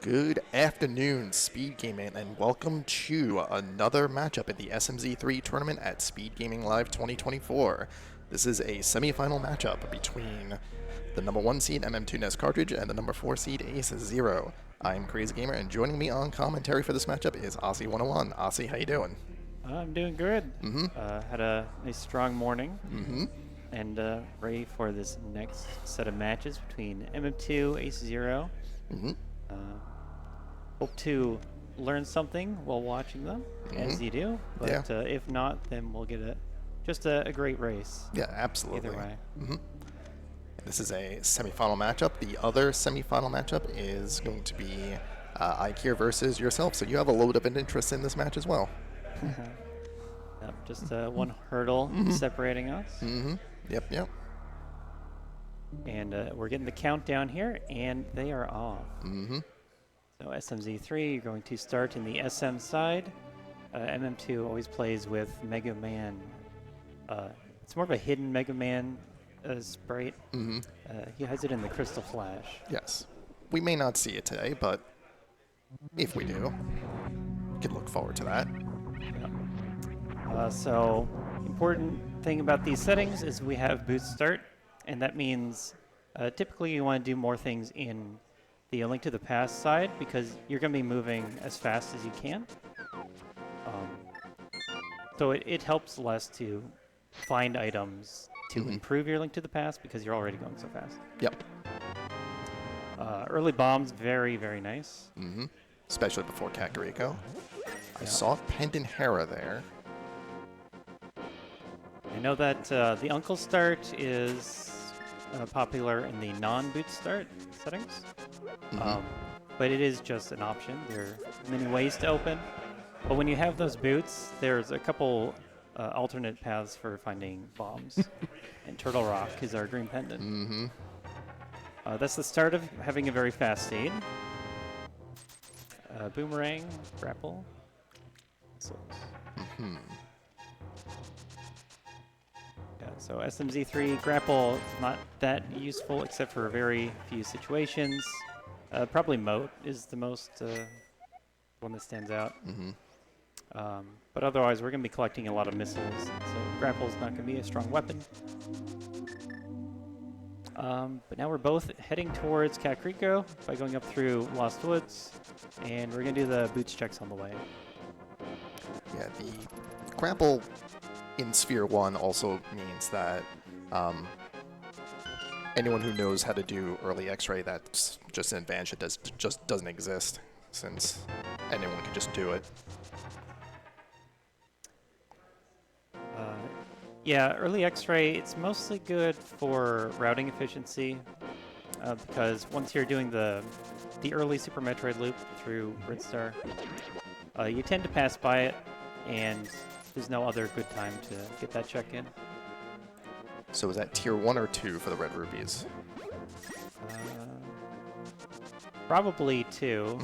Good afternoon, Speed Gaming, and welcome to another matchup at the SMZ3 tournament at Speedgaming Live 2024. This is a semi-final matchup between the number 1 seed mm2nescartridge and the number 4 seed AceZer0. I'm Crazy Gamer, and joining me on commentary for this matchup is Aussie101. Aussie, how you doing? I'm doing good. Had a nice strong morning. And ready for this next set of matches between MM2, AceZer0. Hope to learn something while watching them, as you do. But if not, then we'll get just a great race. Yeah, absolutely. Either way. This is a semi-final matchup. The other semi-final matchup is going to be Ikea versus yourself. So you have a load of an interest in this match as well. Yep, just one hurdle separating us. Yep. And we're getting the countdown here, and they are off. So SMZ3, you're going to start in the SM side. MM2 always plays with Mega Man. It's more of a hidden Mega Man sprite. He has it in the Crystal Flash. Yes. We may not see it today, but if we do, we can look forward to that. So, important thing about these settings is we have boost start, and that means typically you want to do more things in the Link to the Past side because you're going to be moving as fast as you can. So it helps less to find items to improve your Link to the Past because you're already going so fast. Yep. Early bombs, very, very nice. Especially before Kakariko. I saw Pendant Hera there. I know that the Uncle Start is popular in the non-boot start settings, but it is just an option. There are many ways to open, but when you have those boots, there's a couple alternate paths for finding bombs, and Turtle Rock is our green pendant. That's the start of having a very fast seed. Boomerang, grapple, missiles. So SMZ3 grapple not that useful except for very few situations. Probably Moat is the most one that stands out. But otherwise, we're going to be collecting a lot of missiles, so grapple is not going to be a strong weapon. But now we're both heading towards Kakariko by going up through Lost Woods, and we're going to do the boots checks on the way. Yeah, the grapple in Sphere 1 also means that anyone who knows how to do early X-ray, that's just an advantage that just doesn't exist, since anyone can just do it. Yeah, early X-ray, it's mostly good for routing efficiency, because once you're doing the early Super Metroid loop through Red Star, you tend to pass by it, and there's no other good time to get that check in. So is that tier 1 or 2 for the red rubies? Probably 2.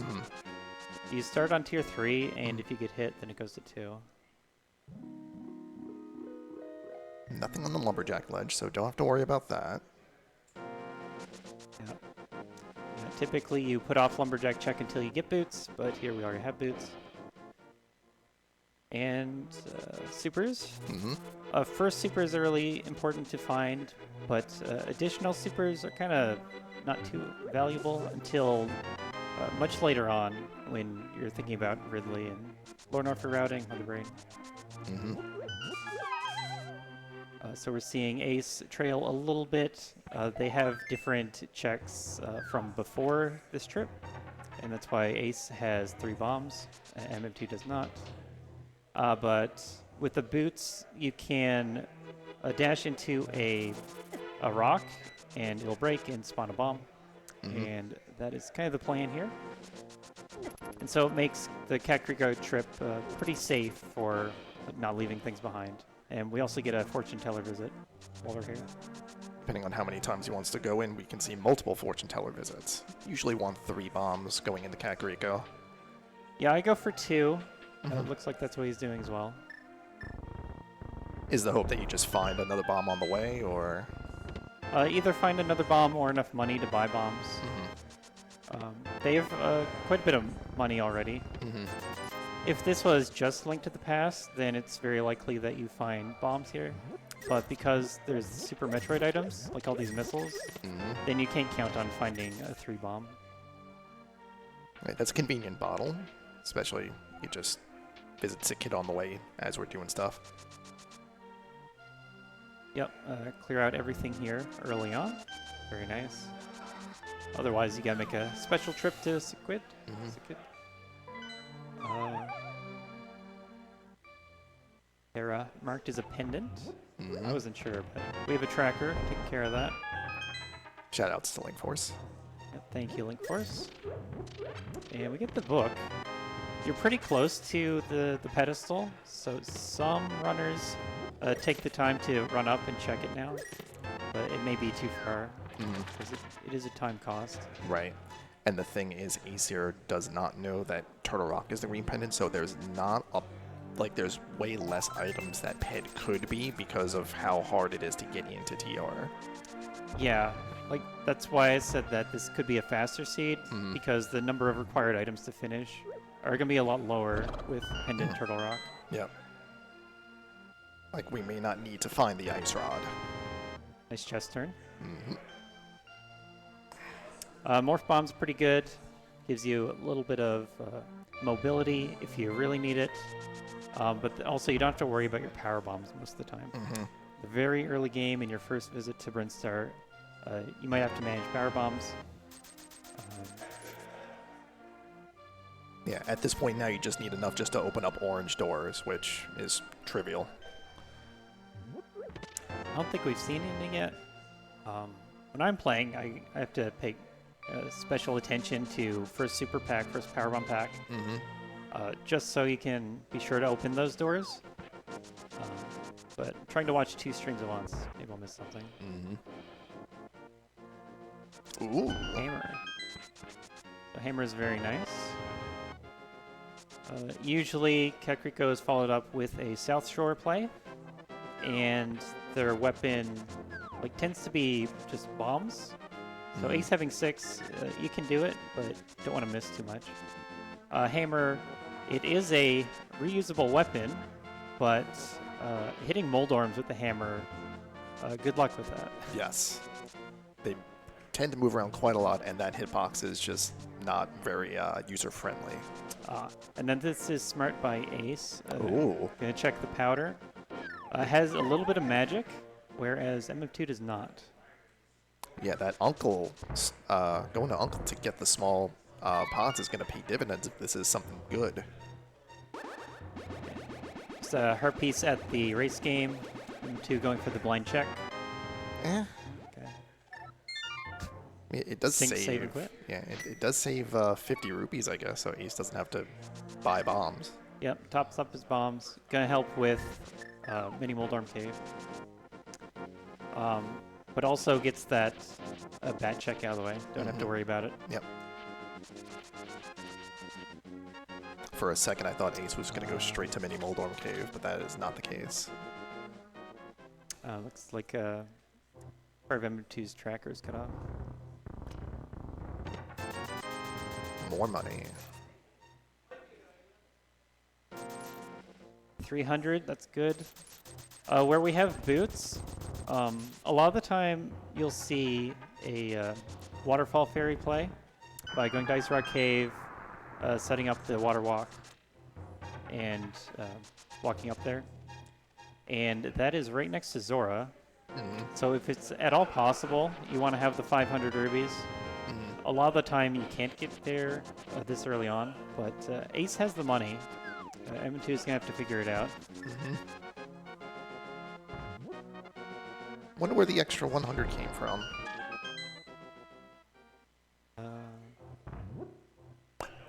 You start on tier 3, and if you get hit, then it goes to 2. Nothing on the lumberjack ledge, so don't have to worry about that. Yeah, typically you put off lumberjack check until you get boots, but here we already have boots. And supers. First supers are really important to find, but additional supers are kind of not too valuable until much later on when you're thinking about Ridley and Lord Norfolk routing or the brain. So we're seeing Ace trail a little bit. They have different checks from before this trip, and that's why Ace has 3 bombs, and MM2 does not. But with the boots, you can dash into a rock, and it'll break and spawn a bomb. And that is kind of the plan here. And so it makes the Kakariko trip pretty safe for not leaving things behind. And we also get a fortune teller visit while we're here. Depending on how many times he wants to go in, we can see multiple fortune teller visits. Usually 3 bombs going into Kakariko. Yeah, I go for 2. It looks like that's what he's doing as well. Is the hope that you just find another bomb on the way, or? Either find another bomb or enough money to buy bombs. They have quite a bit of money already. If this was just Link to the Past, then it's very likely that you find bombs here. But because there's Super Metroid items, like all these missiles, then you can't count on finding a 3-bomb. Right, that's a convenient bottle, especially you just visit the kid on the way as we're doing stuff. Yep, clear out everything here early on. Very nice. Otherwise, you gotta make a special trip to Sequid. They're marked as a pendant. I wasn't sure, but we have a tracker taking care of that. Shout outs to Link Force. Yep, thank you, Link Force. And we get the book. You're pretty close to the pedestal, so some runners take the time to run up and check it now, but it may be too far because it is a time cost. Right. And the thing is, AceZer0 does not know that Turtle Rock is the green pendant, so there's not a there's way less items that Ped could be because of how hard it is to get into TR. Yeah, like that's why I said that this could be a faster seed, because the number of required items to finish are going to be a lot lower with Pendant Turtle Rock. Yep. Like, we may not need to find the ice rod. Nice chest turn. Morph Bomb's pretty good. Gives you a little bit of mobility if you really need it. But also, you don't have to worry about your power bombs most of the time. The very early game in your first visit to Brinstar, you might have to manage power bombs. Yeah, at this point now, you just need enough just to open up orange doors, which is trivial. I don't think we've seen anything yet. When I'm playing, I have to pay special attention to first super pack, first power bomb pack, just so you can be sure to open those doors. But trying to watch 2 streams at once, maybe I'll miss something. Ooh. Hammer. The hammer is very nice. Usually, Kakariko is followed up with a South Shore play, and their weapon tends to be just bombs. So Ace having 6, you can do it, but don't want to miss too much. Hammer, it is a reusable weapon, but hitting Moldorms with the hammer, good luck with that. Yes. They tend to move around quite a lot, and that hitbox is just not very user-friendly. And then this is smart by Ace. Ooh. Gonna check the powder. Has a little bit of magic, whereas MM2 does not. Yeah, that Uncle, going to Uncle to get the small pots is going to pay dividends if this is something good. It's a heart piece at the race game. MM2 going for the blind check. Eh. Okay. It does Save and quit. Yeah, it does save 50 rupees, I guess, so Ace doesn't have to buy bombs. Yep, tops up his bombs. Gonna help with Mini Moldorm Cave. But also gets that bat check out of the way. Don't have to worry about it. Yep. For a second, I thought Ace was going to go straight to Mini Moldorm Cave, but that is not the case. Looks like part of MM2's tracker is cut off. More money. 300, that's good. Where we have boots, a lot of the time you'll see a waterfall fairy play by going to Ice Rock Cave, setting up the water walk, and walking up there. And that is right next to Zora. So if it's at all possible, you want to have the 500 rubies. A lot of the time you can't get there this early on, but Ace has the money. MM2 is going to have to figure it out. Wonder where the extra 100 came from.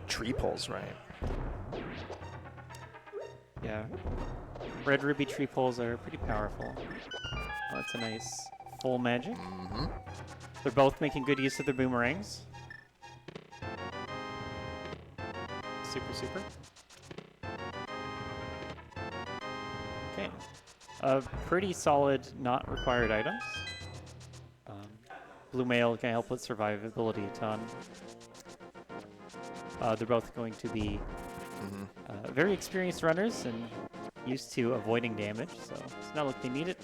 Tree pulls, right? Yeah. Red ruby tree pulls are pretty powerful. Oh, that's a nice full magic. They're both making good use of their boomerangs. Super, super. Okay. Pretty solid, not required items. Blue mail can help with survivability a ton. They're both going to be very experienced runners and used to avoiding damage, so it's not like they need it.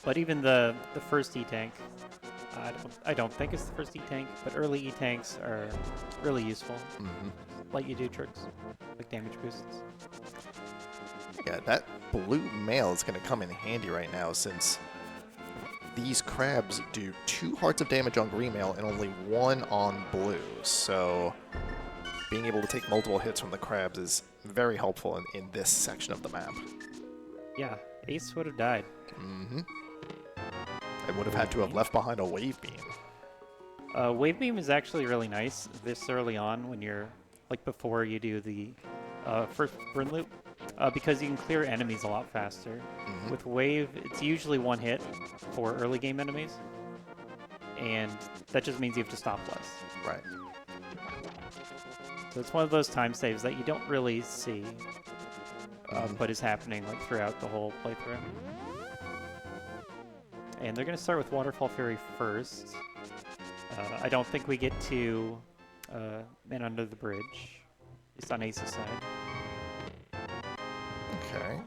But even the first E-Tank, I don't think it's the first E-Tank, but early E-Tanks are really useful. Let you do tricks, like damage boosts. Yeah, that blue mail is going to come in handy right now since these crabs do 2 hearts of damage on green mail and only 1 on blue. So being able to take multiple hits from the crabs is very helpful in this section of the map. Yeah, Ace would have died. I would have had to have left behind a wave beam. Wave beam is actually really nice this early on when you're, like before you do the first burn loop, because you can clear enemies a lot faster. With wave, it's usually 1 hit for early game enemies, and that just means you have to stop less. Right. So it's one of those time saves that you don't really see, but is happening like throughout the whole playthrough. And they're going to start with Waterfall Ferry first. I don't think we get to Man Under the Bridge. It's on Ace's side. Okay.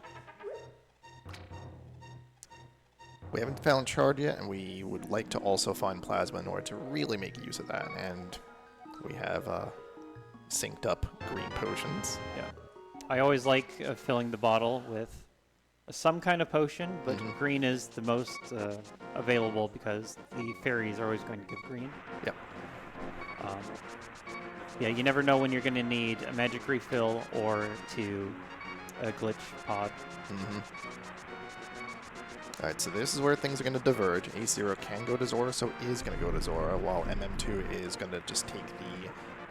We haven't found Charge yet, and we would like to also find Plasma in order to really make use of that. And we have synced up green potions. Yeah. I always like filling the bottle with some kind of potion, but green is the most available because the fairies are always going to give green. Yep. Yeah, you never know when you're going to need a magic refill or to a glitch pod. Alright, so this is where things are going to diverge. AceZer0 can go to Zora, so is going to go to Zora, while MM2 is going to just take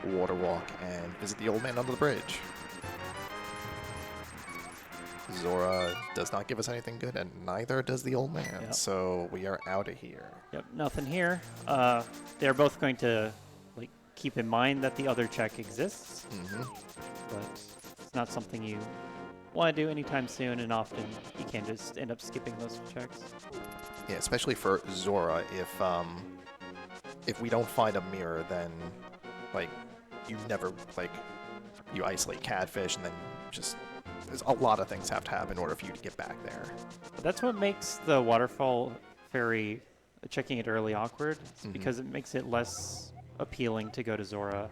the water walk and visit the old man under the bridge. Zora does not give us anything good, and neither does the old man, so we are out of here. Yep, nothing here. They're both going to like keep in mind that the other check exists, but it's not something you want to do anytime soon, and often you can just end up skipping those checks. Yeah, especially for Zora, if we don't find a mirror, then like you never you isolate Catfish, and then just there's a lot of things have to happen in order for you to get back there. But that's what makes the Waterfall Ferry checking it early awkward, because it makes it less appealing to go to Zora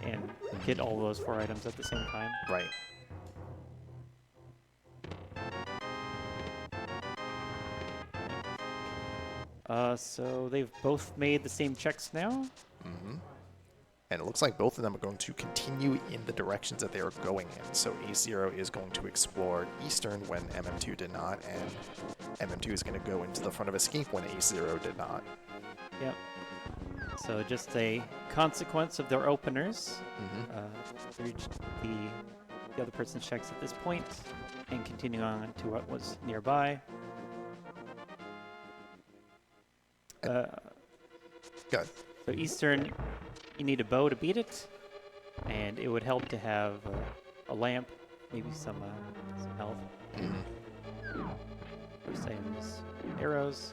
and get all those 4 items at the same time. Right. So they've both made the same checks now. And it looks like both of them are going to continue in the directions that they are going in. So AceZer0 is going to explore Eastern when MM2 did not, and MM2 is going to go into the front of Escape when AceZer0 did not. Yep. So just a consequence of their openers. Reach the other person's checks at this point, and continue on to what was nearby. Good. So Eastern, you need a bow to beat it, and it would help to have a lamp, maybe some health. First items, arrows.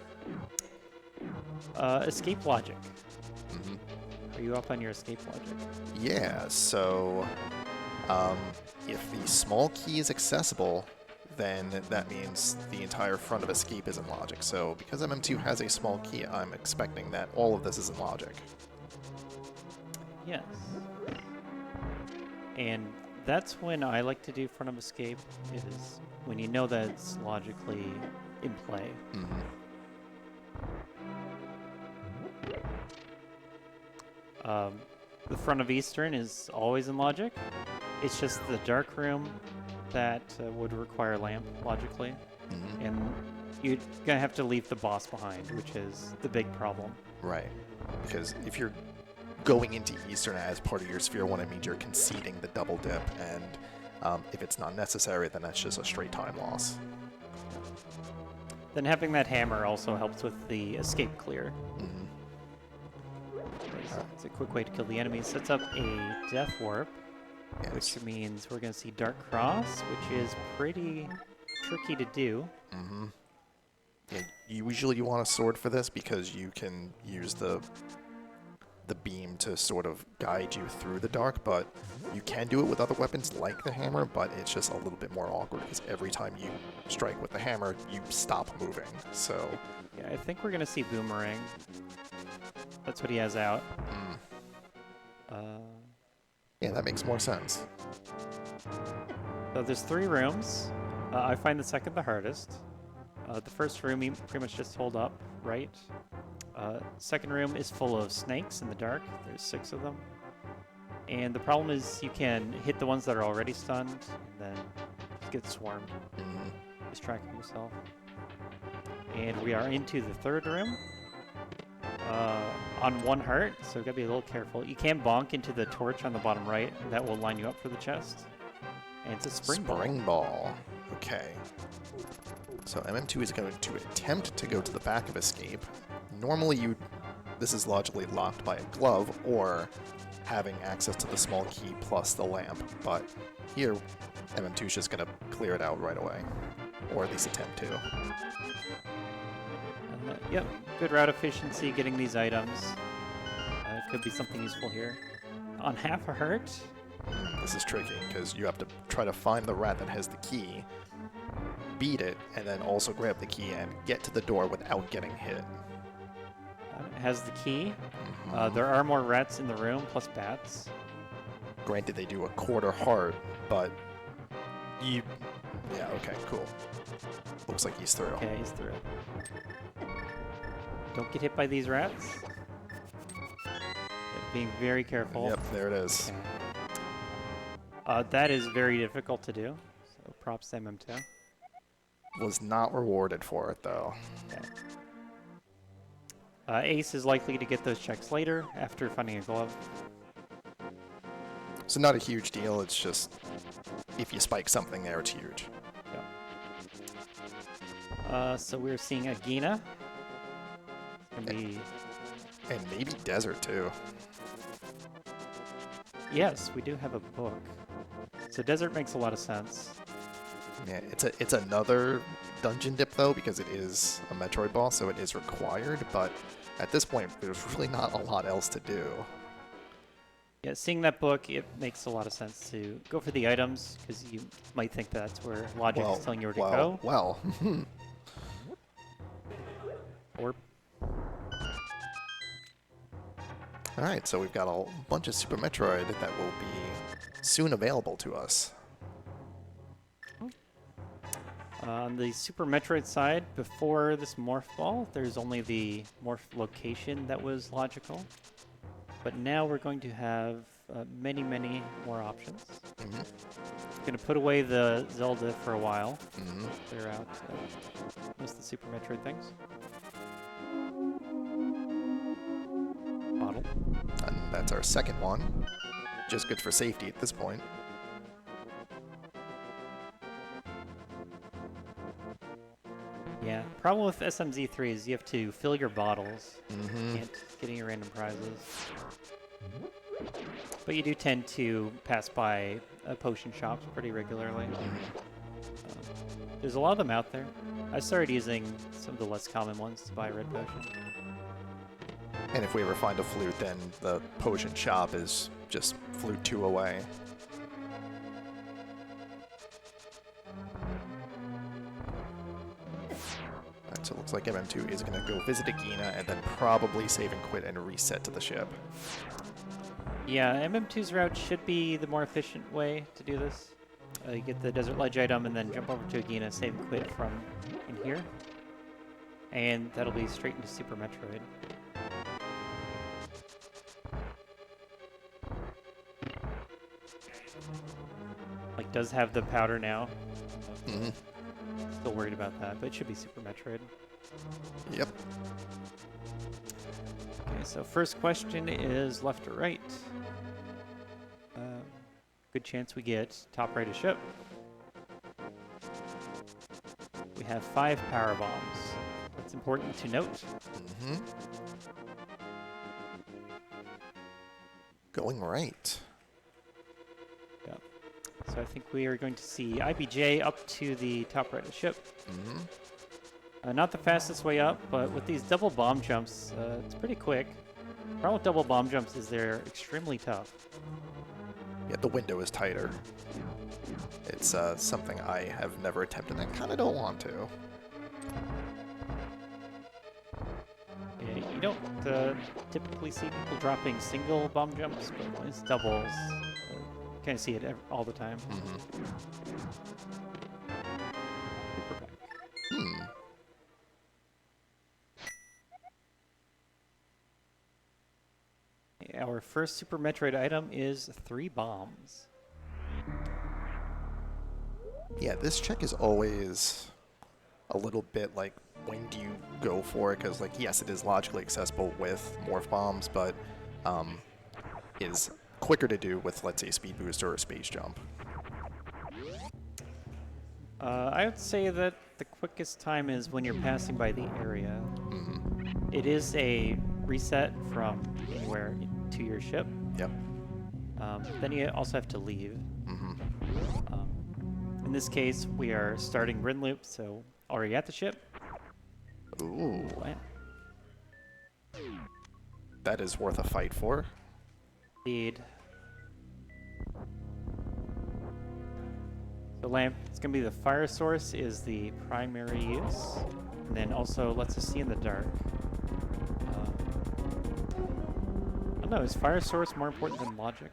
Escape logic. Are you up on your escape logic? Yeah, so if the small key is accessible, then that means the entire front of Escape is in logic. So because MM2 has a small key, I'm expecting that all of this is in logic. Yes. And that's when I like to do front of Escape, is when you know that it's logically in play. The front of Eastern is always in logic. It's just the dark room that would require lamp logically. And you're gonna have to leave the boss behind, which is the big problem. Right. Because if you're going into Eastern as part of your Sphere 1, it means you're conceding the double dip, and if it's not necessary, then that's just a straight time loss. Then having that hammer also helps with the escape clear. It's a quick way to kill the enemy. Sets up a Death Warp, which means we're going to see Dark Cross, which is pretty tricky to do. Yeah, usually you want a sword for this because you can use the the beam to sort of guide you through the dark, but you can do it with other weapons like the hammer, but it's just a little bit more awkward because every time you strike with the hammer, you stop moving. So Yeah, I think we're going to see Boomerang. That's what he has out. yeah, that makes more sense. So there's 3 rooms. I find the second the hardest. The first room you pretty much just hold up, right? Second room is full of snakes in the dark. There's 6 of them. And the problem is you can hit the ones that are already stunned and then just get swarmed, distracting yourself. And we are into the third room. On 1 heart, so gotta be a little careful. You can bonk into the torch on the bottom right, and that will line you up for the chest. And it's a spring ball. Okay. So MM2 is going to attempt to go to the back of escape. Normally this is logically locked by a glove or having access to the small key plus the lamp, but here MM2 is just going to clear it out right away, or at least attempt to. Yep, good route efficiency getting these items. Could be something useful here. On half a heart. This is tricky because you have to try to find the rat that has the key, beat it, and then also grab the key and get to the door without getting hit. It has the key. There are more rats in the room, plus bats. Granted, they do a quarter heart, but you... Yeah, okay, cool. Looks like he's through. Okay, he's through. Don't get hit by these rats. Being very careful. Yep, there it is. Okay. That is very difficult to do, so props to MM2. Was not rewarded for it, though. Okay. Ace is likely to get those checks later, after finding a glove. So not a huge deal, it's just if you spike something there, it's huge. Yeah. So we're seeing a Gina. And maybe Desert, too. Yes, we do have a book. So Desert makes a lot of sense. Yeah, it's another dungeon dip, though, because it is a Metroid boss, so it is required, but at this point, there's really not a lot else to do. Yeah, seeing that book, it makes a lot of sense to go for the items, because you might think that's where logic is telling you where to go. Well. Or... Alright, so we've got a bunch of Super Metroid that will be soon available to us. On the Super Metroid side, before this Morph Ball, there's only the Morph location that was logical. But now we're going to have many, many more options. Going to put away the Zelda for a while. Clear out most of the Super Metroid things. Bottle. And that's our second one. Just good for safety at this point. Yeah, problem with SMZ3 is you have to fill your bottles. You can't get any random prizes. But you do tend to pass by potion shops pretty regularly. There's a lot of them out there. I started using some of the less common ones to buy red potion. And if we ever find a flute, then the potion shop is just flute 2 away. Alright, so it looks like MM2 is going to go visit Agina and then probably save and quit and reset to the ship. Yeah, MM2's route should be the more efficient way to do this. You get the Desert Ledge item and then jump over to Agina, save and quit from in here. And that'll be straight into Super Metroid. Like, does have the powder now. Still worried about that, but it should be Super Metroid. Yep. Okay, so first question is left or right. Good chance we get top right of ship. We have 5 power bombs. That's important to note. Going right. Yep. So I think we are going to see IBJ up to the top right of ship. Mm-hmm. Not the fastest way up, but with these double bomb jumps, it's pretty quick. Problem with double bomb jumps is they're extremely tough. Yeah, the window is tighter. It's something I have never attempted and kind of don't want to. Yeah, you don't typically see people dropping single bomb jumps, but when it's doubles, you kind of see it all the time. Hmm. Our first Super Metroid item is 3 bombs. Yeah, this check is always a little bit like, when do you go for it? Because, like, yes, it is logically accessible with morph bombs, but is quicker to do with, let's say, speed booster or space jump. I would say that the quickest time is when you're passing by the area. Mm-hmm. It is a reset from anywhere to your ship. Yep. Then you also have to leave. Mm-hmm. In this case, we are starting Bryn Loop, so already at the ship. Ooh. Land. That is worth a fight for. Indeed. The lamp, it's going to be the fire source is the primary use. And then also lets us see in the dark. I don't know, is fire source more important than logic?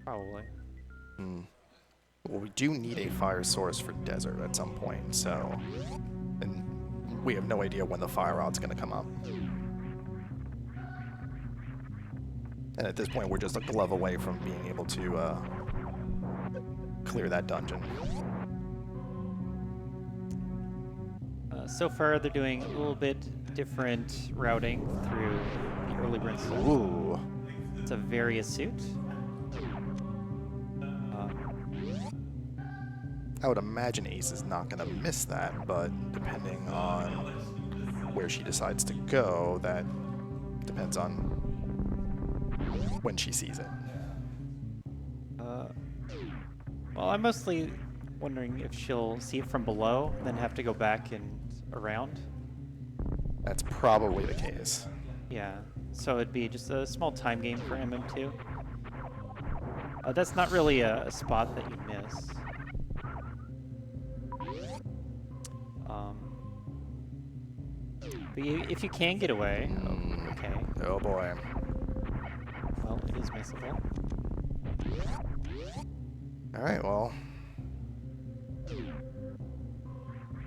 Probably. Hmm. Well, we do need a fire source for desert at some point, so... And we have no idea when the fire rod's going to come up. And at this point, we're just a glove away from being able to clear that dungeon. So far, they're doing a little bit different routing through the early brimstone. Ooh. It's a various suit. I would imagine Ace is not going to miss that, but depending on where she decides to go, that depends on when she sees it. Well, I'm mostly wondering if she'll see it from below, then have to go back and around. That's probably the case. Yeah, so it'd be just a small time game for MM2. That's not really a spot that you miss. But if you can get away, okay. Oh boy. Well, it is missable. Alright, well...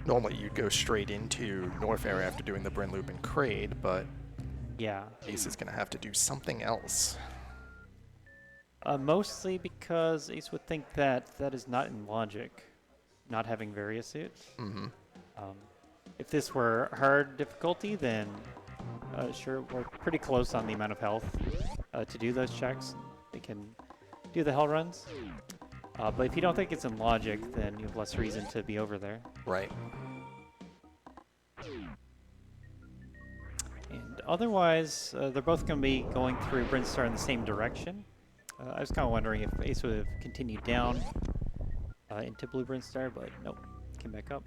Normally you'd go straight into Norfair after doing the Bryn Loop and Kraid, but... Yeah. Ace is going to have to do something else. Mostly because Ace would think that that is not in logic, not having various suits. Mm-hmm. If this were hard difficulty, then sure, we're pretty close on the amount of health to do those checks. They can do the hell runs. But if you don't think it's in logic, then you have less reason to be over there. Right. And otherwise, they're both going to be going through Brinstar in the same direction. I was kind of wondering if Ace would have continued down into Blue Brinstar, but nope, came back up.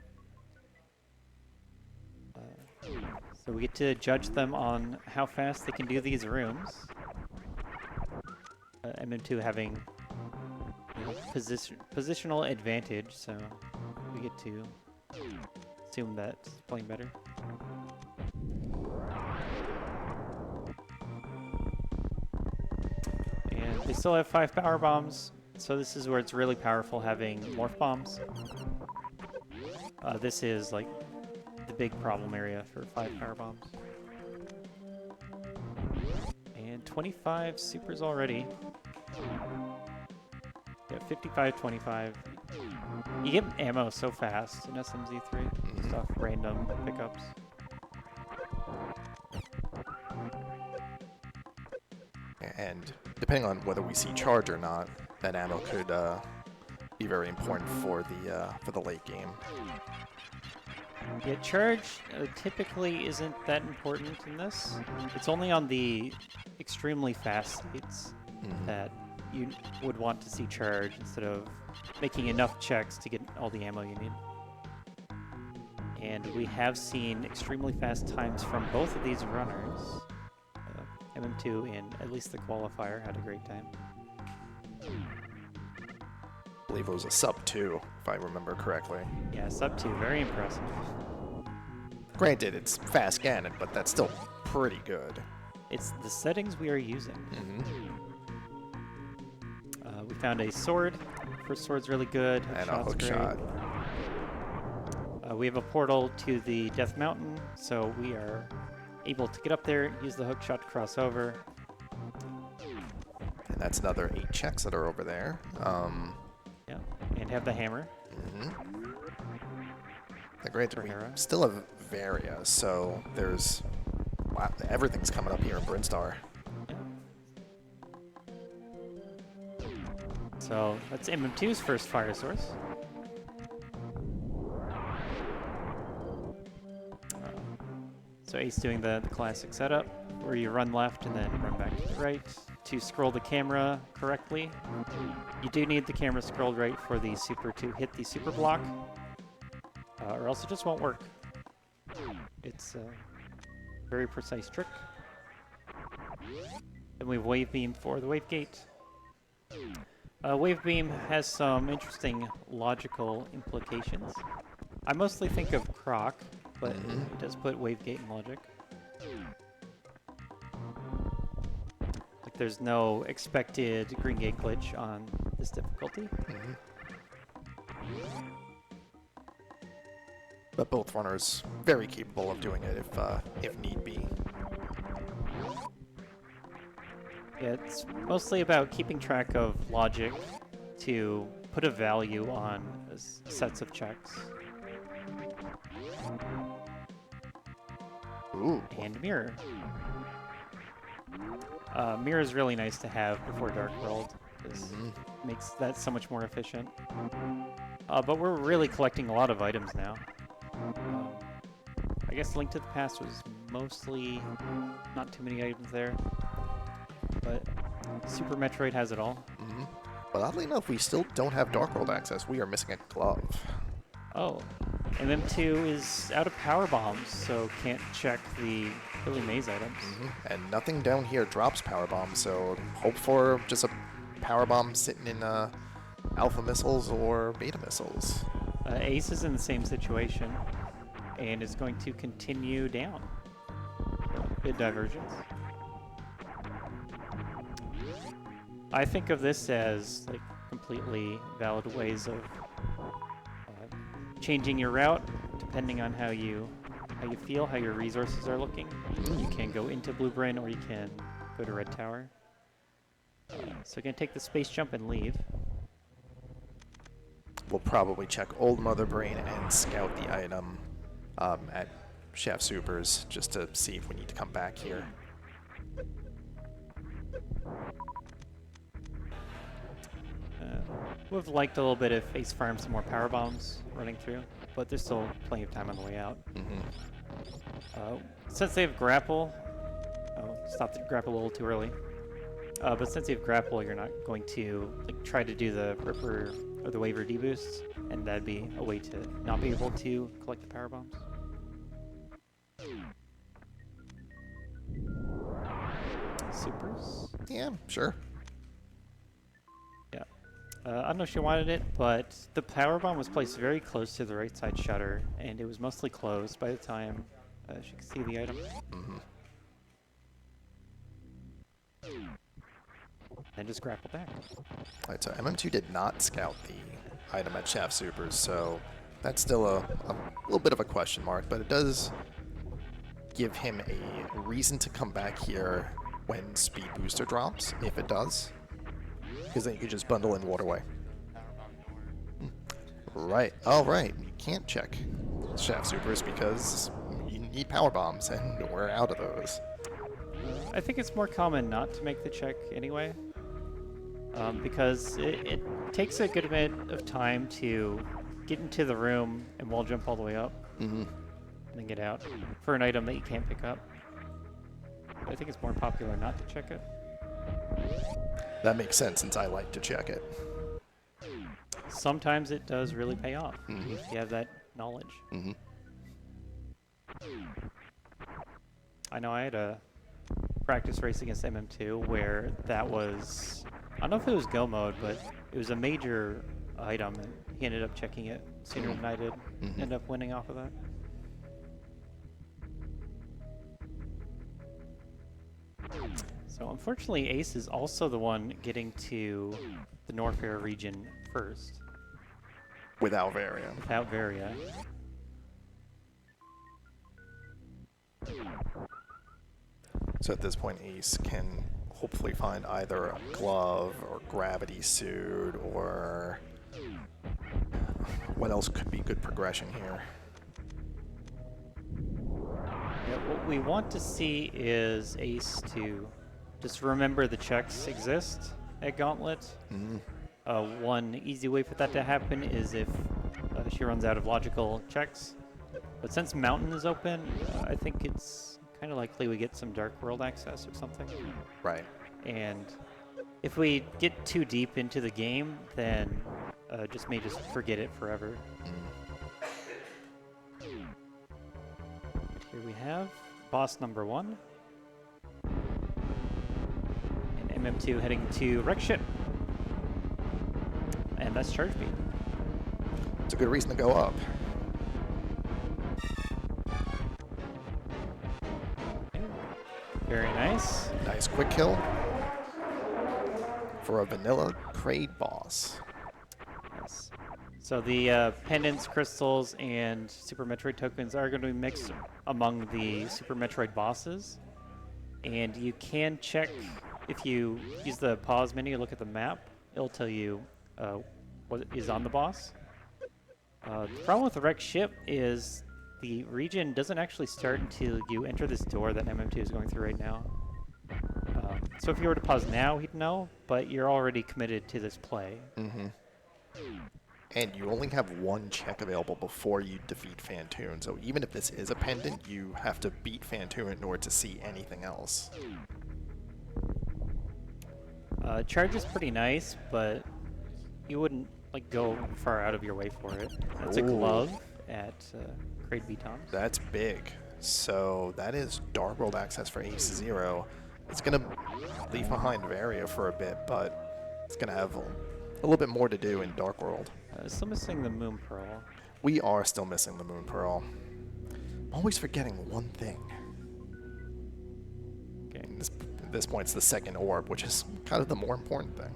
So we get to judge them on how fast they can do these rooms. MM2 having positional advantage, so we get to assume that it's playing better. And they still have 5 power bombs, so this is where it's really powerful having morph bombs. This is like the big problem area for 5 power bombs. And 25 supers already. Yeah, 55, 25. You get ammo so fast in SMZ3. Just off random pickups. And depending on whether we see charge or not, that ammo could be very important for the late game. Yeah, charge typically isn't that important in this. It's only on the extremely fast states that you would want to see charge instead of making enough checks to get all the ammo you need. And we have seen extremely fast times from both of these runners. MM2 in at least the qualifier had a great time. I believe it was a sub 2, if I remember correctly. Yeah, sub 2, very impressive. Granted, it's fast Ganon, but that's still pretty good. It's the settings we are using. Mm-hmm. We found a sword. First sword's really good. And a hook great. shot. We have a portal to the Death Mountain, so we are able to get up there, use the hook shot to cross over. And that's another 8 checks that are over there. Yeah, and have the hammer. Mm-hmm. Granted, we Hera. still have Varia, so there's... Wow, everything's coming up here in Brinstar. Yeah. So that's MM2's first fire source. So Ace doing the classic setup, where you run left and then run back to the right to scroll the camera correctly. You do need the camera scrolled right for the super to hit the super block, or else it just won't work. It's a very precise trick. Then we have Wave Beam for the Wave Gate. Wave Beam has some interesting logical implications. I mostly think of Croc, but it does put Wave Gate in logic. Like there's no expected Green Gate glitch on this difficulty. But both runners very capable of doing it if need be. Yeah, it's mostly about keeping track of logic to put a value on sets of checks. Ooh. And mirror. Mirror is really nice to have before Dark World. This makes that so much more efficient. But we're really collecting a lot of items now. I guess Link to the Past was mostly not too many items there. But Super Metroid has it all. But oddly enough, we still don't have Dark World access. We are missing a glove. Oh, MM2 is out of power bombs, so can't check the Billy Mays items. And nothing down here drops power bombs, so hope for just a power bomb sitting in alpha missiles or beta missiles. Ace is in the same situation and is going to continue down. Bit divergence. I think of this as like completely valid ways of changing your route depending on how you feel, how your resources are looking. You can go into Blue Brain or you can go to Red Tower. So you're going to take the space jump and leave. We'll probably check Old Mother Brain and scout the item at Shaft Supers just to see if we need to come back here. Would have liked a little bit if Ace farmed some more power bombs running through, but there's still plenty of time on the way out. Since they have grapple, stopped the grapple a little too early. But since you have grapple, you're not going to like try to do the Ripper or the Waver deboosts, and that'd be a way to not be able to collect the power bombs. Supers? Yeah, sure. Yeah. I don't know if she wanted it, but the power bomb was placed very close to the right side shutter, and it was mostly closed by the time she could see the item. And just grapple back. Alright, so MM2 did not scout the item at Shaft Supers, so that's still a little bit of a question mark, but it does give him a reason to come back here when Speed Booster drops, if it does. Because then you can just bundle in Waterway. Right. Oh, right. You can't check Shaft Supers because you need power bombs, and we're out of those. I think it's more common not to make the check anyway, because it takes a good bit of time to get into the room and wall jump all the way up, and then get out for an item that you can't pick up. I think it's more popular not to check it. That makes sense since I like to check it. Sometimes it does really pay off if you have that knowledge. Mm-hmm. I know I had a practice race against MM2 where that was, I don't know if it was go mode, but it was a major item, and he ended up checking it sooner than I did. Ended up winning off of that. So unfortunately, Ace is also the one getting to the Norfair region first. Without Varia. Without Varia. So at this point, Ace can hopefully find either a glove or gravity suit, or what else could be good progression here. Yeah, what we want to see is Ace to just remember the checks exist at Gauntlet. One easy way for that to happen is if she runs out of logical checks. But since Mountain is open, I think it's kind of likely we get some Dark World access or something. Right. And if we get too deep into the game, then just forget it forever. Here we have boss number 1. And MM2 heading to Wreck Ship. And that's Charge Beam. It's a good reason to go up. Very nice. Nice quick kill for a vanilla Kraid boss. Yes. So the pendants, crystals, and Super Metroid tokens are going to be mixed among the Super Metroid bosses. And you can check, if you use the pause menu, look at the map, it'll tell you what is on the boss. The problem with the Wreck Ship is the region doesn't actually start until you enter this door that MM2 is going through right now. So if you were to pause now, he'd know, but you're already committed to this play. And you only have one check available before you defeat Fantoon. So even if this is a pendant, you have to beat Fantoon in order to see anything else. Charge is pretty nice, but you wouldn't like go far out of your way for it. That's a glove at Kraid B-Toms. That's big. So that is Dark World access for AceZer0. It's going to leave behind Varia for a bit, but it's going to have a little bit more to do in Dark World. Still missing the Moon Pearl. We are still missing the Moon Pearl. I'm always forgetting one thing. Okay. At this point, it's the second orb, which is kind of the more important thing.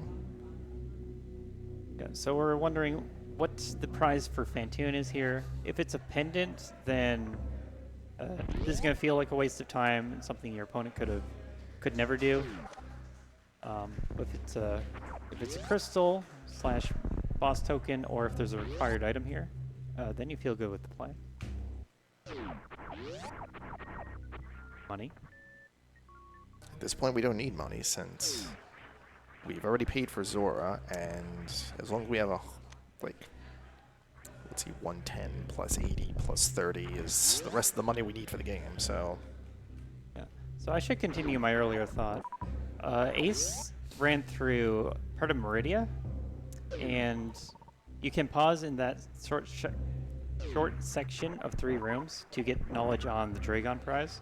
Yeah, so we're wondering what the prize for Fantoon is here. If it's a pendant, then this is going to feel like a waste of time and something your opponent could never do. If it's a crystal / boss token, or if there's a required item here, then you feel good with the play. Money. At this point, we don't need money since we've already paid for Zora, and as long as we have let's see, 110 plus 80 plus 30 is the rest of the money we need for the game, so. Yeah. So I should continue my earlier thought. Ace ran through part of Meridia, and you can pause in that short section of 3 rooms to get knowledge on the Dragon prize,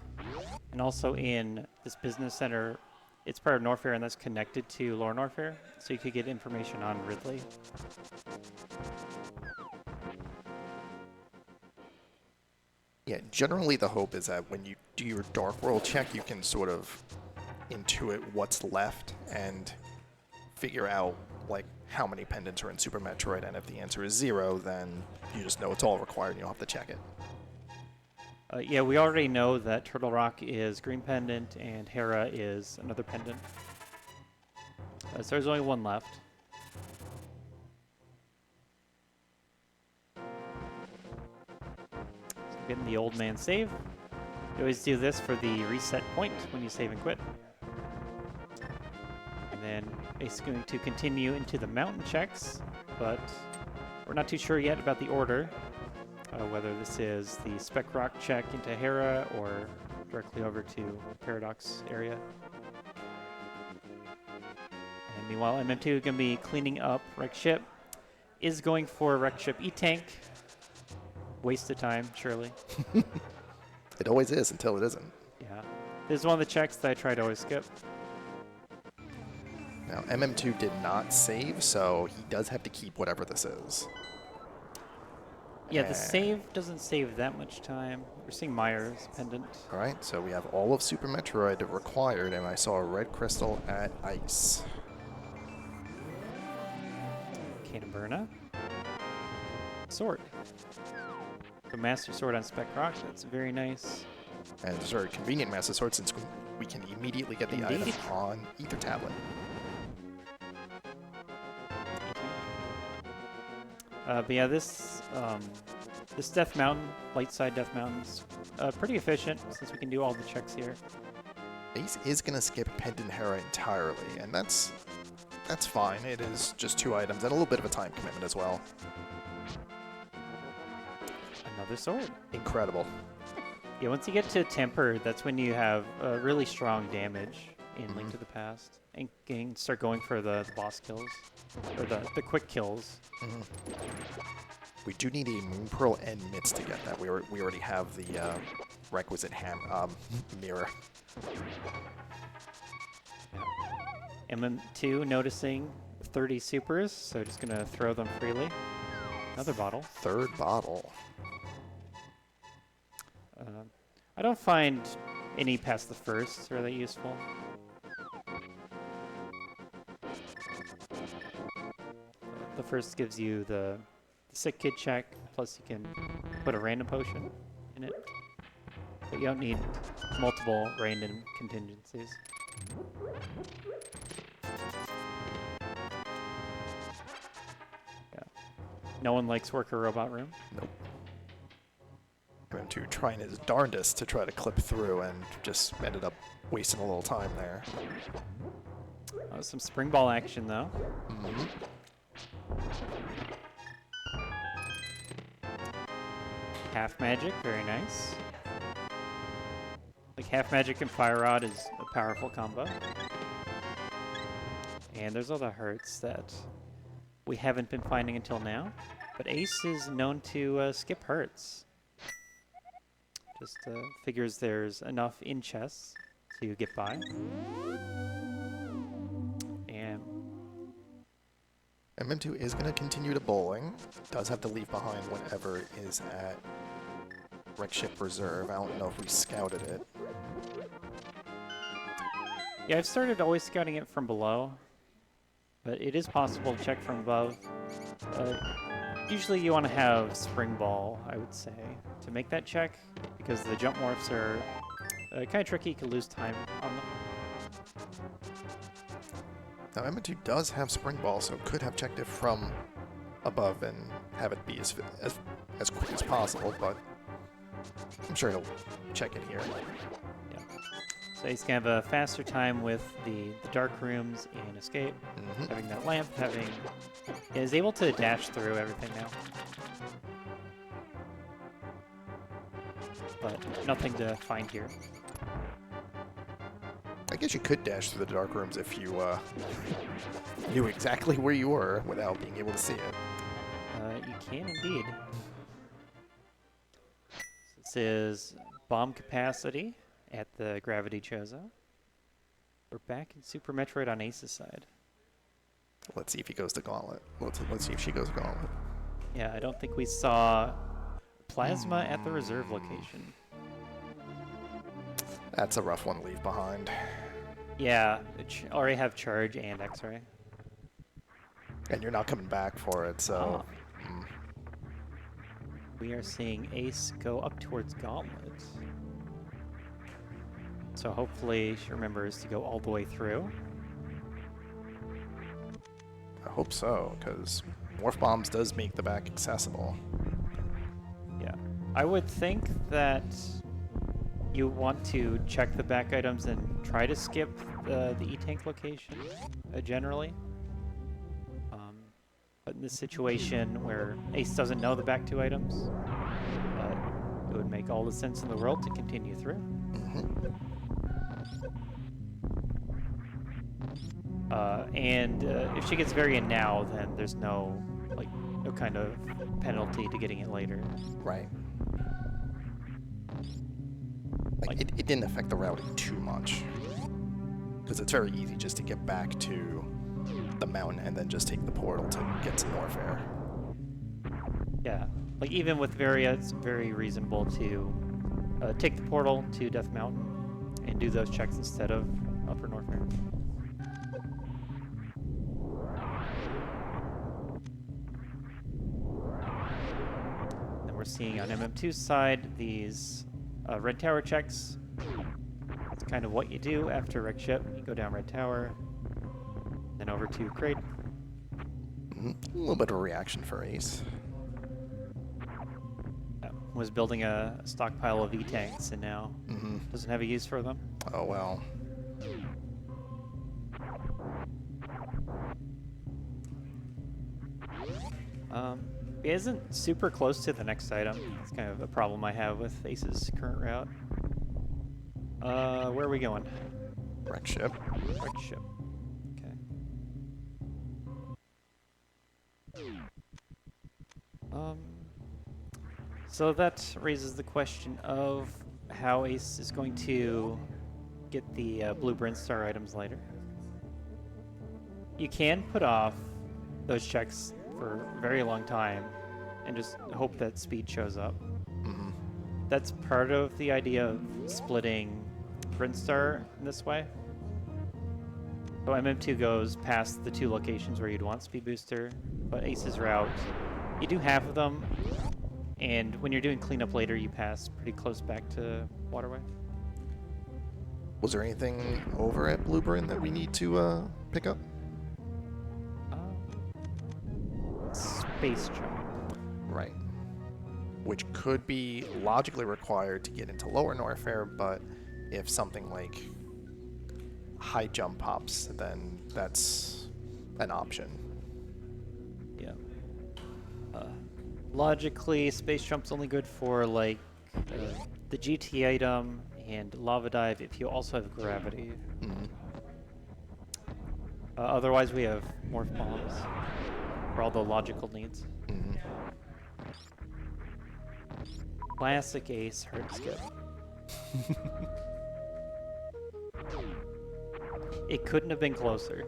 and also in this business center. It's part of Norfair, and that's connected to Lore Norfair, so you could get information on Ridley. Yeah, generally the hope is that when you do your Dark World check, you can sort of intuit what's left and figure out like how many pendants are in Super Metroid, and if the answer is 0, then you just know it's all required and you don't have to check it. Yeah, we already know that Turtle Rock is green pendant and Hera is another pendant. So there's only one left. So getting the old man save. You always do this for the reset point when you save and quit. And then it's going to continue into the mountain checks, but we're not too sure yet about the order. Whether this is the Spec Rock check into Hera or directly over to Paradox area. And meanwhile, MM2 is going to be cleaning up Wreck Ship. Is going for Wreck Ship E-Tank. Waste of time, surely. It always is until it isn't. Yeah. This is one of the checks that I try to always skip. Now, MM2 did not save, so he does have to keep whatever this is. Yeah, the save doesn't save that much time. We're seeing Myers pendant. All right, so we have all of Super Metroid required, and I saw a red crystal at ice. Canberna. Sword. The Master Sword on Spec Rock. That's very nice. And these are convenient Master Sword since we can immediately get the item on Ether Tablet. But yeah, this Death Mountain, light side Death Mountain's pretty efficient since we can do all the checks here. Ace is going to skip Pendant Hera entirely, and that's fine. It is just 2 items and a little bit of a time commitment as well. Another sword. Incredible. Yeah, once you get to Temper, that's when you have really strong damage in Link to the Past, and can start going for the boss kills, or the quick kills. We do need a Moon Pearl and Mitts to get that. We already have the requisite mirror. MM2 noticing 30 supers, so just gonna throw them freely. Another bottle. 3rd bottle. I don't find any past the first really useful. The first gives you the sick kid check, plus you can put a random potion in it. But you don't need multiple random contingencies. Yeah. No one likes Worker Robot Room. Nope. MM2 trying his darndest to try to clip through and just ended up wasting a little time there. Some spring ball action though. Half magic, very nice. Like half magic and fire rod is a powerful combo. And there's other hearts that we haven't been finding until now. But Ace is known to skip hearts. Just figures there's enough in chests to get by. And MM2 is going to continue to bowling. Does have to leave behind whatever is at Wreck Ship Reserve. I don't know if we scouted it. yeah, I've started always scouting it from below, but it is possible to check from above. Usually you want to have Spring Ball, I would say, to make that check, because the jump morphs are kind of tricky. You can lose time on them. Now, MM2 does have Spring Ball, so could have checked it from above and have it be as quick as possible, but I'm sure he'll check it here. Yeah. So he's going to have a faster time with the dark rooms in Escape, having that lamp, is able to dash through everything now. But nothing to find here. I guess you could dash through the dark rooms if you knew exactly where you were without being able to see it. You can indeed. This is bomb capacity at the Gravity Chozo. We're back in Super Metroid on Ace's side. Let's see if he goes to Gauntlet. Let's see if she goes to Gauntlet. Yeah, I don't think we saw Plasma at the reserve location. That's a rough one to leave behind. Yeah, already have Charge and X-Ray. And you're not coming back for it, so... We are seeing Ace go up towards Gauntlet. So hopefully she remembers to go all the way through. I hope so, because Morph Bombs does make the back accessible. Yeah. I would think that you want to check the back items and try to skip the E-Tank location, generally. But in this situation where Ace doesn't know the back 2 items, it would make all the sense in the world to continue through. And if she gets Varian now, then there's no kind of penalty to getting it later. Right. Like, it didn't affect the routing too much. Because it's very easy just to get back to the mountain and then just take the portal to get to Norfair. Yeah, like even with Varia, it's very reasonable to take the portal to Death Mountain and do those checks instead of Upper Norfair. And we're seeing on MM2's side these Red Tower checks. It's kind of what you do after Wreck Ship. You go down Red Tower, then over to Crate. A little bit of a reaction for Ace. Was building a stockpile of E-tanks and now doesn't have a use for them. Oh well. He isn't super close to the next item. It's kind of a problem I have with Ace's current route. Where are we going? Wreck Ship. Wreck Ship. Okay. So that raises the question of how Ace is going to get the blue Brinstar items later. You can put off those checks for a very long time and just hope that speed shows up. That's part of the idea of splitting Brinstar in this way. So MM2 goes past the 2 locations where you'd want speed booster, but Ace's route, you do half of them, and when you're doing cleanup later, you pass pretty close back to Waterway. Was there anything over at Blueburn that we need to pick up? Space jump. Right. Which could be logically required to get into Lower Norfair, but if something like high jump pops, then that's an option. Yeah. Logically, space jump's only good for like the GT item and lava dive if you also have gravity. Otherwise, we have morph bombs for all the logical needs. Classic Ace hard skip. It couldn't have been closer.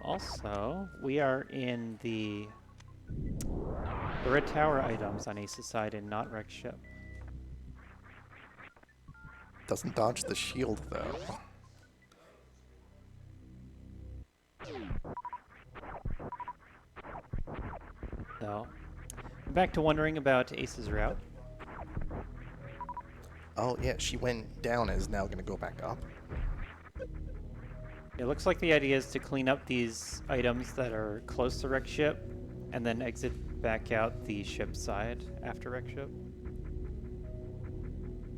Also, we are in the Red Tower items on Ace's side and not Wreck Ship. Doesn't dodge the shield, though. So, back to wondering about Ace's route. Oh, yeah, she went down and is now going to go back up. It looks like the idea is to clean up these items that are close to Wreck Ship and then exit back out the ship side after Wreck Ship.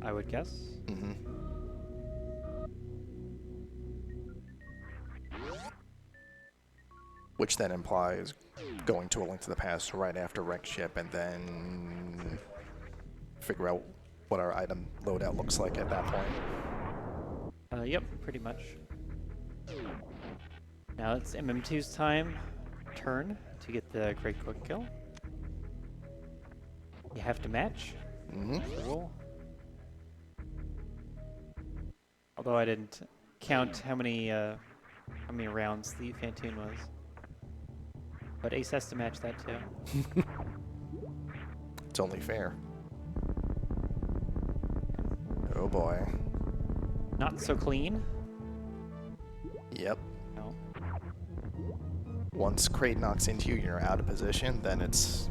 I would guess. Which then implies going to A Link to the Past right after Wreck Ship and then figure out what our item loadout looks like at that point. Yep, pretty much. Now it's MM2's turn to get the great quick kill. You have to match. That's the rule. Although I didn't count how many rounds the Fantoon was. But Ace has to match that too. It's only fair. Oh boy. Not so clean. Yep. No. Once Crate knocks into you, you're out of position, then it's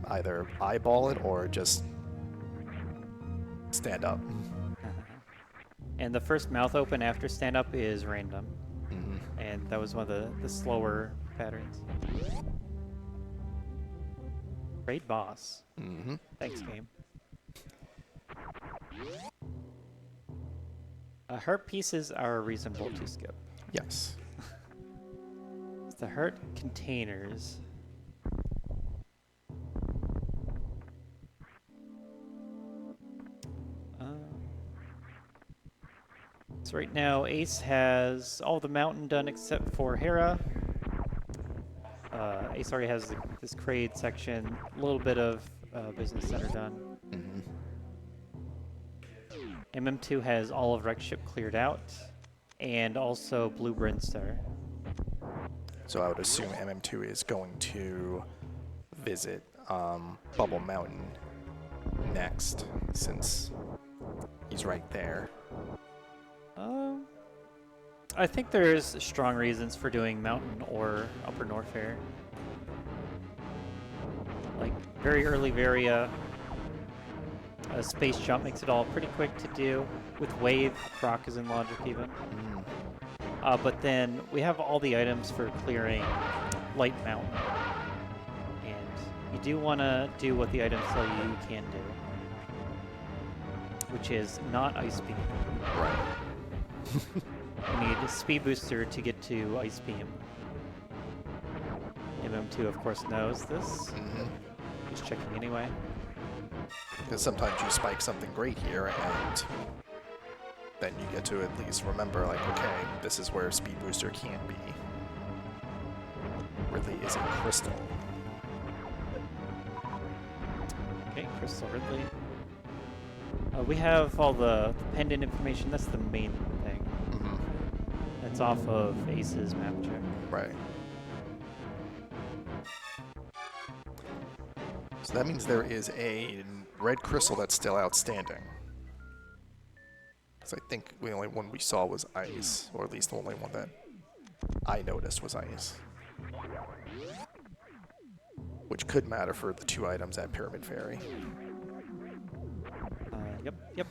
either eyeball it or just stand up. And the first mouth open after stand up is random. And that was one of the slower patterns. Great boss. Thanks, game. Heart pieces are reasonable to skip. Yes. The heart containers. So right now, Ace has all the mountain done except for Hera. Ace already has this crate section, a little bit of business center done. MM2 has all of Wreck Ship cleared out, and also Blue Brinstar. So I would assume MM2 is going to visit Bubble Mountain next, since he's right there. I think there's strong reasons for doing Mountain or Upper Norfair. Like, very early Varia, Space Jump makes it all pretty quick to do. With Wave, Croc is in logic even. But then we have all the items for clearing Light Mountain. And you do want to do what the items tell you can do, which is not Ice Beam. Right. You need a Speed Booster to get to Ice Beam. MM2, of course, knows this. He's checking anyway. Because sometimes you spike something great here, and then you get to at least remember, like, okay, this is where Speed Booster can't be. Ridley is in Crystal. Okay, Crystal Ridley. We have all the pendant information. That's the main thing. That's off of Ace's map check. Right. So that means there is a red crystal that's still outstanding. Because I think the only one we saw was ice, or at least the only one that I noticed was ice. Which could matter for the 2 items at Pyramid Ferry. Yep.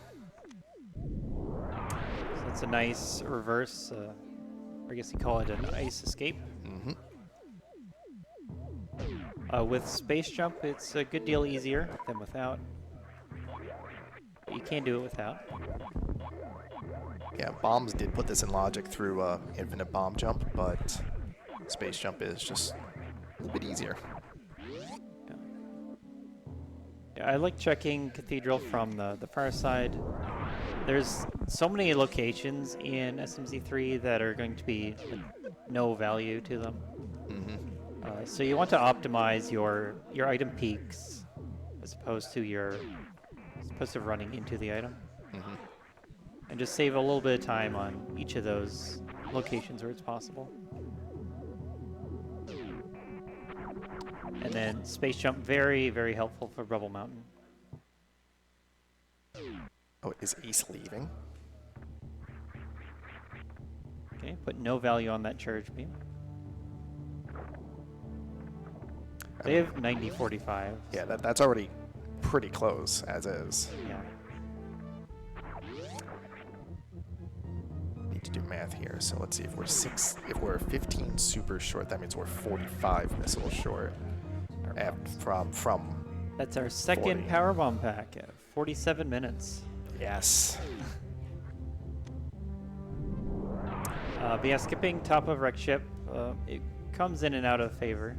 So it's a nice reverse, or I guess you call it an ice escape. With Space Jump, it's a good deal easier than without. But you can do it without. Yeah, bombs did put this in logic through infinite bomb jump, but Space Jump is just a little bit easier. Yeah, I like checking Cathedral from the far side. There's so many locations in SMZ3 that are going to be no value to them. So you want to optimize your item peaks as opposed to running into the item. And just save a little bit of time on each of those locations where it's possible. And then Space Jump, very, very helpful for Rebel Mountain. Oh, is Ace leaving? Okay, put no value on that charge beam. They have 90-45. Yeah, that's already pretty close, as is. Yeah. Need to do math here, so let's see if we're 15 super short, that means we're 45 missiles short. From That's our second 40. power bomb pack at 47 minutes. Yes. But yeah, skipping top of Wreck Ship, it comes in and out of favor,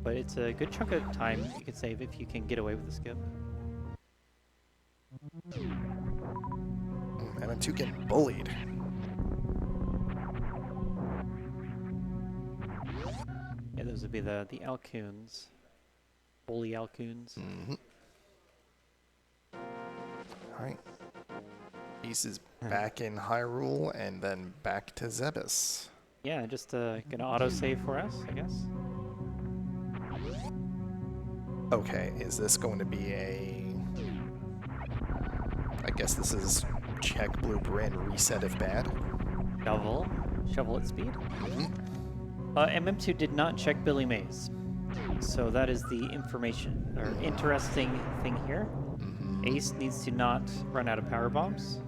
but it's a good chunk of time you can save if you can get away with the skip. MM2 getting bullied. Yeah, those would be the Alcoons. Bully Alcoons. Alright. Ace is back in Hyrule and then back to Zebes. Yeah, just gonna autosave for us, I guess. Okay, is this going to be I guess this is check blueprint, reset if bad? Shovel at speed. MM2 did not check Billy Mays. So that is the information, or interesting thing here. Ace needs to not run out of power bombs.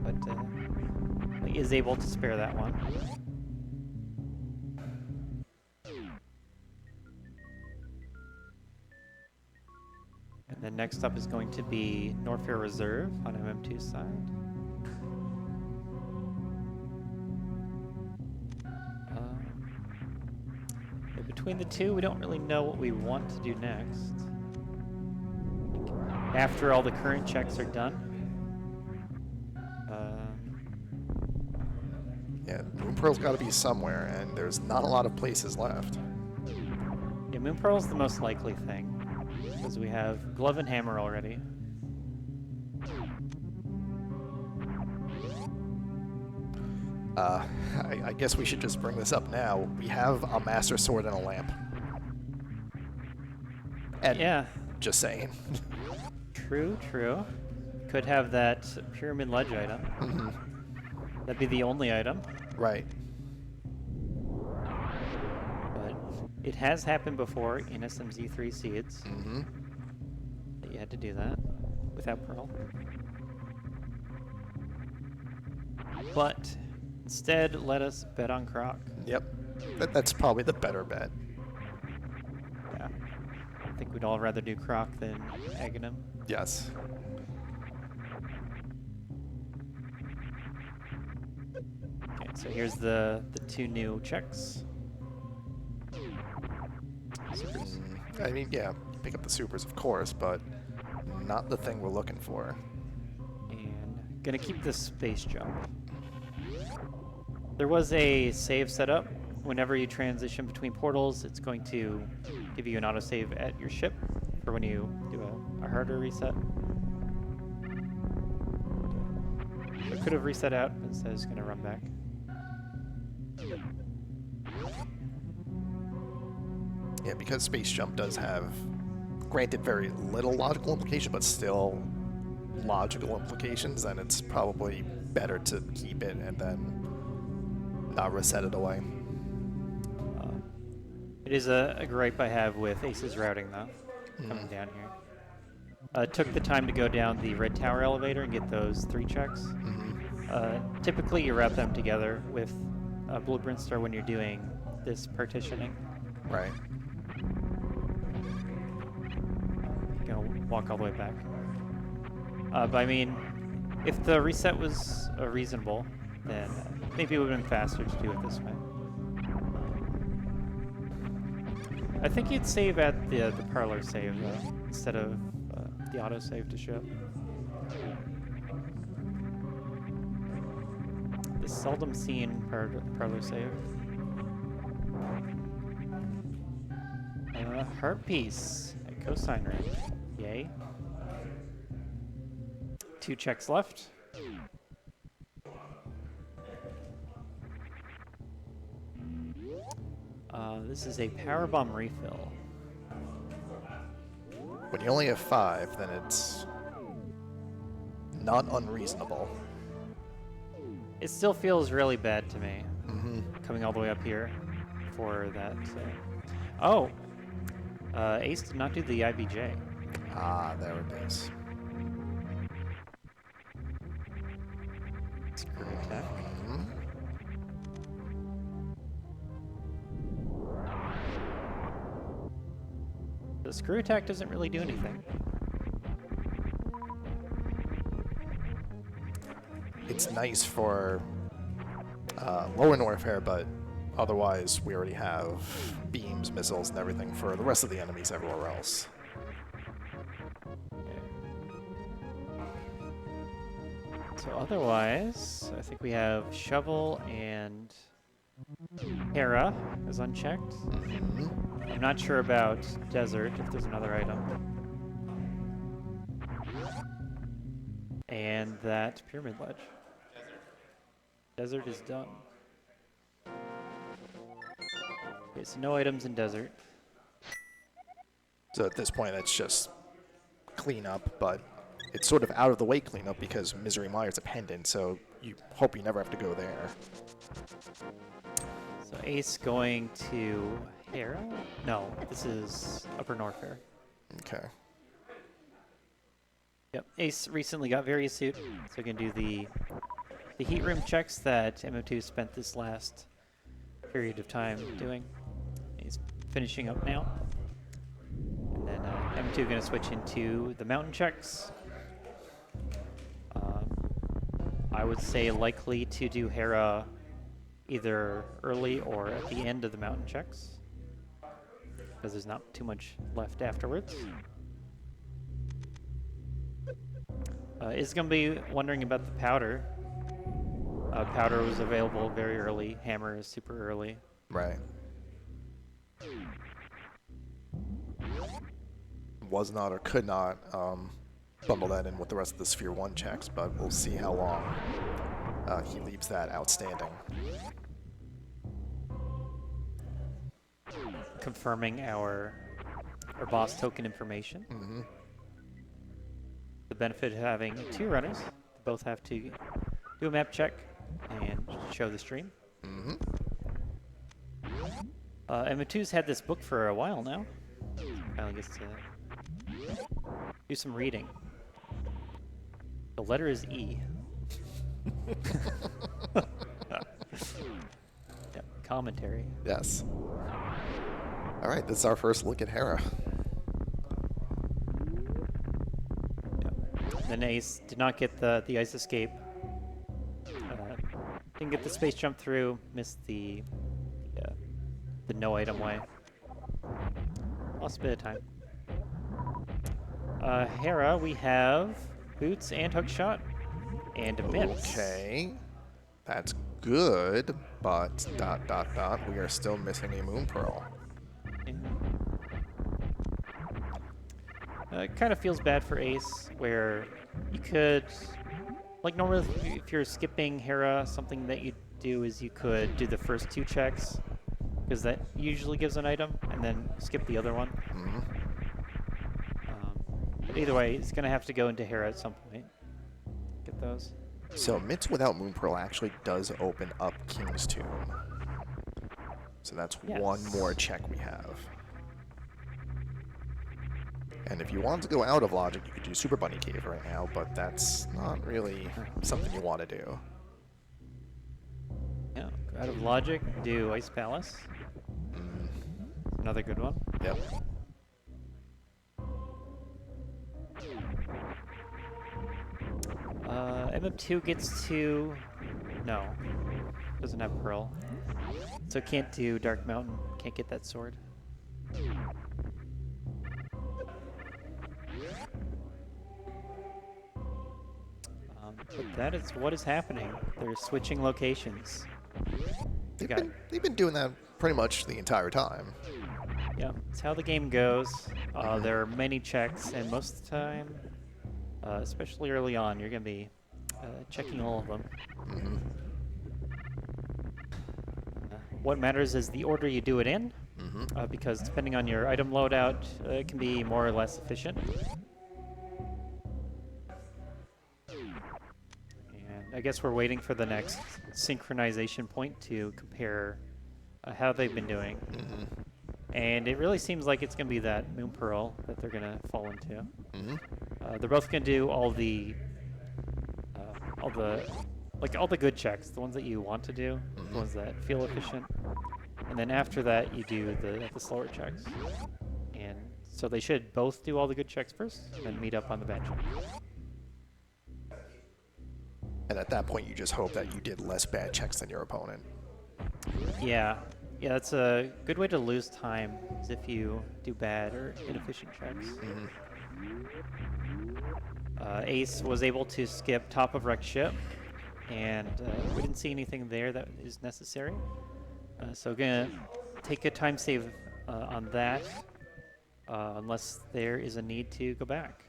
But he is able to spare that one. And then next up is going to be Norfair Reserve on MM2's side. Between the two, we don't really know what we want to do next. After all the current checks are done. Yeah, Moon Pearl's got to be somewhere, and there's not a lot of places left. Yeah, Moon Pearl's the most likely thing, because we have Glove and Hammer already. I guess we should just bring this up now. We have a Master Sword and a lamp. And Yeah. just saying. True, true. Could have that Pyramid Ledge item. Mm-hmm. That'd be the only item. Right. But it has happened before in SMZ3 seeds. Mm-hmm. That you had to do that without Pearl. But instead, let us bet on Croc. Yep. That's probably the better bet. Yeah. I think we'd all rather do Croc than Aghanim. Yes. Okay, so here's the two new checks. Supers. I mean, yeah, pick up the supers, of course, but not the thing we're looking for. And gonna keep this space jump. There was a save setup. Whenever you transition between portals, it's going to give you an autosave at your ship for when you do a harder reset. It could have reset out, but instead it's going to run back. Yeah, because Space Jump does have, granted, very little logical implication, but still logical implications, then it's probably better to keep it and then not reset it away. It is a gripe I have with Ace's routing, though, coming down here. Took the time to go down the Red Tower elevator and get those 3 checks. Mm-hmm. Typically, you wrap them together with Blueprint Star when you're doing this partitioning. Right. Gonna walk all the way back. But I mean, if the reset was reasonable, then maybe it would have been faster to do it this way. I think you'd save at the parlor save, though, instead of the autosave to ship. The seldom seen parlor save. Heart piece at cosine rank. Yay. 2 checks left. This is a power bomb refill. When you only have 5, then it's not unreasonable. It still feels really bad to me, Mm-hmm. coming all the way up here for that. Oh! Ace did not do the IBJ. Ah, there it is. Screw attack. Mm-hmm. The screw attack doesn't really do anything. It's nice for lower warfare, but otherwise we already have beams, missiles, and everything for the rest of the enemies everywhere else. So otherwise, I think we have Shovel and Hera is unchecked. Mm-hmm. I'm not sure about Desert, if there's another item. And that Pyramid Ledge. Desert is done. Okay, so no items in Desert. So at this point, it's just cleanup, but it's sort of out of the way cleanup because Misery Mire's a pendant, so you hope you never have to go there. So Ace going to Hera? No, this is Upper Norfair. Okay. Yep, Ace recently got Various Suit, so he can do the heat room checks that MO2 spent this last period of time doing. He's finishing up now. And then MO2 going to switch into the mountain checks. I would say likely to do Hera either early or at the end of the mountain checks, because there's not too much left afterwards. Is going to be wondering about the powder. Powder was available very early. Hammer is super early. Right. Was not or could not bundle that in with the rest of the Sphere 1 checks, but we'll see how long he leaves that outstanding. Confirming our boss token information. Mm-hmm. The benefit of having 2 runners. They both have to do a map check and show the stream. Mm-hmm. mm2's had this book for a while now. Finally gets to do some reading. The letter is E. Yep, commentary. Yes. All right, this is our first look at Hera. Yep. Then Ace did not get the ice escape. Didn't get the space jump through. Missed the no item way. Lost a bit of time. Hera, we have boots and hookshot and a miss. Okay, that's good, but ... we are still missing a Moon Pearl. It kind of feels bad for Ace, where you could, like normally if you're skipping Hera, something that you do is you could do the first 2 checks, because that usually gives an item, and then skip the other one. Mm-hmm. But either way, he's going to have to go into Hera at some point. Get those. So Mitts without Moon Pearl actually does open up King's Tomb. So that's one more check we have. And if you want to go out of logic, you could do Super Bunny Cave right now, but that's not really something you want to do. Yeah, go out of logic, do Ice Palace. Another good one. Yep. mm2 gets to... No. Doesn't have Pearl. So can't do Dark Mountain. Can't get that sword. But that is what is happening. They're switching locations. They've been doing that pretty much the entire time. Yeah, it's how the game goes. There are many checks, and most of the time, especially early on, you're going to be checking all of them. Mm-hmm. What matters is the order you do it in, because depending on your item loadout, it can be more or less efficient. And I guess we're waiting for the next synchronization point to compare how they've been doing. And it really seems like it's going to be that Moon Pearl that they're going to fall into. They're both going to do all the good checks, the ones that you want to do, the ones that feel efficient. And then after that, you do the slower checks. And so they should both do all the good checks first, and then meet up on the bad check. And at that point, you just hope that you did less bad checks than your opponent. Yeah, that's a good way to lose time, is if you do bad or inefficient checks. Ace was able to skip top of wrecked ship, and we didn't see anything there that is necessary. So gonna take a time save on that, unless there is a need to go back.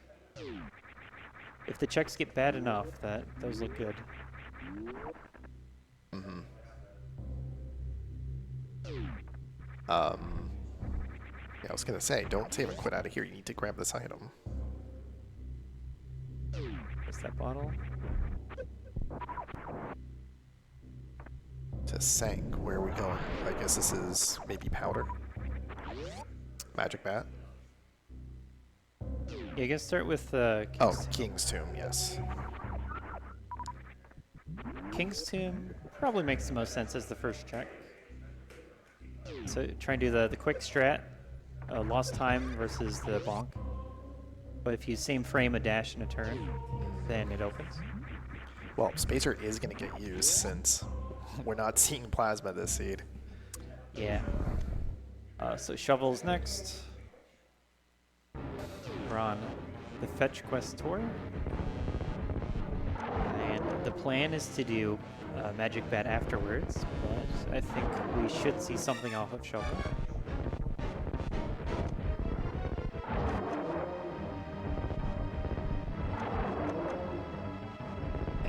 If the checks get bad enough, those look good. Yeah, I was gonna say, don't save and quit out of here. You need to grab this item. What's that bottle? To Sank. Where are we going? I guess this is maybe powder. Magic bat. Yeah, you can start with King's Tomb, yes. King's Tomb probably makes the most sense as the first check. So try and do the quick strat, lost time versus the bonk. But if you same frame a dash and a turn, then it opens. Well, Spacer is going to get used since we're not seeing Plasma this seed. Yeah. So Shovel's next. We're on the Fetch Quest tour. And The plan is to do Magic Bat afterwards, but I think we should see something off of Shovel.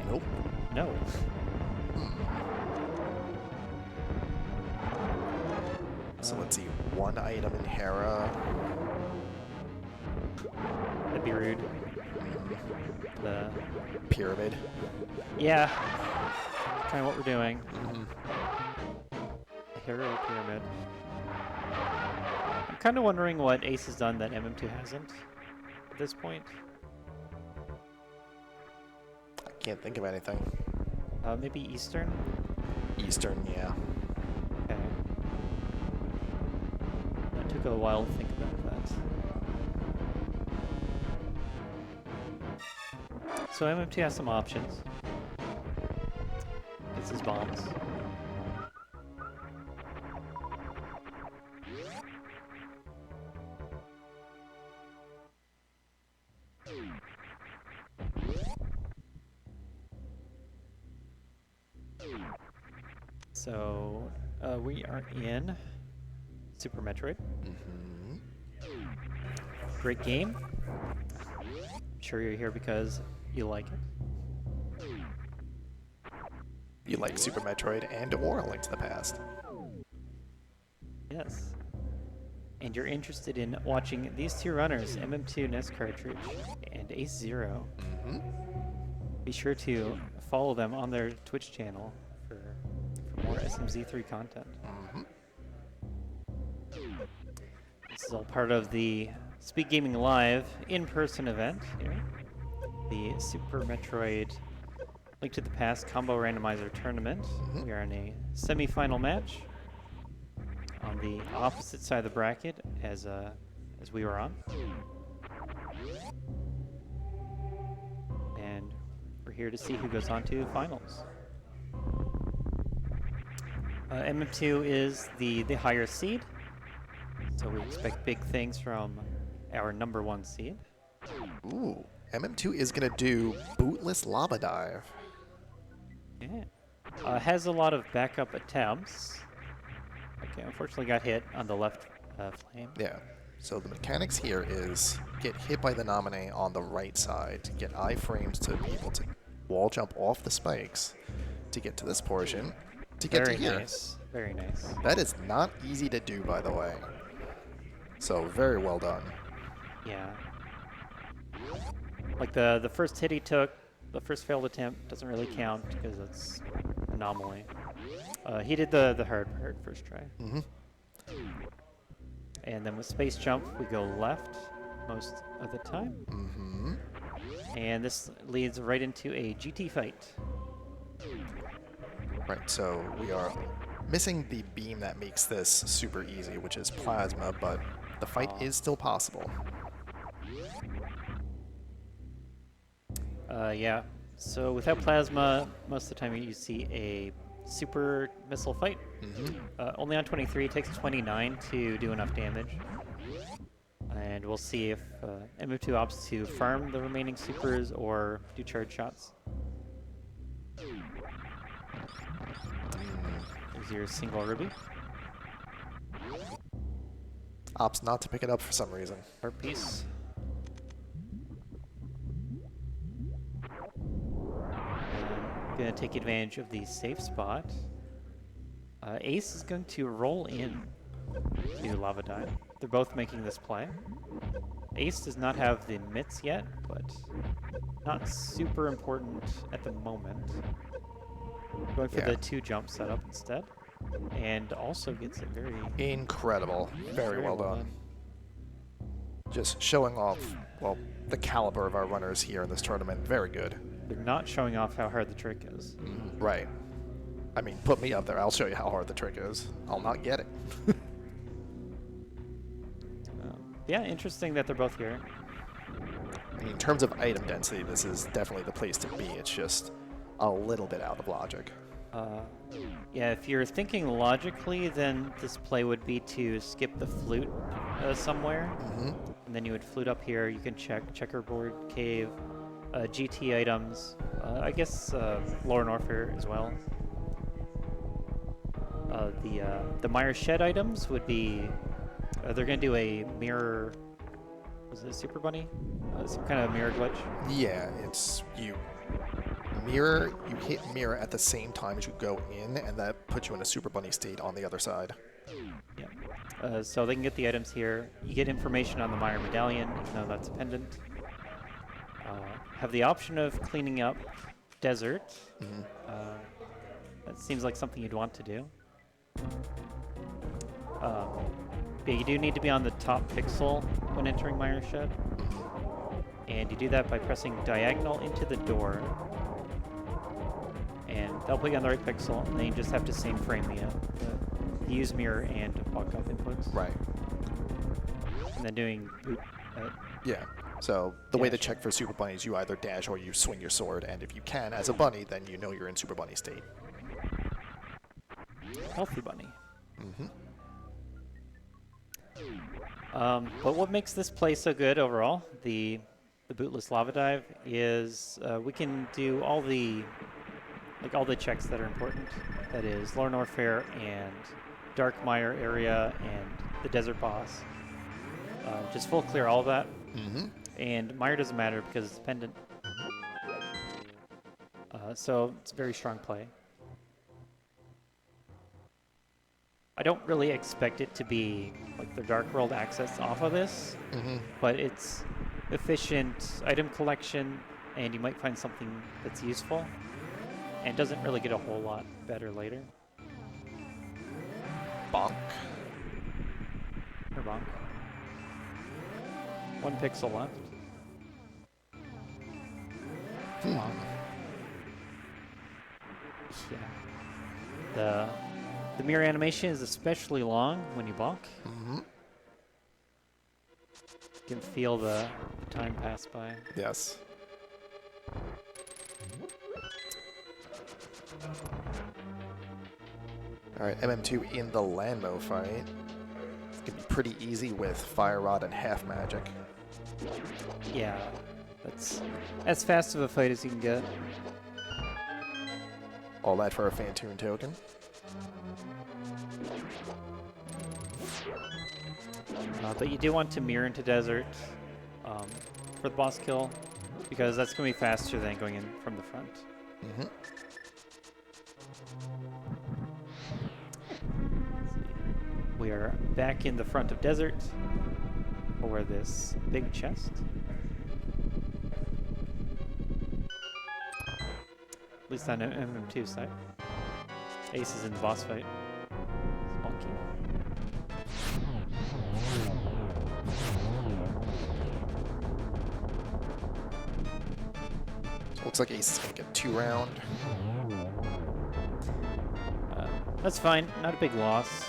Nope. No. So let's see, one item in Hera. That'd be rude. The Pyramid. yeah, kind of what we're doing. Hero Pyramid. I'm kind of wondering what Ace has done that MM2 hasn't at this point. I can't think of anything. Maybe Eastern? Eastern, yeah. Okay. That took a while to think about that. So MM2 has some options. Gets his bombs. So we are in Super Metroid. Great game. I'm sure you're here because you like it. You like Super Metroid and or A Link to the Past. Yes. And you're interested in watching these two runners, mm2nescartridge and AceZer0. Be sure to follow them on their Twitch channel for more SMZ3 content. This is all part of the Speedgaming Live in-person event here. The Super Metroid Link to the Past Combo Randomizer Tournament. We are in a semi-final match on the opposite side of the bracket as we were on. And we're here to see who goes on to finals. MM2 is the higher seed, so we expect big things from our #1 seed. Ooh, MM2 is gonna do bootless lava dive. Yeah. Has a lot of backup attempts. Okay, unfortunately got hit on the left flame. Yeah. So the mechanics here is get hit by the nominee on the right side to get iframes to be able to wall jump off the spikes to get to this portion to get Very to here. nice. Very nice. That is not easy to do, by the way. So very well done. Yeah. Like the first hit he took, the first failed attempt doesn't really count because it's anomaly. He did the hard part first try. And then with space jump, we go left most of the time. And this leads right into a GT fight. Right, so we are missing the beam that makes this super easy, which is plasma, but the fight is still possible. Yeah. So without plasma, most of the time you see a super missile fight. Only on 23, it takes 29 to do enough damage. And we'll see if MM2 opts to farm the remaining supers or do charge shots. There's your single ruby. Opts not to pick it up for some reason. Heart piece. Gonna take advantage of the safe spot. Ace is going to roll in to Lava Dive. They're both making this play. Ace does not have the mitts yet, but not super important at the moment. Going for the 2 jump setup instead. And also gets it very... Incredible. Very well done. Just showing off, well, the caliber of our runners here in this tournament. Very good. They're not showing off how hard the trick is. Right. I mean, put me up there. I'll show you how hard the trick is. I'll not get it. Yeah, interesting that they're both here. I mean, in terms of item density, this is definitely the place to be. It's just a little bit out of logic. Yeah, if you're thinking logically, then this play would be to skip the flute somewhere. And then you would flute up here. You can check checkerboard, cave, GT items, I guess Lore and Warfare as well. The Meyer Shed items would be, they're going to do a mirror, was it a Super Bunny? Some kind of mirror glitch. Yeah, it's you hit mirror at the same time as you go in, and that puts you in a Super Bunny state on the other side. Yeah. So they can get the items here. You get information on the Meyer medallion, even though that's a pendant. Have the option of cleaning up desert. That seems like something you'd want to do. But you do need to be on the top pixel when entering Meyer Shed. And you do that by pressing diagonal into the door. And that'll put you on the right pixel, and then you just have to same frame the use mirror and walk up inputs. Right. And then doing boot. Yeah. So the way to Dash. check for Super Bunny is you either dash or you swing your sword, and if you can as a bunny, then you know you're in Super Bunny state. Healthy bunny. But what makes this play so good overall, the bootless lava dive, is we can do all the checks that are important. That is Lore and Warfare and Dark Mire area and the desert boss. Just full clear all of that. And Mire doesn't matter because it's pendant. So it's a very strong play. I don't really expect it to be like the Dark World access off of this, but it's efficient item collection, and you might find something that's useful, and doesn't really get a whole lot better later. Bonk. Or bonk. 1 pixel left. Bonk. Yeah. The mirror animation is especially long when you bonk. You can feel the time pass by. Yes. Alright, MM2 in the Landmo fight. It's gonna be pretty easy with Fire Rod and Half Magic. Yeah, that's as fast of a fight as you can get. All that for a Phantoon token. But you do want to mirror into desert for the boss kill, because that's going to be faster than going in from the front. We are back in the front of desert for this big chest. At least on MM2 side. Ace is in the boss fight. Small key. Looks like Ace is going to get 2 round. That's fine, not a big loss.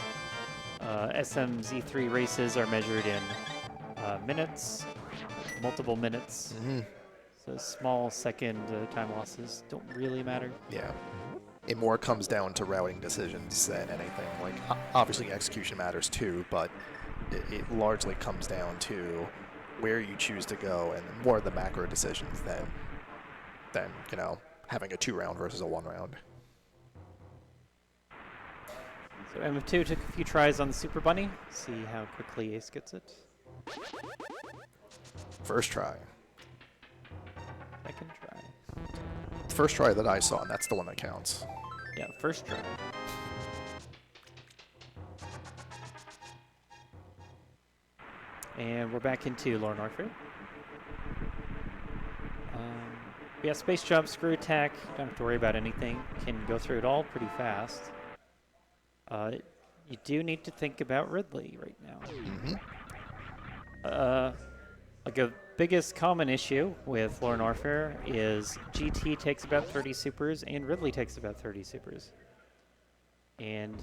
SMZ3 races are measured in minutes, multiple minutes. So small second time losses don't really matter. Yeah. It more comes down to routing decisions than anything. Like, obviously execution matters too, but it largely comes down to where you choose to go and more of the macro decisions than you know, having a 2-round versus a 1-round. So MM2 took a few tries on the Super Bunny. See how quickly Ace gets it. First try. Second try. First try that I saw, and that's the one that counts. Yeah, first try. And we're back into Lore and Warfare. Yeah, space jump, screw attack, don't have to worry about anything. Can go through it all pretty fast. You do need to think about Ridley right now. Like a biggest common issue with Lore and Warfare is GT takes about 30 supers and Ridley takes about 30 supers. And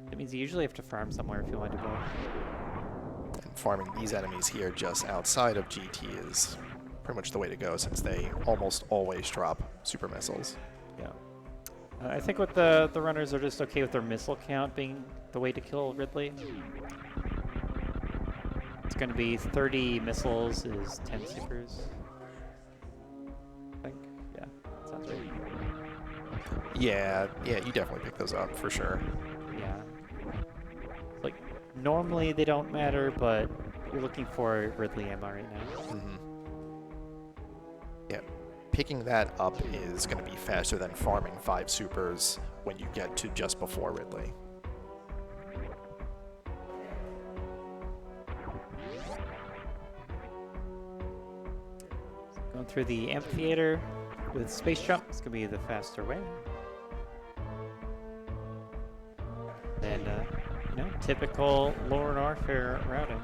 that means you usually have to farm somewhere if you want to go. And farming these enemies here just outside of GT is pretty much the way to go, since they almost always drop super missiles. Yeah. I think what the runners are just okay with their missile count being the way to kill Ridley. It's going to be 30 missiles is 10 supers. Yeah, you definitely pick those up for sure. Yeah. Like, normally they don't matter, but you're looking for Ridley ammo right now. Yeah, picking that up is going to be faster than farming 5 supers when you get to just before Ridley. Going through the amphitheater with space jump is going to be the faster way. And, you know, typical Lore Warfare routing.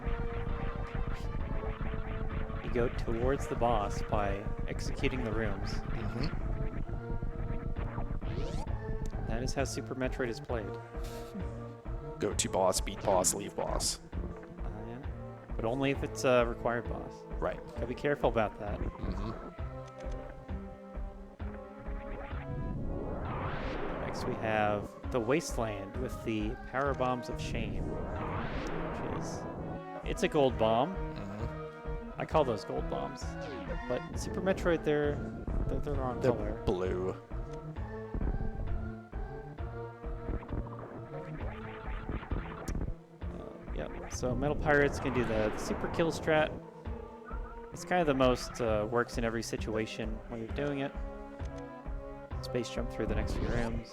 You go towards the boss by executing the rooms. That is how Super Metroid is played. Go to boss, beat boss, leave boss. Yeah. But only if it's a required boss. Right. Gotta be careful about that. Next we have the Wasteland with the Power Bombs of Shame, which is, it's a gold bomb. I call those gold bombs, but in Super Metroid they're the wrong color. Blue. Yep. So Metal Pirates can do the super kill strat. It's kind of the most works in every situation when you're doing it. Space jump through the next few rooms.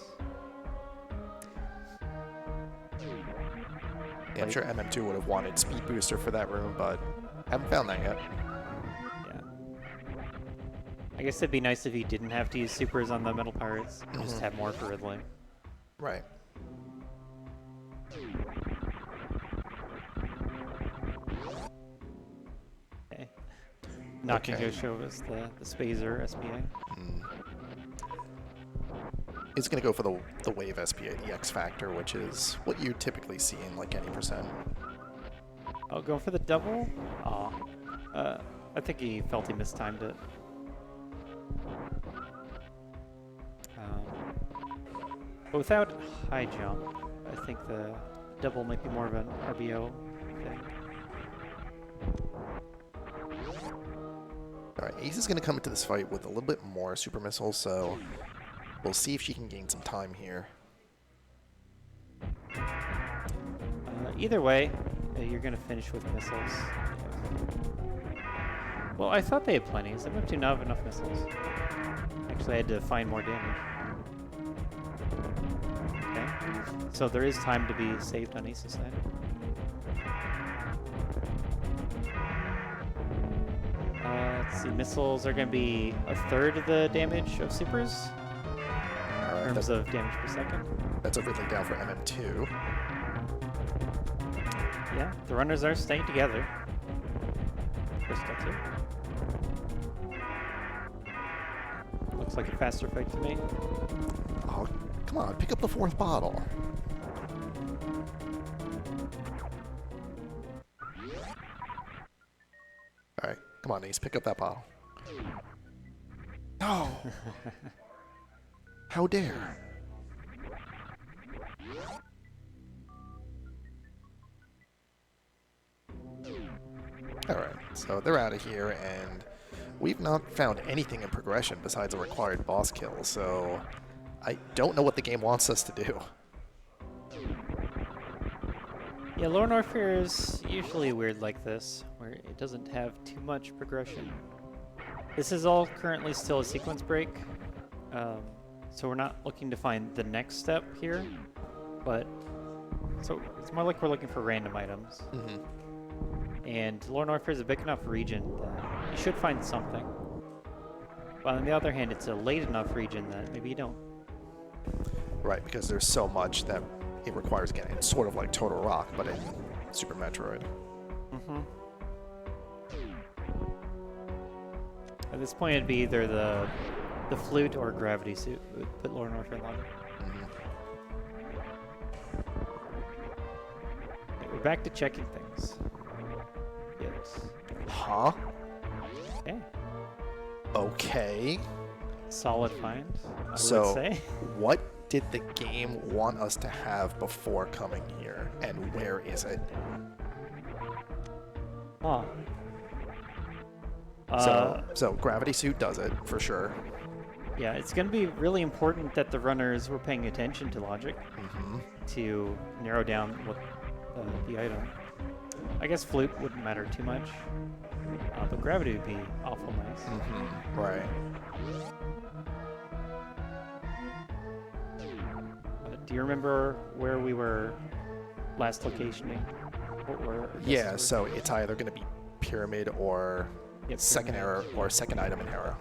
Yeah, I'm sure MM2 would have wanted speed booster for that room, but haven't found that yet. Yeah. I guess it'd be nice if you didn't have to use supers on the Metal Pirates. Just have more for Ridley. Right. Okay. Not gonna go show us the SGLIVE SPA. It's going to go for the wave SPA, the X Factor, which is what you typically see in like any percent. Oh, going for the double? Aw. I think he felt he mistimed it. But without high jump, I think the double might be more of an RBO thing. Alright, Ace is going to come into this fight with a little bit more super missiles, so we'll see if she can gain some time here. Either way, you're going to finish with missiles. Well, I thought they had plenty. So I'm up to not have enough missiles. Actually, I had to find more damage. Okay. So there is time to be saved on Ace's side. Let's see. Missiles are going to be a third of the damage of supers. In terms of damage per second. That's a Ridley down for MM2. Yeah, the runners are staying together. Crystal too. Looks like a faster fight to me. Oh, come on, pick up the 4th bottle. Alright, come on, Ace, pick up that bottle. No! How dare? Alright, so they're out of here, and we've not found anything in progression besides a required boss kill, so I don't know what the game wants us to do. Yeah, Lore Warfare is usually weird like this, where it doesn't have too much progression. This is all currently still a sequence break, so we're not looking to find the next step here, but so it's more like we're looking for random items. And Lore Warfare is a big enough region that you should find something. But on the other hand, it's a late enough region that maybe you don't. Right, because there's so much that it requires getting. It's sort of like Total Rock, but in Super Metroid. At this point, it'd be either the flute or gravity suit would put Lore Warfare in line. Okay, we're back to checking things. Yes. Huh? Okay. Okay. Solid find, I would So, say. what did the game want us to have before coming here, and where is it? Huh. So Gravity Suit does it, for sure. Yeah, it's going to be really important that the runners were paying attention to logic to narrow down what the item. I guess flute wouldn't matter too much, but gravity would be awful nice. Right. Do you remember where we were last locationing? What were Yeah, so it's either going to be pyramid or Yep, second pyramid. error or second item in Hera.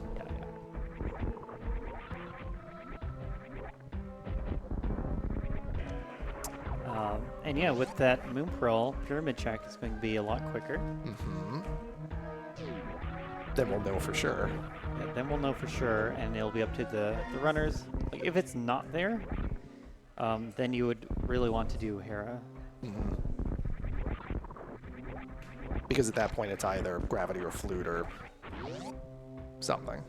Yeah, and yeah, with that Moon Pearl, pyramid check is going to be a lot quicker. Then we'll know for sure. Yeah, then we'll know for sure, and it'll be up to the runners. Like, if it's not there, then you would really want to do Hera. Because at that point it's either gravity or flute or something.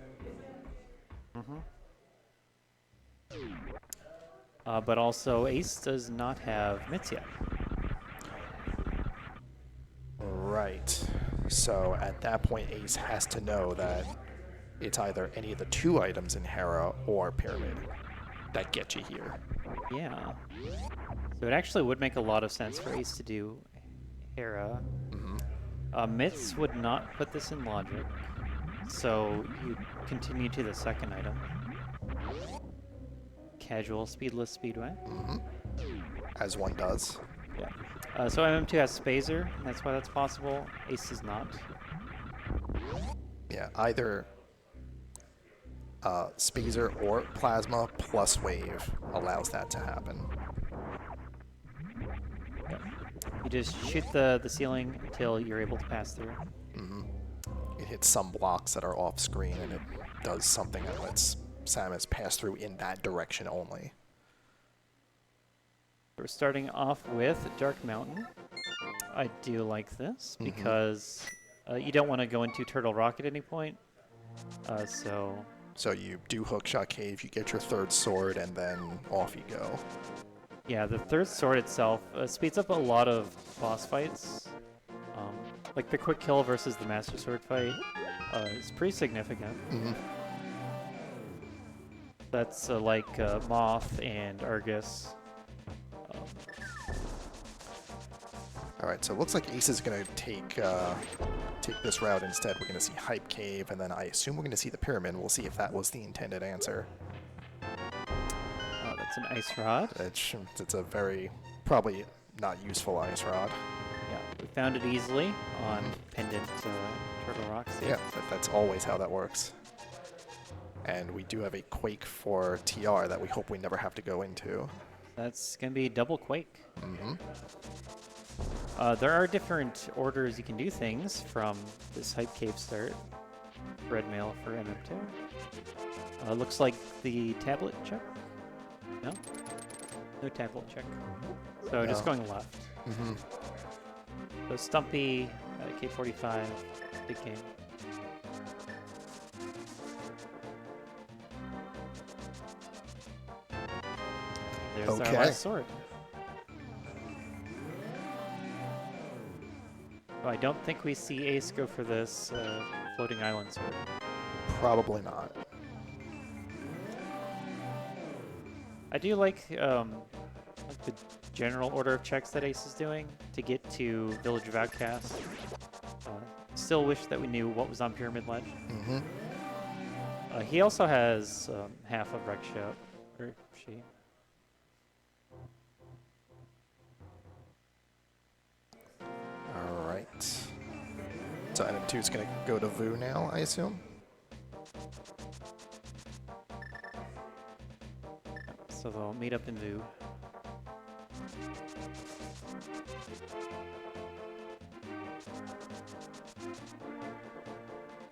But also, Ace does not have mitts yet. Right. So at that point Ace has to know that it's either any of the two items in Hera or pyramid that get you here. Yeah. So it actually would make a lot of sense for Ace to do Hera. Mitts would not put this in logic, so you continue to the second item. Casual, speedless speedway. As one does. Yeah. So MM2 has Spazer, and that's why that's possible. Ace does not. Yeah, either Spazer or Plasma plus Wave allows that to happen. You just shoot the ceiling until you're able to pass through. It hits some blocks that are off screen and it does something that lets Samus pass through in that direction only. We're starting off with Dark Mountain. I do like this because you don't want to go into Turtle Rock at any point. So you do Hookshot Cave, you get your third sword, and then off you go. Yeah, the third sword itself speeds up a lot of boss fights. Like the quick kill versus the Master Sword fight is pretty significant. That's like Moth and Argus. Alright, so it looks like Ace is going to take this route instead. We're going to see Hype Cave, and then I assume we're going to see the Pyramid. We'll see if that was the intended answer. That's an Ice Rod. It's a very, probably not useful Ice Rod. Yeah, we found it easily on Pendant Turtle Rocks. Yeah, that's always how that works. And we do have a Quake for TR that we hope we never have to go into. That's going to be double Quake. There are different orders you can do things from this Hype Cave start. Red mail for MM2. Looks like the tablet check. No? No tablet check. So just going left. So Stumpy, K45, big game. There's our last sword. Oh, I don't think we see Ace go for this floating island sword. Probably not. I do like the general order of checks that Ace is doing to get to Village of Outcasts. Still wish that we knew what was on Pyramid Ledge. He also has half of Wreck Shop, or she. Alright. So item 2 is going to go to Vu now, I assume? So they'll meet up in Vu.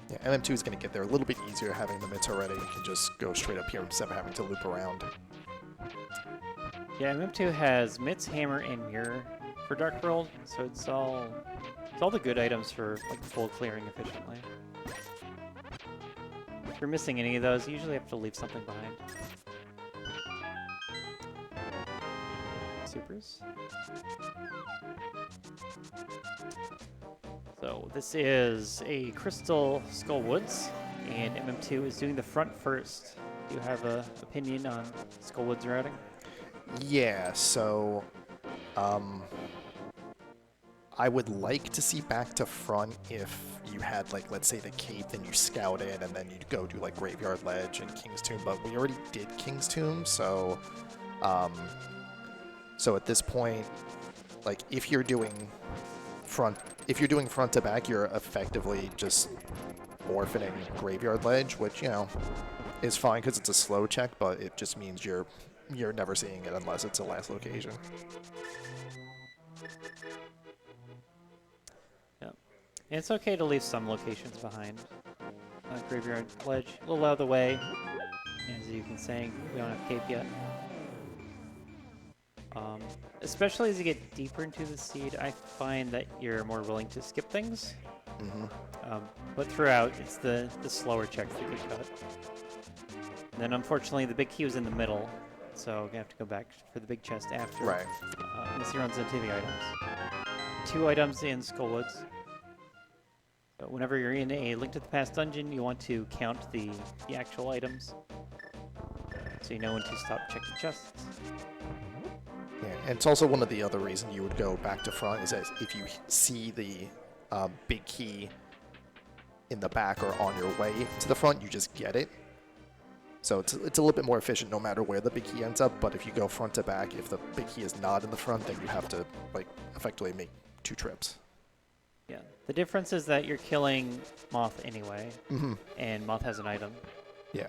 Yeah, MM2 is going to get there a little bit easier having the mitts already. You can just go straight up here instead of having to loop around. Yeah, MM2 has mitts, hammer, and mirror for Dark World, so it's all the good items for like full clearing efficiently. If you're missing any of those, you usually have to leave something behind. Supers. So this is a Crystal Skull Woods, and MM2 is doing the front first. do you have a opinion on Skullwood's routing? Yeah, so I would like to see back to front if you had, like, let's say the Cape, then you scout it, and then you'd go do, like, Graveyard Ledge and King's Tomb, but we already did King's Tomb, so, so at this point, like, if you're doing front to back, you're effectively just orphaning Graveyard Ledge, which, you know, is fine because it's a slow check, but it just means you're never seeing it unless it's a last location. Yep. And it's okay to leave some locations behind. Graveyard Ledge, a little out of the way. As you can see, we don't have Cape yet. Especially as you get deeper into the seed, I find that you're more willing to skip things. But throughout, it's the slower checks that get cut. And then unfortunately, the big key was in the middle, so we have to go back for the big chest after. Right. Unless he runs into the items. 2 items in Skullwoods. But whenever you're in a Link to the Past dungeon, you want to count the actual items, so you know when to stop checking chests. Yeah, and it's also one of the other reasons you would go back to front is that if you see the big key in the back or on your way to the front, you just get it. So it's a little bit more efficient no matter where the big key ends up, but if you go front to back, if the big key is not in the front, then you have to, like, effectively make 2 trips. Yeah, the difference is that you're killing Moth anyway, and Moth has an item. Yeah.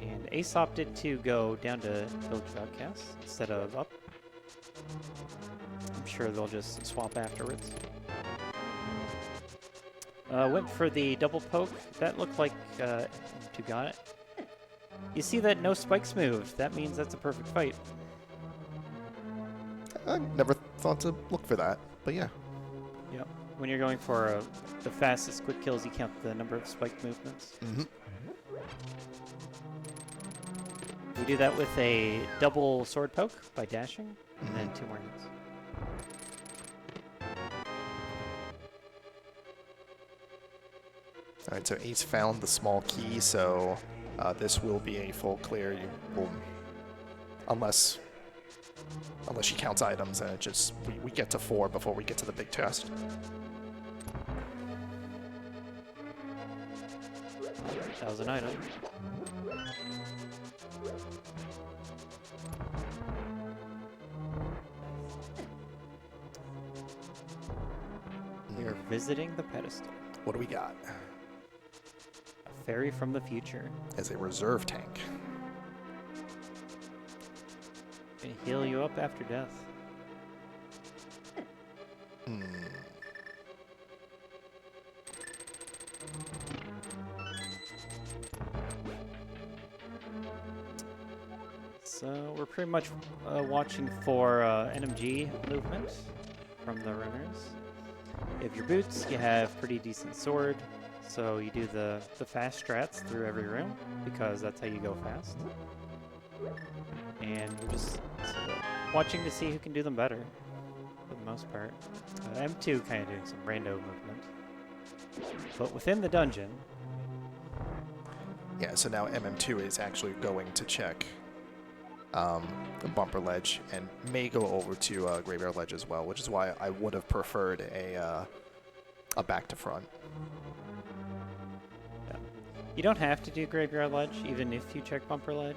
And Ace opted to go down to Village of Outcasts instead of up. I'm sure they'll just swap afterwards. Went for the double poke. That looked like M2 got it. You see that no spikes moved. That means that's a perfect fight. I never thought to look for that, but yeah. Yep. When you're going for the fastest quick kills, you count the number of spike movements. We do that with a double sword poke by dashing, and then 2 more hits. Alright, so Ace found the small key, so this will be a full clear. You will, unless she counts items, and it just we get to 4 before we get to the big chest. That was an item. We are visiting the pedestal. What do we got? A fairy from the future. As a reserve tank. Gonna heal you up after death. So we're pretty much watching for NMG movement from the runners. You have your boots, you have pretty decent sword, so you do the fast strats through every room, because that's how you go fast. And we're just watching to see who can do them better, for the most part. M2 kind of doing some rando movement. But within the dungeon... Yeah, so now MM2 is actually going to check the bumper ledge and may go over to Graveyard Ledge as well, which is why I would have preferred a back to front. Yeah. You don't have to do Graveyard Ledge, even if you check bumper ledge.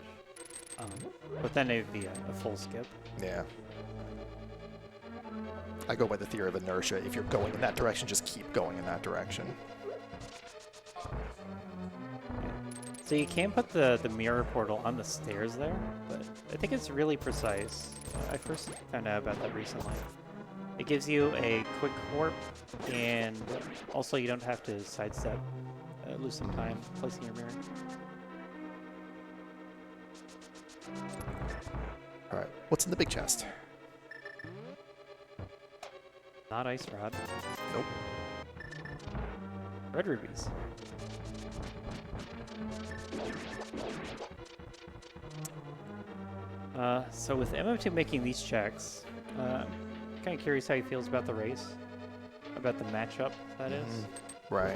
But then it would be a full skip. Yeah. I go by the theory of inertia. If you're going in that direction, just keep going in that direction. So you can put the mirror portal on the stairs there, but I think it's really precise. I first found out about that recently. It gives you a quick warp, and also you don't have to sidestep, lose some time placing your mirror. Alright, what's in the big chest? Not Ice Rod. Nope. Red rubies. So with MM2 making these checks, I'm kind of curious how he feels about the race, about the matchup, that is. Right.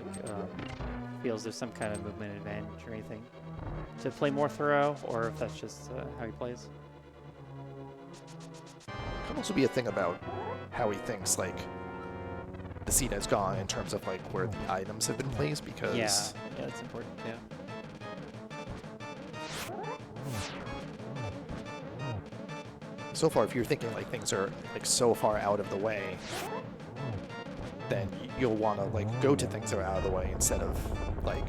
like, feels there's some kind of movement advantage or anything to play more thorough, or if that's just how he plays. Could also be a thing about how he thinks like the seed has gone in terms of like where the items have been placed, because Yeah, that's important. Yeah. so far if you're thinking like things are like so far out of the way, then you'll want to like go to things that are out of the way instead of like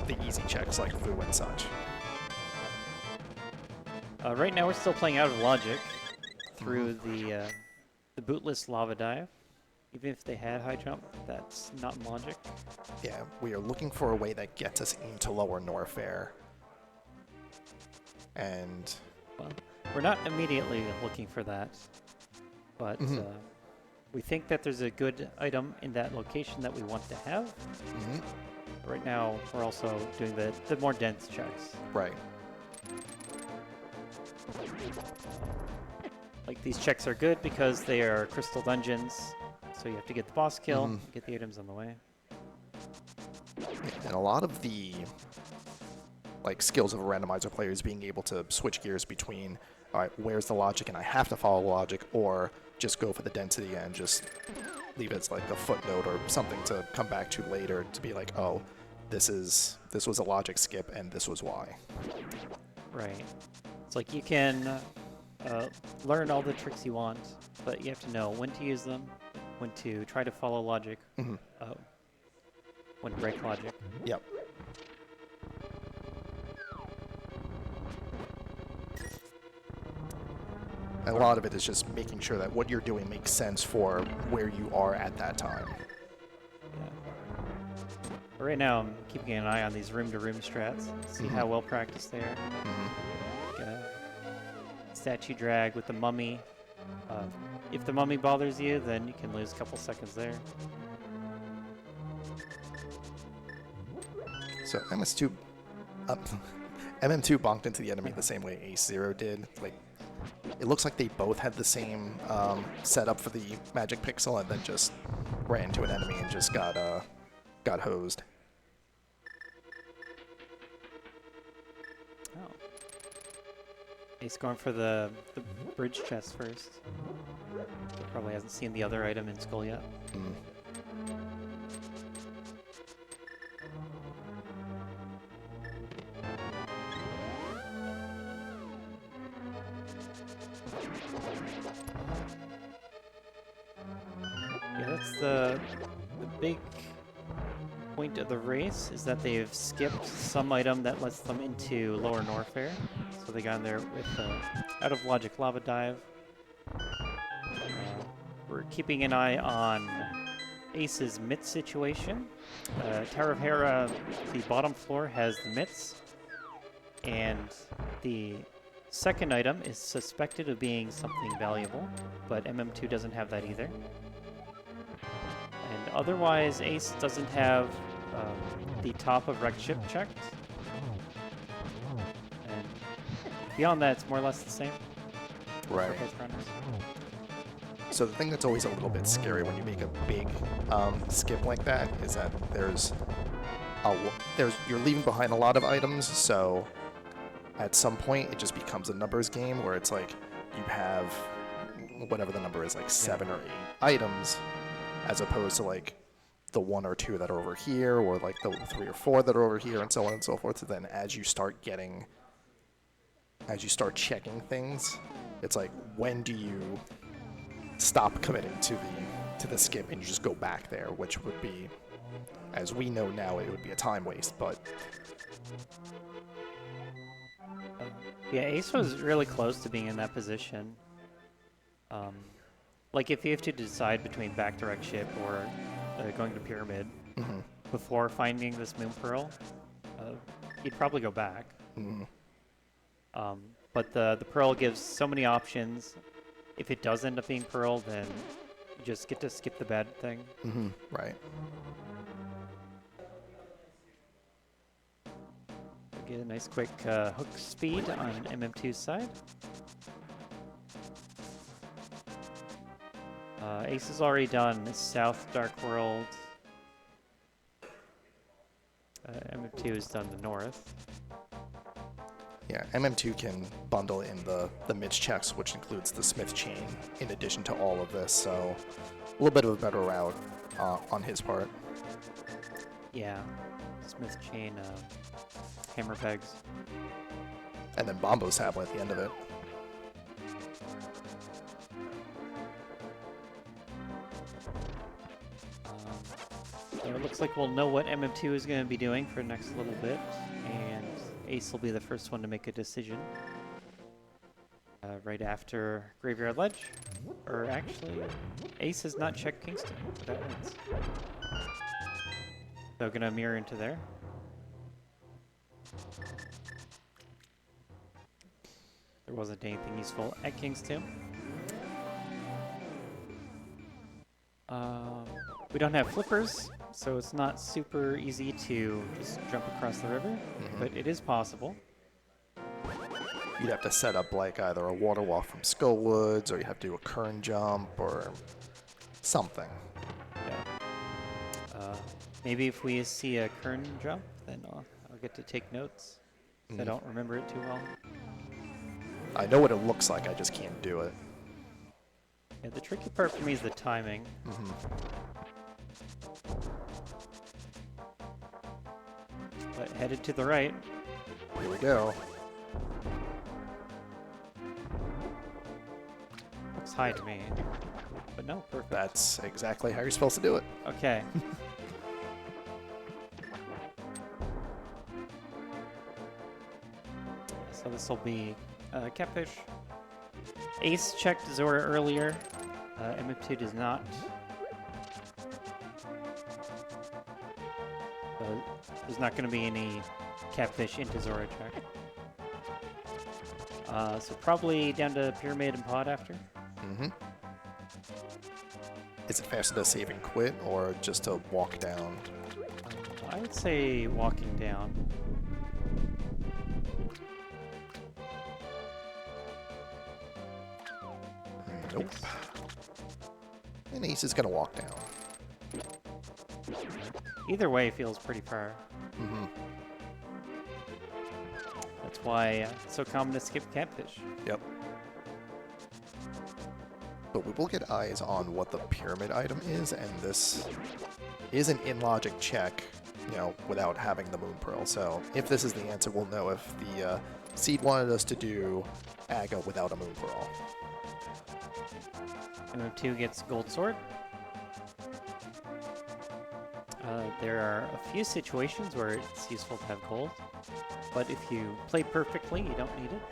the easy checks like Vu and such. Right now we're still playing out of logic through the bootless lava dive. Even if they had high jump, that's not in logic. Yeah, we are looking for a way that gets us into lower Norfair. And Well, we're not immediately looking for that, but we think that there's a good item in that location that we want to have. Right now, we're also doing the more dense checks. right. Like, these checks are good because they are crystal dungeons, so you have to get the boss kill, get the items on the way. And a lot of the like skills of a randomizer player is being able to switch gears between, all right, where's the logic and I have to follow logic, or just go for the density and just leave it as like a footnote or something to come back to later to be like, oh, this was a logic skip and this was why. Right. It's like you can learn all the tricks you want, but you have to know when to use them, when to try to follow logic, when to break logic. Yep. And a lot of it is just making sure that what you're doing makes sense for where you are at that time. Yeah. But right now, I'm keeping an eye on these room-to-room strats, see how well practiced they are. Like, statue drag with the mummy. If the mummy bothers you, then you can lose a couple seconds there. So MS2, MM2 bonked into the enemy the same way AceZer0 did. Like, it looks like they both had the same setup for the magic pixel, and then just ran into an enemy and just got hosed. Oh. Ace going for the bridge chest first. Probably hasn't seen the other item in Skull yet. Yeah, that's the big point of the race, is that they've skipped some item that lets them into lower Norfair. So they got in there with out of logic lava dive. We're keeping an eye on Ace's myth situation. Tower of Hera, the bottom floor has the myths, and the second item is suspected of being something valuable, but MM2 doesn't have that either. And otherwise, Ace doesn't have the top of wrecked ship checked. And beyond that, it's more or less the same. Right. For both runners. So the thing that's always a little bit scary when you make a big skip like that is that you're leaving behind a lot of items, so at some point it just becomes a numbers game where it's like you have whatever the number is, like 7 or 8 items, as opposed to like the 1 or 2 that are over here, or like the 3 or 4 that are over here, and so on and so forth. So then as you start checking things, it's like, when do you stop committing to the skip and you just go back there, which would be, as we know now, it would be a time waste, but yeah, Ace was really close to being in that position. Like, if you have to decide between back direct ship or going to Pyramid before finding this Moon Pearl, you'd probably go back. But the Pearl gives so many options. If it does end up being Pearl, then you just get to skip the bad thing. Right. Get a nice quick hook speed on MM2's side. Ace has already done South Dark World. MM2 is done the north. Yeah, MM2 can bundle in the Mitch checks, which includes the Smith chain, in addition to all of this, so a little bit of a better route on his part. Yeah, Smith chain, hammer pegs. And then Bombo's Tablet at the end of it. So it looks like we'll know what MM2 is going to be doing for the next little bit, and Ace will be the first one to make a decision. Right after Graveyard Ledge. Or actually, Ace has not checked Kingston, so that wins. So gonna mirror into there. There wasn't anything useful at Kingston. We don't have flippers, so it's not super easy to just jump across the river, but it is possible. You'd have to set up like either a water walk from Skullwoods, or you have to do a kern jump, or something. Yeah. Maybe if we see a kern jump, then I'll get to take notes. I don't remember it too well. I know what it looks like, I just can't do it. Yeah, the tricky part for me is the timing. But headed to the right. Here we go. Looks high to me. But no, perfect. That's exactly how you're supposed to do it. Okay. So this will be Catfish. Ace checked Zora earlier. MM2 does not. So there's not going to be any Catfish into Zora check. So probably down to Pyramid and Pod after. Is it faster to save and quit, or just to walk down? I would say walking down. Nope. And Ace is going to walk down. Either way feels pretty far. That's why it's so common to skip Catfish. Yep. But we will get eyes on what the pyramid item is, and this is an in-logic check, you know, without having the Moon Pearl. So if this is the answer, we'll know if the seed wanted us to do Aga without a Moon Pearl. MM2 gets Gold Sword. There are a few situations where it's useful to have gold, but if you play perfectly, you don't need it.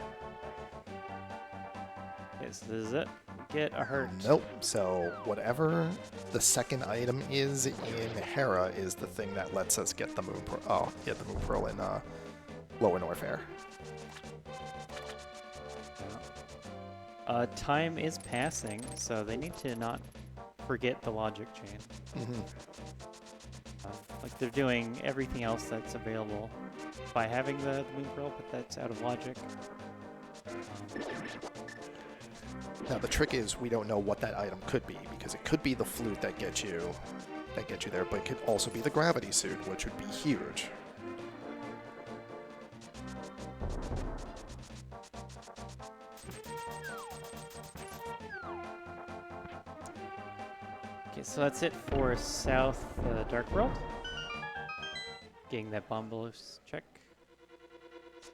Okay, so this is it. Get a hurt. Nope. So whatever the second item is in Hera is the thing that lets us get the Moon Pearl. Oh, get the Moon Pearl in Lower Norfair. Time is passing, so they need to not forget the logic chain. Like they're doing everything else that's available by having the Moon Pearl, but that's out of logic. Now the trick is we don't know what that item could be, because it could be the flute that gets you there, but it could also be the gravity suit, which would be huge. Okay, so that's it for South Dark World. Getting that bomb boost check.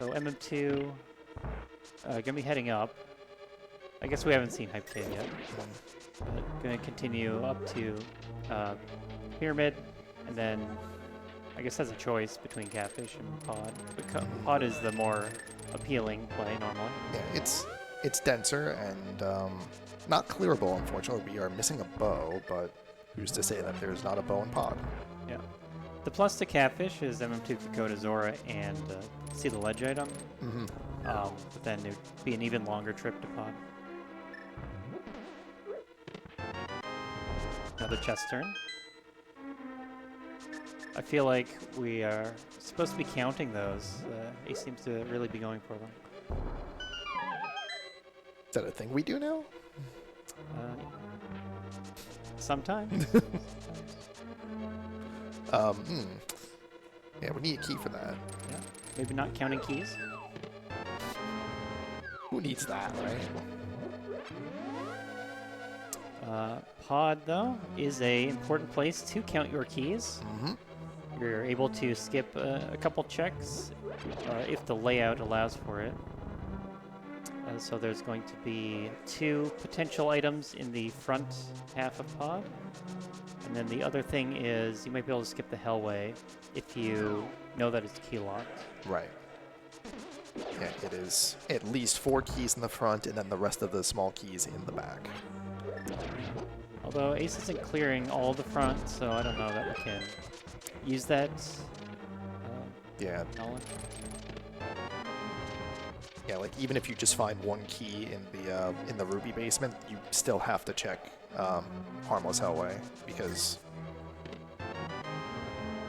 So MM2 gonna be heading up. I guess we haven't seen Hype K yet. But gonna continue up to Pyramid, and then I guess has a choice between Catfish and Pod. But Pod is the more appealing play normally. Yeah, it's denser and not clearable, unfortunately. We are missing a bow, but who's to say that there's not a bow in Pod? Yeah. The plus to Catfish is MM2 could go to Zora and see the ledge item. But then it would be an even longer trip to Pod. Another chest turn. I feel like we are supposed to be counting those. Ace seems to really be going for them. Is that a thing we do now? Sometimes. Yeah, we need a key for that. Yeah. Maybe not counting keys. Who needs that, right? Pod, though, is a important place to count your keys. Mm-hmm. You're able to skip a couple checks if the layout allows for it. So there's going to be 2 potential items in the front half of pod. And then the other thing is you might be able to skip the hellway if you know that it's key locked. Right. Yeah, it is at least 4 keys in the front and then the rest of the small keys in the back. Although Ace isn't clearing all the front, so I don't know that we can use that Yeah. knowledge. Yeah, like even if you just find 1 key in the Ruby basement, you still have to check Harmless Hellway because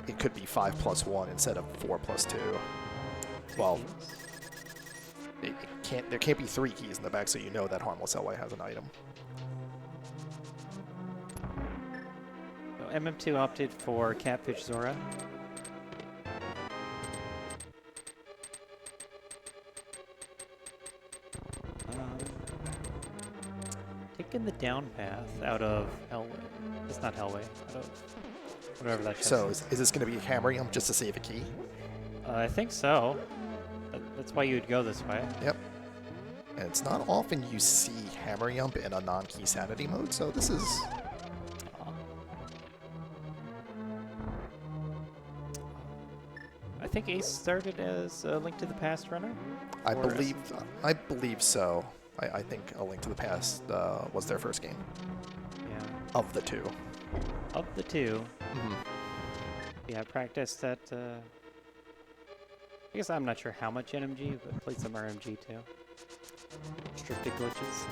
it could be 5 plus 1 instead of 4 plus 2. Well, there can't be 3 keys in the back, so you know that Harmless Hellway has an item. So MM2 opted for Catfish Zora. Taking the down path out of Hellway. It's not Hellway. Out of whatever that chest So is. is this going to be a hammer jump just to save a key? I think so. That's why you would go this way. Yep. And it's not often you see hammer jump in a non-key sanity mode, so this is... I think Ace started as a Link to the Past runner. I or believe so. I think A Link to the Past was their first game Yeah. of the 2. Of the 2, Mm-hmm. yeah, I practiced at. I guess I'm not sure how much NMG, but played some RMG too. Restricted glitches.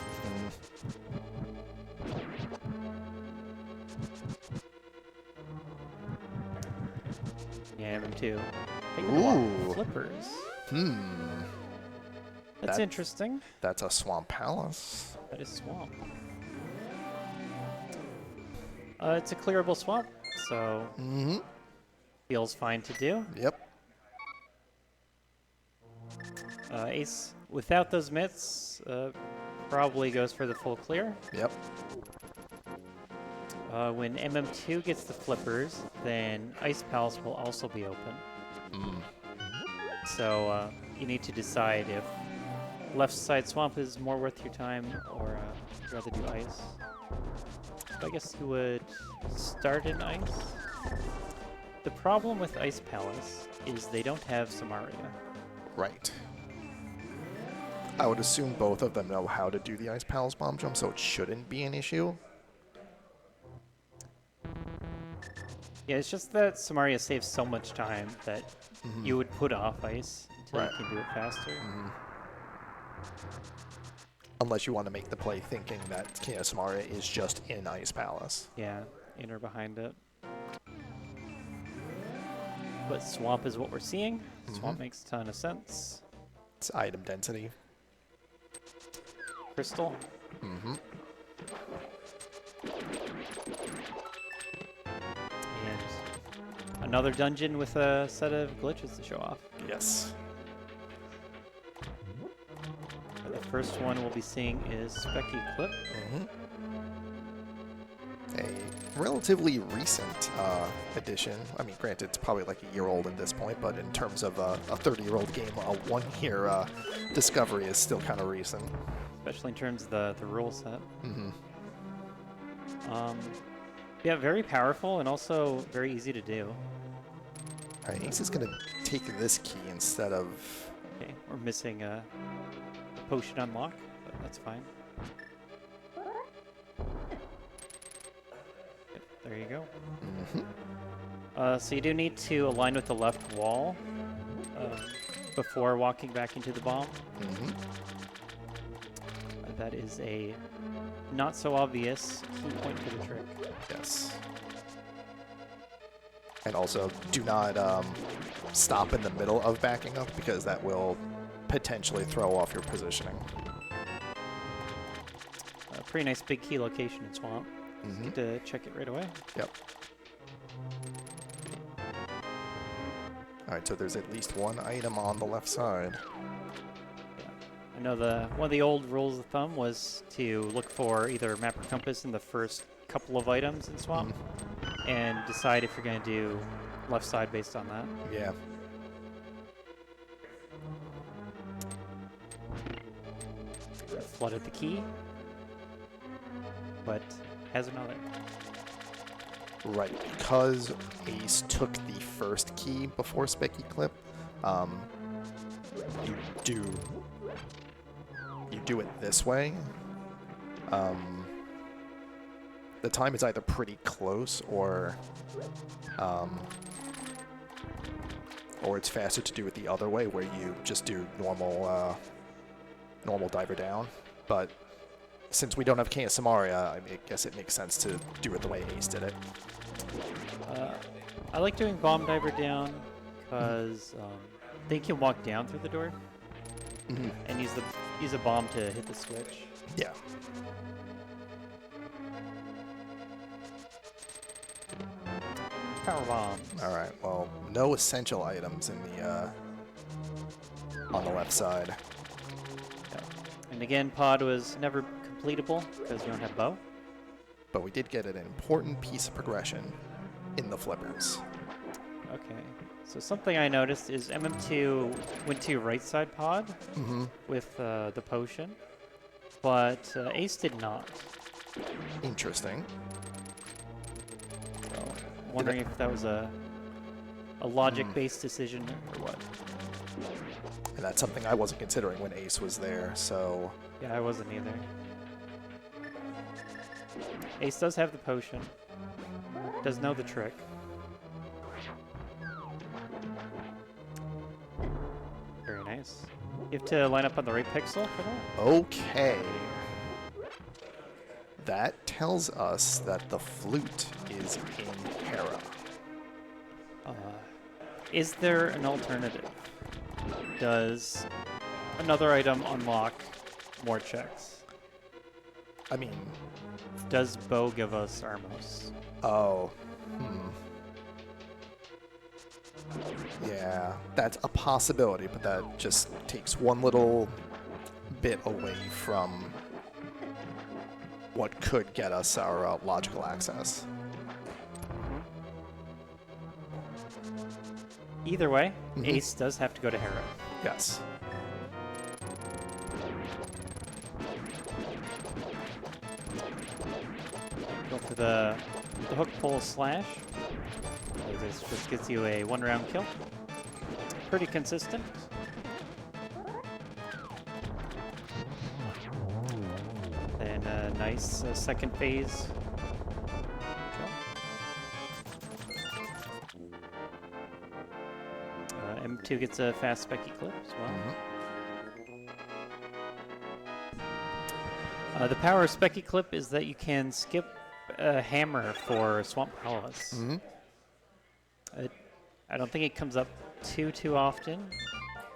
Yeah, MM2. Taking a lot of Ooh. flippers. Hmm. That's That- interesting. That's a Swamp Palace. That is swamp. It's a clearable swamp, so Mm-hmm. feels fine to do. Yep. Ace, without those mitts, probably goes for the full clear. Yep. When MM2 gets the flippers, then Ice Palace will also be open. Mm. So you need to decide if left side swamp is more worth your time or you'd rather do ice. So I guess you would start in ice. The problem with Ice Palace is they don't have Samaria. Right. I would assume both of them know how to do the Ice Palace bomb jump, so it shouldn't be an issue. Yeah, it's just that Samaria saves so much time that you would put off ice until Right. you can do it faster. Unless you want to make the play thinking that Kina Samaria is just in Ice Palace. Yeah, in or behind it. But swamp is what we're seeing. Swamp makes a ton of sense. It's item density. Crystal. Mm-hmm. And another dungeon with a set of glitches to show off. Yes. The first one we'll be seeing is Specky Clip. Mm-hmm. A relatively recent addition. I mean, granted, it's probably like a year old at this point, but in terms of a 30-year-old game, a 1-year discovery is still kind of recent. Especially in terms of the rule set. Mm-hmm. Yeah, very powerful and also very easy to do. All right, Ace is going to take this key instead of... Okay, we're missing a potion unlock, but that's fine. Yep, there you go. Mm-hmm. So you do need to align with the left wall before walking back into the bomb. Mm-hmm. That is a not so obvious key point to the trick. Yes. And also, do not stop in the middle of backing up, because that will potentially throw off your positioning. A pretty nice big key location in Swamp. Mm-hmm. Need to check it right away. Yep. Alright, so there's at least one item on the left side. I know one of the old rules of thumb was to look for either map or compass in the first couple of items in Swamp, and decide if you're going to do left side based on that. Yeah. Flooded the key, but has another. Right, because Ace took the first key before Specky Clip, you do it this way. The time is either pretty close or it's faster to do it the other way, where you just do normal diver down. But since we don't have KSMR, I guess it makes sense to do it the way Ace did it. I like doing bomb diver down because they can walk down through the door and use a bomb to hit the switch. Yeah. Power bombs. All right. Well, no essential items in the on the left side. Yeah. And again, pod was never completable because you don't have bow. But we did get an important piece of progression in the flippers. Okay. So something I noticed is MM2 went to right side pod with the potion, but Ace did not. Interesting. So, wondering if that was a logic-based decision or what. And that's something I wasn't considering when Ace was there, so... Yeah, I wasn't either. Ace does have the potion. Does know the trick. Very nice. You have to line up on the right pixel for that? Okay. That tells us that the flute is in Hera. Is there an alternative? Does another item unlock more checks? I mean... Does bow give us Armos? Oh. Yeah, that's a possibility, but that just takes one little bit away from what could get us our logical access. Either way, Ace does have to go to Hera. Yes. Go for the hook, pull, slash. This just gets you a one-round kill. Pretty consistent. Then a nice second phase. M2 gets a fast Specky Clip as well. The power of Specky Clip is that you can skip a hammer for Swamp Palace. I don't think it comes up too often,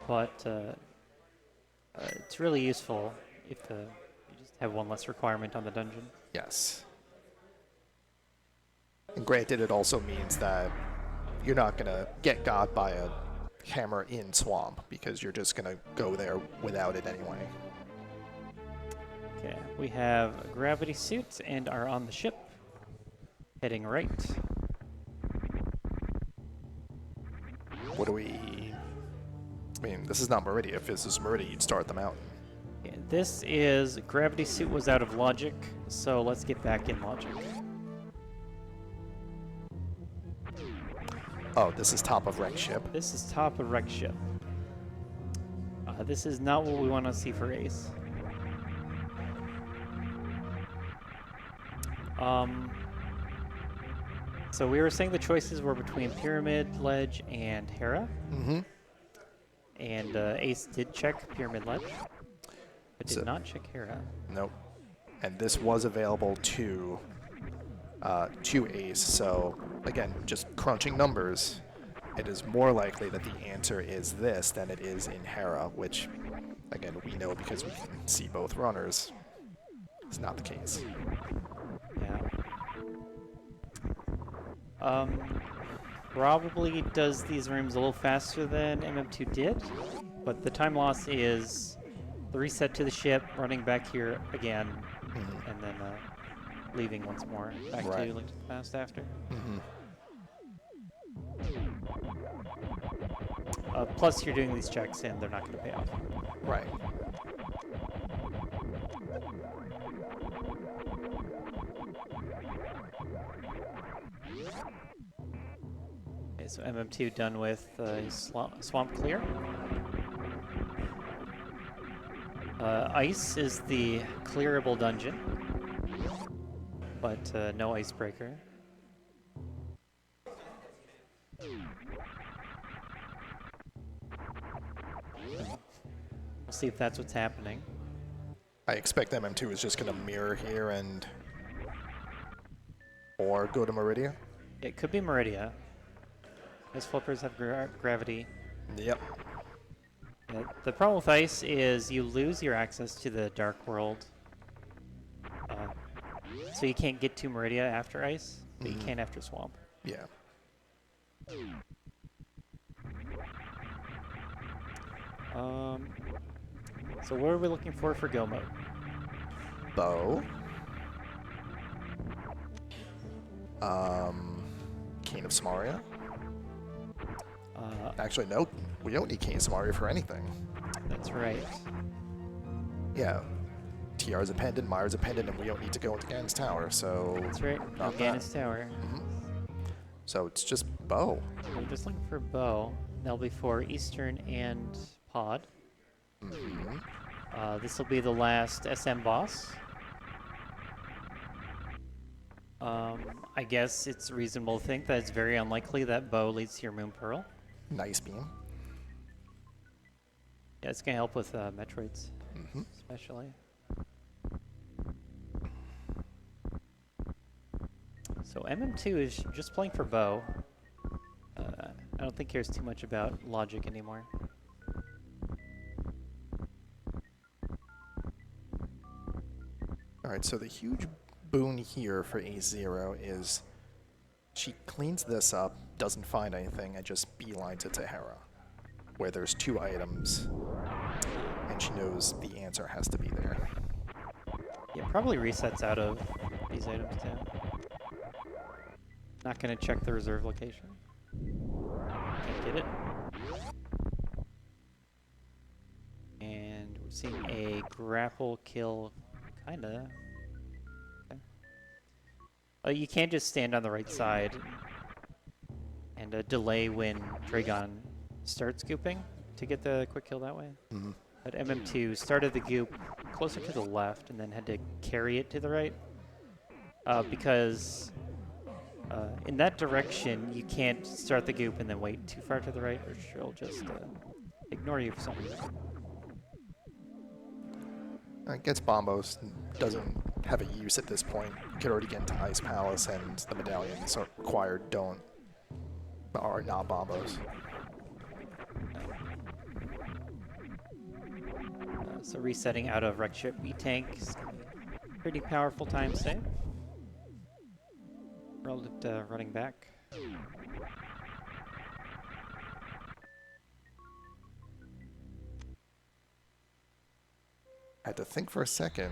but it's really useful if you just have one less requirement on the dungeon. Yes. And granted, it also means that you're not going to get got by a hammer in Swamp, because you're just going to go there without it anyway. Okay, we have a gravity suit and are on the ship, heading right. What do we... I mean, this is not Meridia. If this is Meridia, you'd start the mountain. Okay, this is gravity suit was out of logic, so let's get back in logic. Oh, this is top of wreck ship. This is top of wreck ship. This is not what we want to see for Ace. So we were saying the choices were between Pyramid, Ledge, and Hera. And Ace did check Pyramid Ledge, but did not check Hera. Nope. And this was available to Ace, so again, just crunching numbers, it is more likely that the answer is this than it is in Hera, which, again, we know because we can see both runners. It's not the case. Yeah. probably does these rooms a little faster than MM2 did, but the time loss is the reset to the ship, running back here again, and then leaving once more back Right. to Link to the Past after. Plus, you're doing these checks and they're not going to pay off. Right. Okay, so MM2 done with his swamp clear. Ice is the clearable dungeon, but no icebreaker. We'll see if that's what's happening. I expect MM2 is just going to mirror here and... or go to Meridia. It could be Meridia. Ice flippers have gravity. Yep. Yeah, the problem with ice is you lose your access to the dark world. So you can't get to Meridia after ice, but you can after swamp. Yeah. So what are we looking for go mode? Bow. Cane of Samaria. Actually, no. We don't need Cane of Samaria for anything. That's right. Yeah. TR's a pendant, Myra's a pendant, and we don't need to go into Ganon's Tower, so... That's right. No Ganon's Tower. So it's just bow. We're just looking for bow. That'll be for Eastern and Pod. This will be the last SM boss. I guess it's reasonable to think that it's very unlikely that bow leads to your Moon Pearl. Nice beam. Yeah, it's gonna help with Metroids, especially. So MM2 is just playing for bow. I don't think cares too much about logic anymore. Alright, so the huge boon here for AceZer0 is she cleans this up, doesn't find anything, and just beelines it to Hera, where there's 2 items, and she knows the answer has to be there. Yeah, probably resets out of these items too. Not gonna check the reserve location. Can't get it. And we're seeing a grapple kill, kinda. Okay. You can't just stand on the right side and delay when Dragon starts scooping to get the quick kill that way. But MM2 started the goop closer to the left and then had to carry it to the right because in that direction you can't start the goop and then wait too far to the right or she'll just ignore you for some reason. Gets bombos, doesn't have a use at this point. You could already get into Ice Palace, and the medallions required are not bombos. So resetting out of wreck ship B-Tank is pretty powerful time save relative to running back. I had to think for a second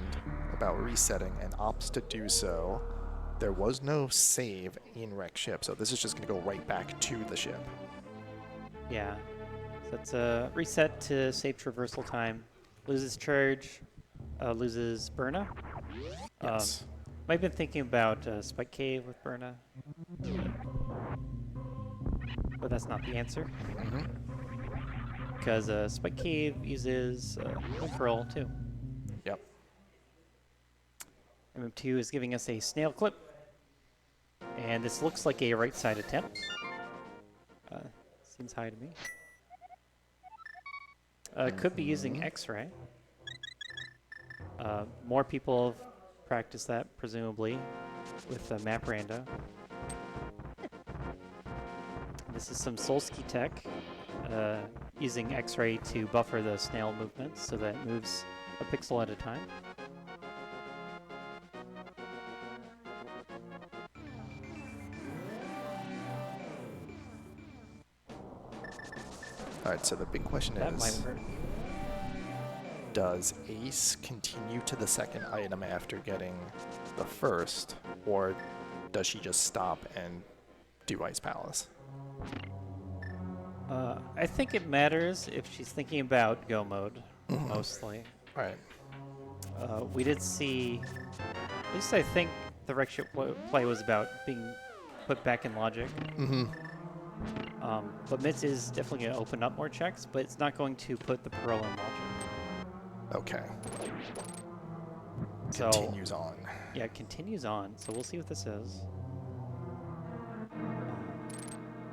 about resetting and opts to do so. There was no save in wreck ship, so this is just going to go right back to the ship. Yeah, so it's a reset to save traversal time. Loses charge, loses Burna. Yes. I've been thinking about Spike Cave with Burna, but that's not the answer. Because Spike Cave uses Moon Pearl too. Yep. MM2 is giving us a snail clip, and this looks like a right side attempt. Seems high to me. Could be using X-ray. More people have practiced that, presumably, with Map Rando. This is some Solsky tech, using X-ray to buffer the snail movements so that it moves a pixel at a time. Alright, so the big question That might is, hurt. does Ace continue to the second item after getting the first, or does she just stop and do Ice Palace? I think it matters if she's thinking about go mode, mostly. Right. We did see, at least I think the wreck ship play was about being put back in logic. But Mitz is definitely going to open up more checks, but it's not going to put the Pearl in logic. Okay. So, Continues on. yeah, it continues on, so we'll see what this is.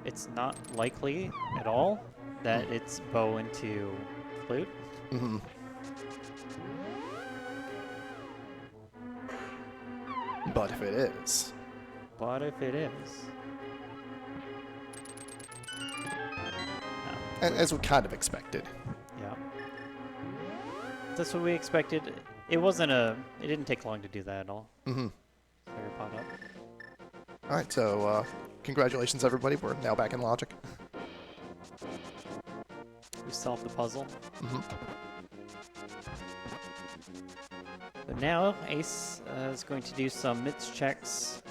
It's not likely at all that it's bow into flute. But if it is, But if it is... No. as we kind of expected. Yeah. That's what we expected. It wasn't a... It didn't take long to do that at all. Fire pot up. Alright, so congratulations everybody, we're now back in logic. We solved the puzzle. But now Ace is going to do some Mitz checks.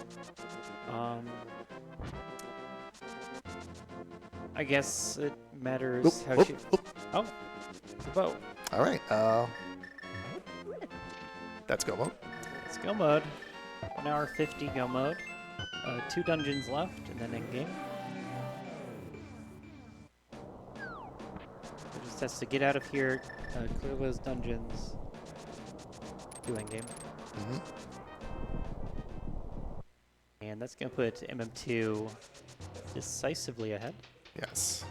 I guess it matters how she... Oh, the bow. Alright, that's go mode. It's go mode. 1 hour 50 go mode. 2 dungeons left, and then in game. So just has to get out of here, clear those dungeons, do in game. And that's going to put MM2 decisively ahead. Yes.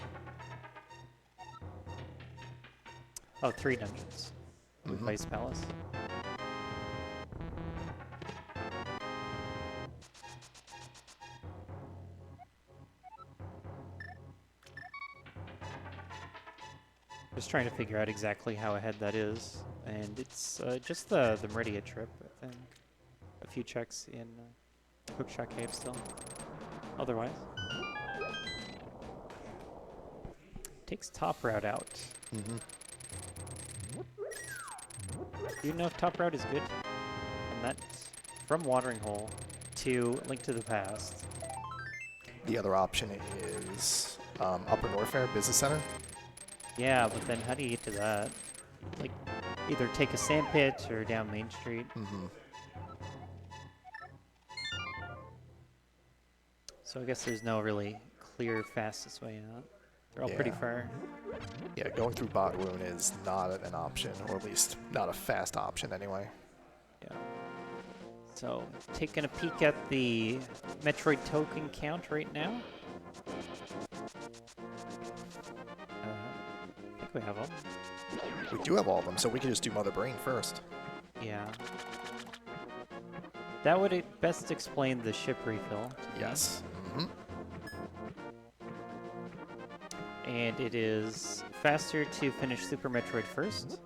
Oh, 3 dungeons with Ice Palace. Just trying to figure out exactly how ahead that is, and it's just the Meridia trip, I think. A few checks in Hookshot Cave still. Otherwise, takes top route out. Do you know if top route is good? And that's from Watering Hole to Link to the Past. The other option is Upper North Fair Business Center. Yeah, but then how do you get to that? Like, either take a sand pit or down Main Street. So I guess there's no really clear fastest way out. They're all pretty Yeah. far. Yeah, going through Bot Wound is not an option, or at least not a fast option anyway. Yeah. So, taking a peek at the Metroid token count right now. I think we have them. We do have all of them, so we can just do Mother Brain first. Yeah. That would best explain the ship refill. to me. Yes. And it is faster to finish Super Metroid first,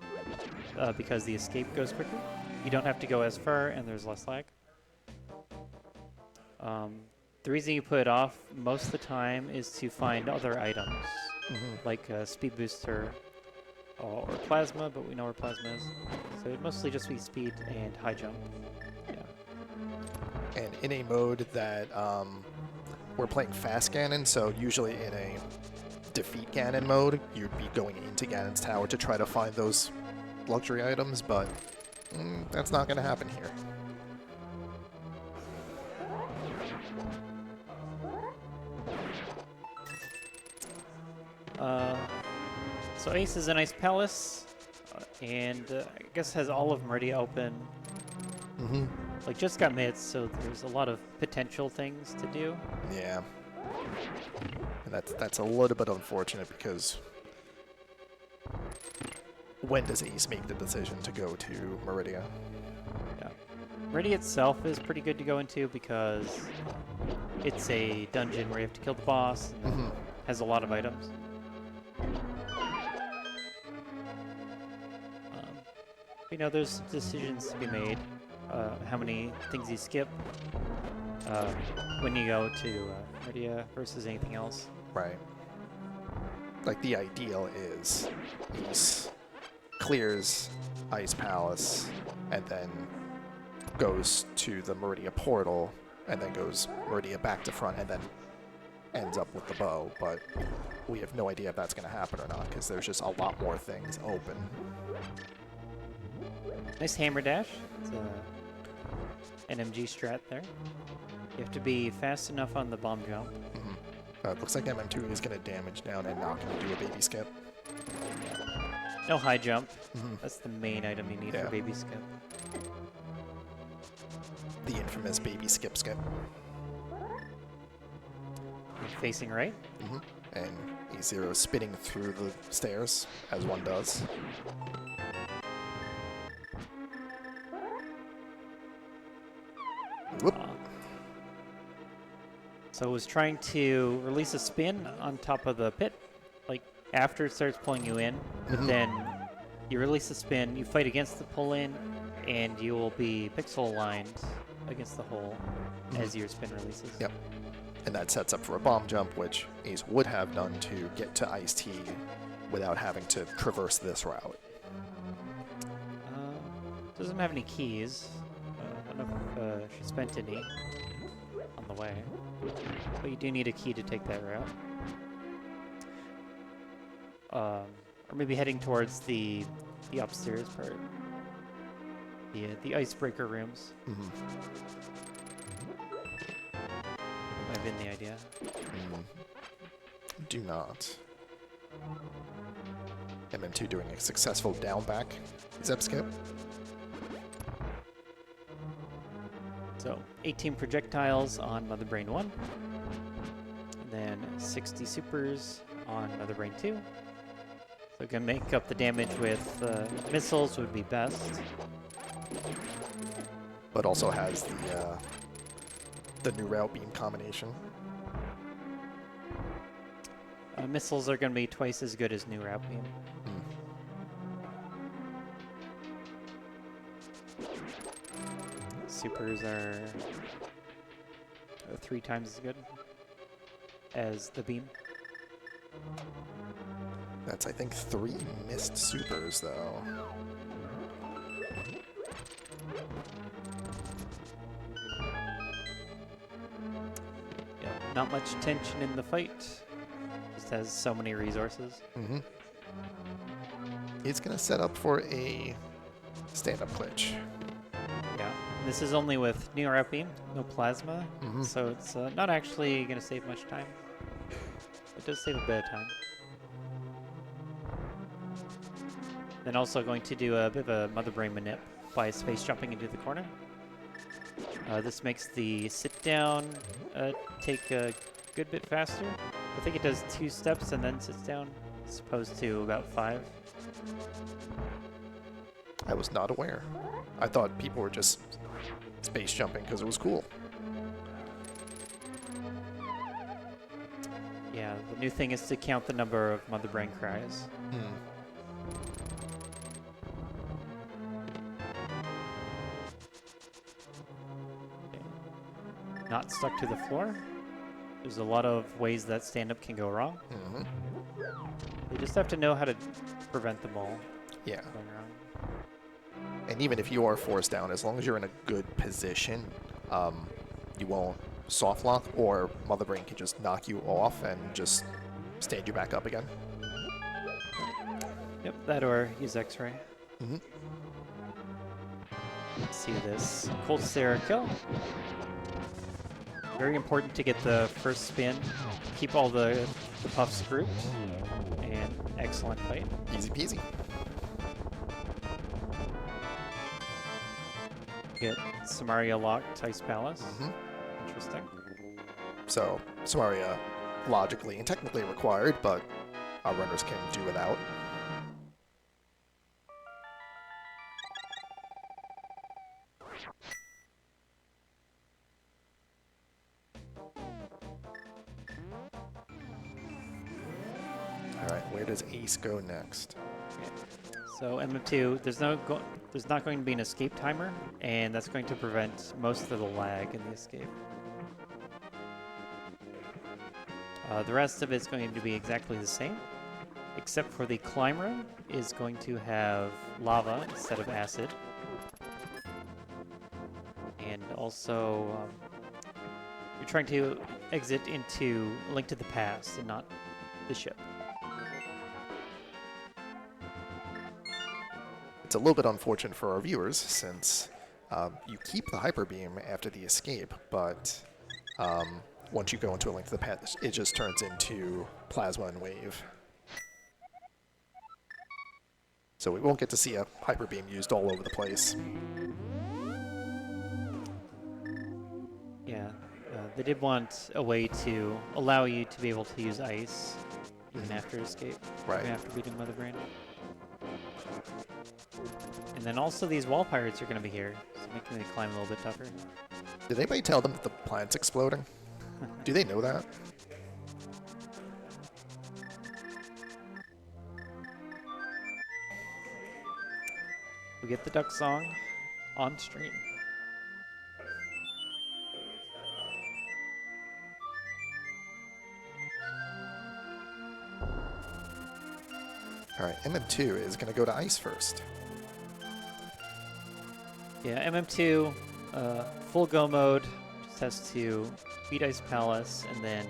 because the escape goes quicker. You don't have to go as far, and there's less lag. The reason you put it off most of the time is to find other items, like Speed Booster or Plasma, but we know where Plasma is. So it'd mostly just be Speed and High Jump. Yeah. And in a mode that we're playing Fast Ganon, so usually in a Defeat Ganon mode, you'd be going into Ganon's Tower to try to find those luxury items, but that's not going to happen here. So Ace is a nice palace, and I guess has all of Meridia open. Like, just got mids, so there's a lot of potential things to do. Yeah. And that's a little bit unfortunate, because when does Ace make the decision to go to Meridia? Yeah. Meridia itself is pretty good to go into because it's a dungeon where you have to kill the boss and has a lot of items. You know, there's decisions to be made. How many things you skip when you go to Meridia versus anything else. Right. like the ideal is Ace clears Ice Palace and then goes to the Meridia portal and then goes Meridia back to front and then ends up with the bow, but we have no idea if that's going to happen or not because there's just a lot more things open. Nice hammer dash. It's an MG strat there. You have to be fast enough on the bomb jump. It looks like MM2 is going to damage down and not going to do a baby skip. No high jump. That's the main item you need for baby skip. The infamous baby skip skip. Facing right. And AceZer0 spinning through the stairs, as one does. Whoop. So it was trying to release a spin on top of the pit, like after it starts pulling you in, but then you release the spin, you fight against the pull-in, and you will be pixel aligned against the hole as your spin releases. Yep. And that sets up for a bomb jump, which Ace would have done to get to Ice-T without having to traverse this route. Doesn't have any keys. I don't know if she spent any on the way. But you do need a key to take that route. Or maybe heading towards the upstairs part. The icebreaker rooms. Might have been the idea. Do not. MM2 doing a successful down back zip skip. So 18 projectiles on Mother Brain 1, and then 60 supers on Mother Brain 2. So we can make up the damage with missiles would be best. But also has the new route beam combination. Missiles are going to be twice as good as new route beam. Supers are 3 times as good as the beam. That's, I think, 3 missed supers, though. Yeah, not much tension in the fight. Just has so many resources. It's going to set up for a stand-up glitch. Yeah, this is only with New Route Beam, no plasma, so it's not actually going to save much time. It does save a bit of time. Then also going to do a bit of a Mother Brain manip by space jumping into the corner. This makes the sit down take a good bit faster. I think it does 2 steps and then sits down, as opposed to about 5. I was not aware. I thought people were just space jumping because it was cool. Yeah, the new thing is to count the number of Mother Brain cries. Okay. Not stuck to the floor. There's a lot of ways that stand-up can go wrong. You just have to know how to prevent them all Yeah. going wrong. And even if you are forced down, as long as you're in a good position, you won't soft lock, or Mother Brain can just knock you off and just stand you back up again. Yep, that or use X-ray. Let's see this. Cold Sarah kill. Very important to get the first spin. Keep all the puffs grouped. And excellent fight. Easy peasy. Get Samaria locked Ice Palace. Interesting. So, Samaria logically and technically required, but our runners can do without. Alright, where does Ace go next? So MM2, there's not going to be an escape timer, and that's going to prevent most of the lag in the escape. The rest of it's going to be exactly the same. except for the climb room is going to have lava instead of acid. And also, you're trying to exit into Link to the Past and not the ship. It's a little bit unfortunate for our viewers since you keep the hyper beam after the escape, but once you go into a Link to the Past, it just turns into plasma and wave. So we won't get to see a hyper beam used all over the place. Yeah, they did want a way to allow you to be able to use ice even after escape, Right. even after beating Mother Brain. And then also these wall pirates are going to be here, so making the climb a little bit tougher. Did anybody tell them that the planet's exploding? Do they know that? We get the duck song on stream. Alright, MM2 is going to go to ice first. Yeah, MM2, full go mode, just has to beat Ice Palace and then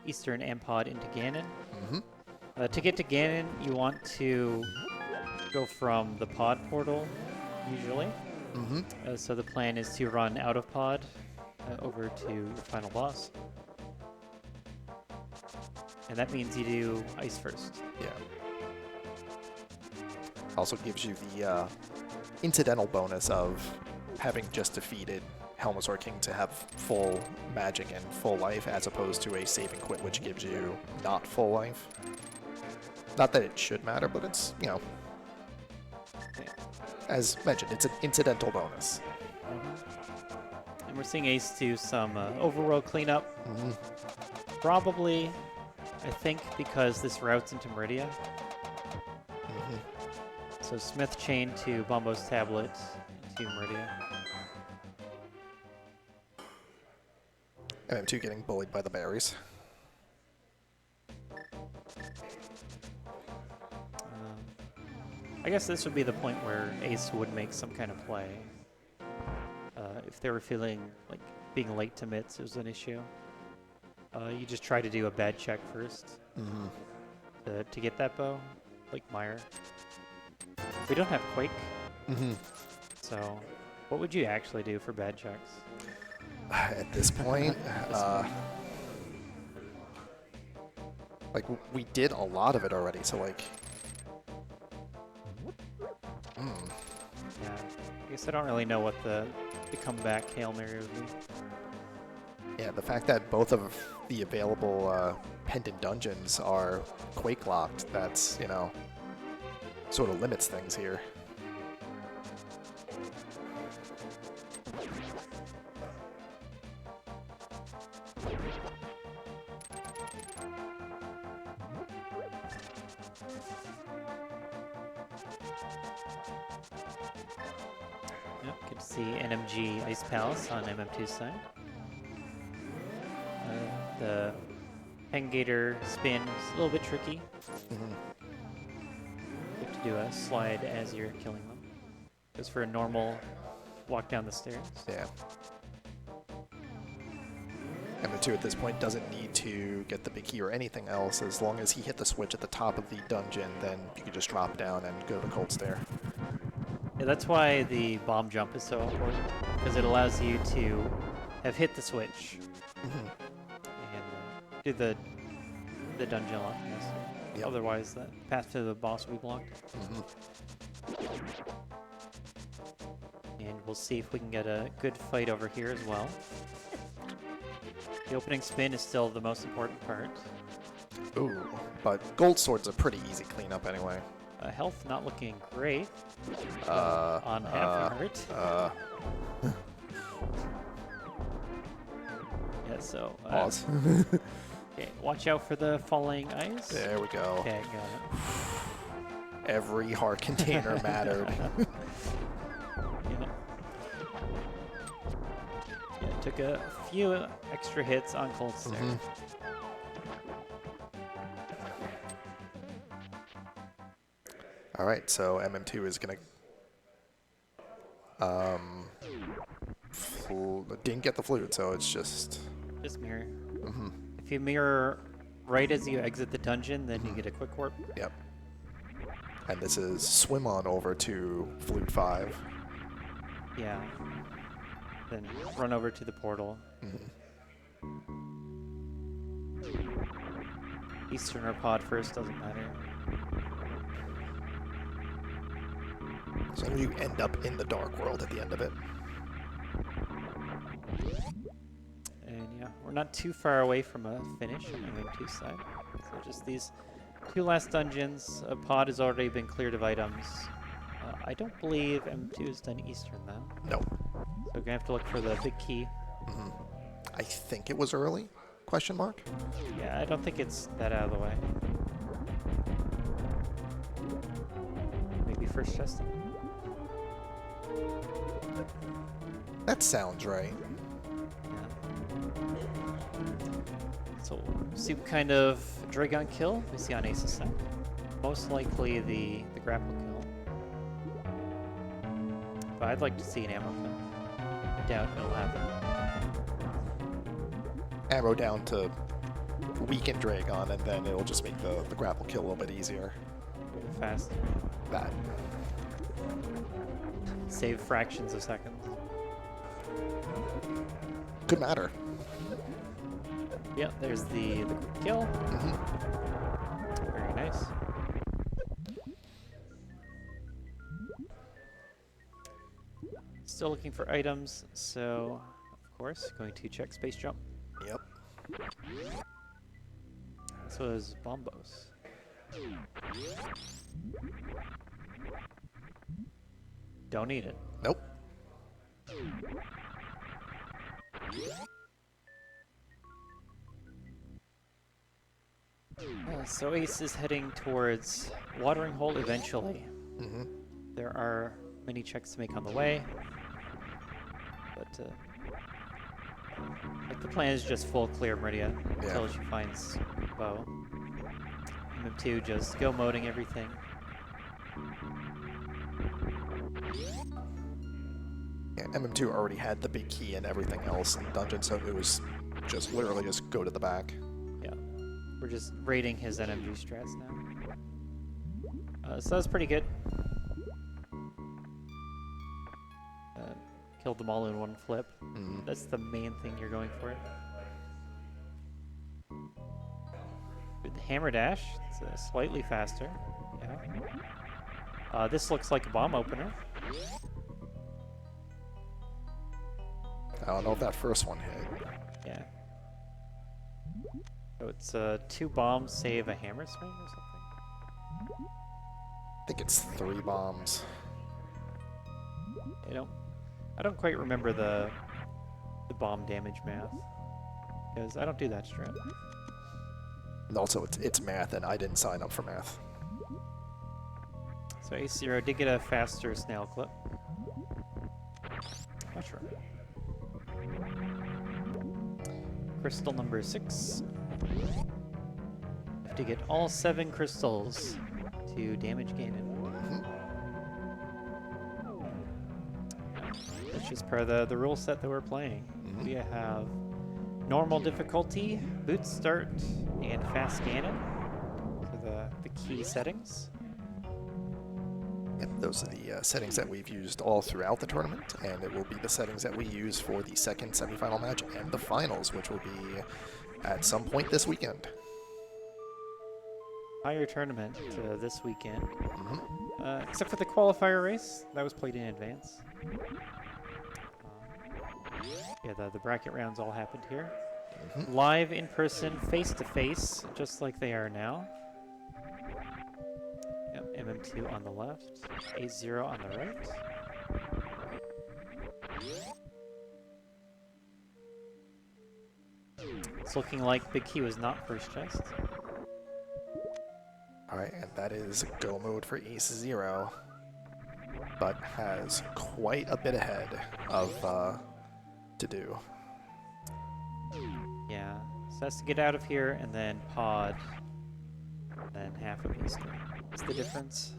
Eastern Ampod into Ganon. Mm-hmm. To get to Ganon, you want to go from the pod portal, usually. Mm-hmm. So the plan is to run out of pod over to your final boss. And that means you do ice first. Yeah. Also gives you the incidental bonus of having just defeated Helmasaur King to have full magic and full life, as opposed to a save and quit, which gives you not full life. Not that it should matter, but it's, you know, as mentioned, it's an incidental bonus. And we're seeing Ace do some overworld cleanup. Mm-hmm. Probably, I think, because this routes into Meridia. Mm-hmm. So Smith chain to Bombo's tablet to Meridia. MM2 getting bullied by the berries. I guess this would be the point where Ace would make some kind of play. If they were feeling like being late to mitts was an issue. You just try to do a bad check first to get that bow, like Meyer. We don't have Quake, so what would you actually do for bad checks? At this point, like, we did a lot of it already, so like... Yeah, I guess I don't really know what the comeback Hail Mary would be. Yeah, the fact that both of the available pendant dungeons are Quake locked, that's, you know, sort of limits things here. Yep, good to see NMG Ice Palace on MM2's side. The Pengator spin is a little bit tricky. You have to do a slide as you're killing them. Because for a normal walk down the stairs. Yeah. M2 at this point doesn't need to get the big key or anything else. As long as he hit the switch at the top of the dungeon, then you can just drop down and go to the cold stair. Yeah, that's why the bomb jump is so important. Because it allows you to have hit the switch. And do the dungeon lock. Yes. Yep. Otherwise, the path to the boss will be blocked. And we'll see if we can get a good fight over here as well. The opening spin is still the most important part. Ooh, but Gold Sword's a pretty easy cleanup anyway. Health not looking great. On half heart. Yeah, so... Pause. Okay, watch out for the falling ice. There we go. Okay, got it. Every heart container mattered. Yeah, it took a few extra hits on Cold Stare. All right, so MM2 is going to didn't get the flute, so it's just mirror. mm-hmm. If you mirror right as you exit the dungeon, then you get a quick warp. Yep. And this is swim on over to flute 5. Yeah. Then run over to the portal. Eastern or pod first, doesn't matter. So you end up in the dark world at the end of it. And yeah, we're not too far away from a finish on the M2 side. So just these 2 last dungeons. A pod has already been cleared of items. I don't believe M2 has done Eastern then. No. So we're gonna have to look for the big key. I think it was early? Question mark? Yeah, I don't think it's that out of the way. Maybe first chest. That sounds right. Yeah. So we'll see what kind of Dragon kill we see on Ace's side. Most likely the grapple kill. But I'd like to see an ammo kill. I doubt it'll happen. Arrow down to weaken Dragon, and then it'll just make the grapple kill a little bit easier. Move fast. That. Save fractions of seconds. Could matter. Yeah, there's the quick kill. Very nice. Still looking for items, so of course going to check space jump. Yep. So is Bombos. Don't need it. Nope. So Ace is heading towards Watering Hole eventually. There are many checks to make on the way, but like the plan is just full clear Meridia until she finds Bow. MM2 just go moding everything. Yeah, MM2 already had the big key and everything else in the dungeon, so it was just literally just go to the back. Yeah, we're just raiding his NMG strats now. So that's pretty good. Killed them all in one flip. That's the main thing you're going for. With the hammer dash, it's slightly faster. Yeah. This looks like a bomb opener. I don't know if that first one hit. Yeah. So it's 2 bombs save a hammer swing or something? I think it's 3 bombs. I don't quite remember the bomb damage math, because I don't do that strat. And also, it's math, and I didn't sign up for math. So AceZer0 did get a faster snail clip. Mushroom. Crystal number 6. Have to get all 7 crystals to damage gain it. That's just part of the rule set that we're playing. We have normal difficulty, boot start, and fast cannon for the key settings. Yep, those are the settings that we've used all throughout the tournament, and it will be the settings that we use for the second semifinal match and the finals, which will be at some point this weekend. Higher tournament this weekend, except for the qualifier race that was played in advance. Yeah, the bracket rounds all happened here. Live in person, face to face, just like they are now. Yep, MM2 on the left, AceZer0 on the right. It's looking like Big Key was not first chest. Alright, and that is go mode for AceZer0, but has quite a bit ahead of to do. Yeah, so has to get out of here and then pod, and then half of Eastern. What's the difference?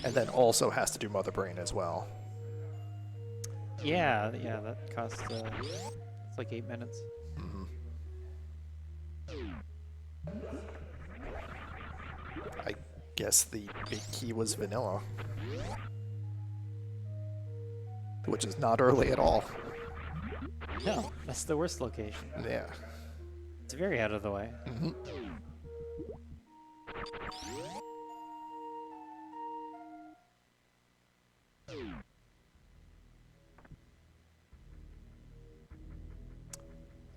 And then also has to do Mother Brain as well. Yeah, that costs it's like 8 minutes. I guess the big key was vanilla. Which is not early at all. No, that's the worst location. Yeah. It's very out of the way.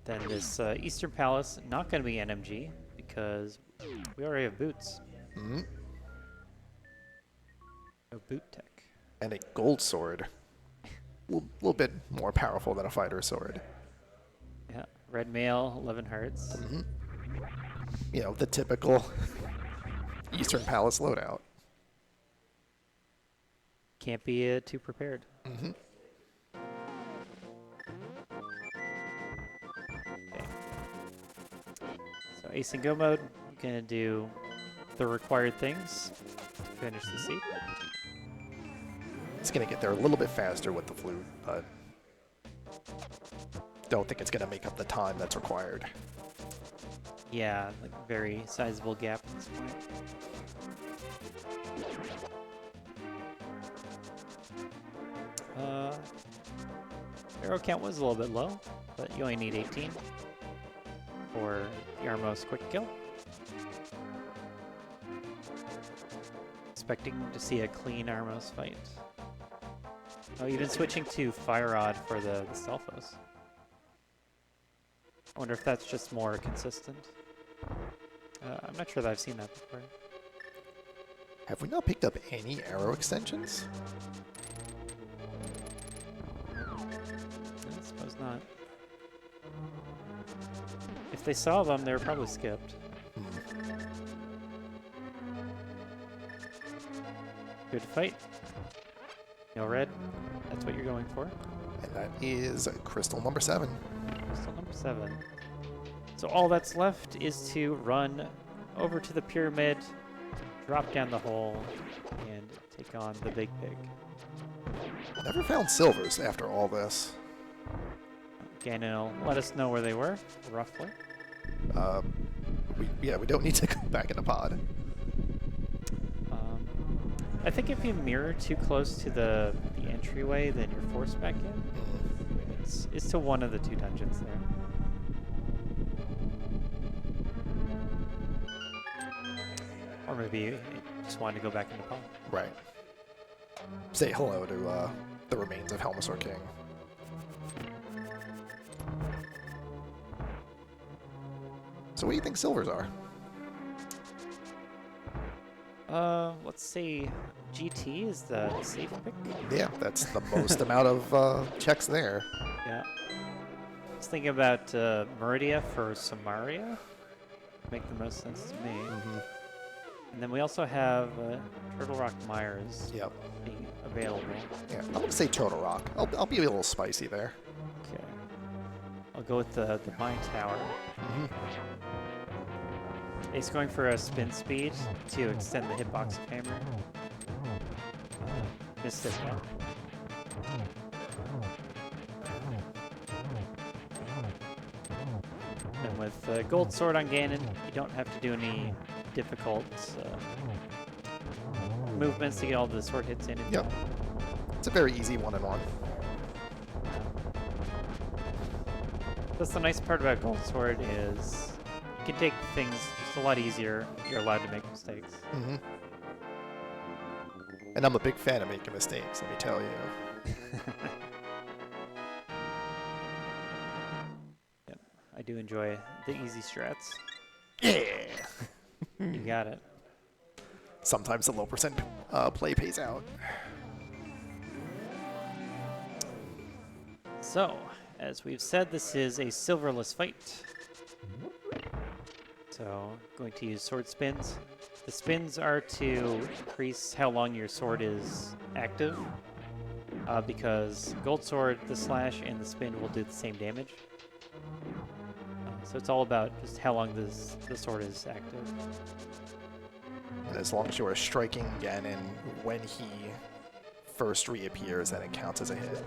Then this Eastern Palace, not going to be NMG, because we already have boots. No boot tech. And a gold sword. A little bit more powerful than a fighter sword. Yeah, red mail, 11 hearts. You know, the typical Eastern Palace loadout. Can't be too prepared. Okay. So Ace and Go mode, you're going to do the required things to finish the seat. It's going to get there a little bit faster with the flute, but don't think it's going to make up the time that's required. Yeah, like very sizable gap at this point. Arrow count was a little bit low, but you only need 18 for the Armos quick kill. Expecting to see a clean Armos fight. Oh, even switching to Fire Rod for the Stelphos. I wonder if that's just more consistent. I'm not sure that I've seen that before. Have we not picked up any arrow extensions? I suppose not. If they saw them, they were probably skipped. Good fight. No red. That's what you're going for. And that is crystal number 7. Crystal number 7. So all that's left is to run over to the pyramid, drop down the hole, and take on the big pig. Never found silvers after all this. Ganon will let us know where they were, roughly. We don't need to go back in the pod. I think if you mirror too close to the entryway, then you're forced back in. It's to one of the 2 dungeons there. Or maybe you just wanted to go back in the pod. Right. Say hello to the remains of Helmasaur King. So what do you think silvers are? Let's see. GT is the safe pick. Yeah, that's the most amount of checks there. Yeah. I was thinking about Meridia for Samaria. Make the most sense to me. And then we also have Turtle Rock Myers being available. Yeah, I'm going to say Turtle Rock. I'll be a little spicy there. Okay. I'll go with the Mine Tower. Ace going for a spin speed to extend the hitbox of Hammer. Missed it though. And with Gold Sword on Ganon, you don't have to do any difficult movements to get all the sword hits in. Yep. It's a very easy 1-on-1. That's the nice part about Gold Sword is you can take things just a lot easier. You're allowed to make mistakes. And I'm a big fan of making mistakes, let me tell you. Yep, I do enjoy the easy strats. Yeah! You got it. Sometimes the low percent play pays out. So, as we've said, this is a silverless fight. So, going to use sword spins. The spins are to increase how long your sword is active, because Gold Sword, the slash, and the spin will do the same damage. So it's all about just how long the sword is active. And as long as you are striking Ganon when he first reappears, then it counts as a hit.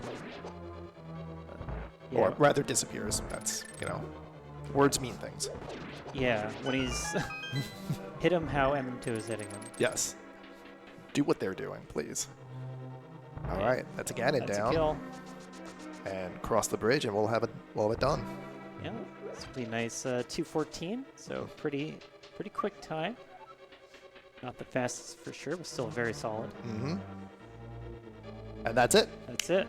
Yeah. Or rather disappears. That's, you know, words mean things. Yeah, when he's hit him how MM2 is hitting him. Yes. Do what they're doing, please. All right, that's a Ganon That's down. a kill. And cross the bridge, and we'll have it done. Yeah, it's a pretty nice 2:14. So pretty quick time. Not the fastest for sure, but still very solid. Mm-hmm. And that's it. That's it.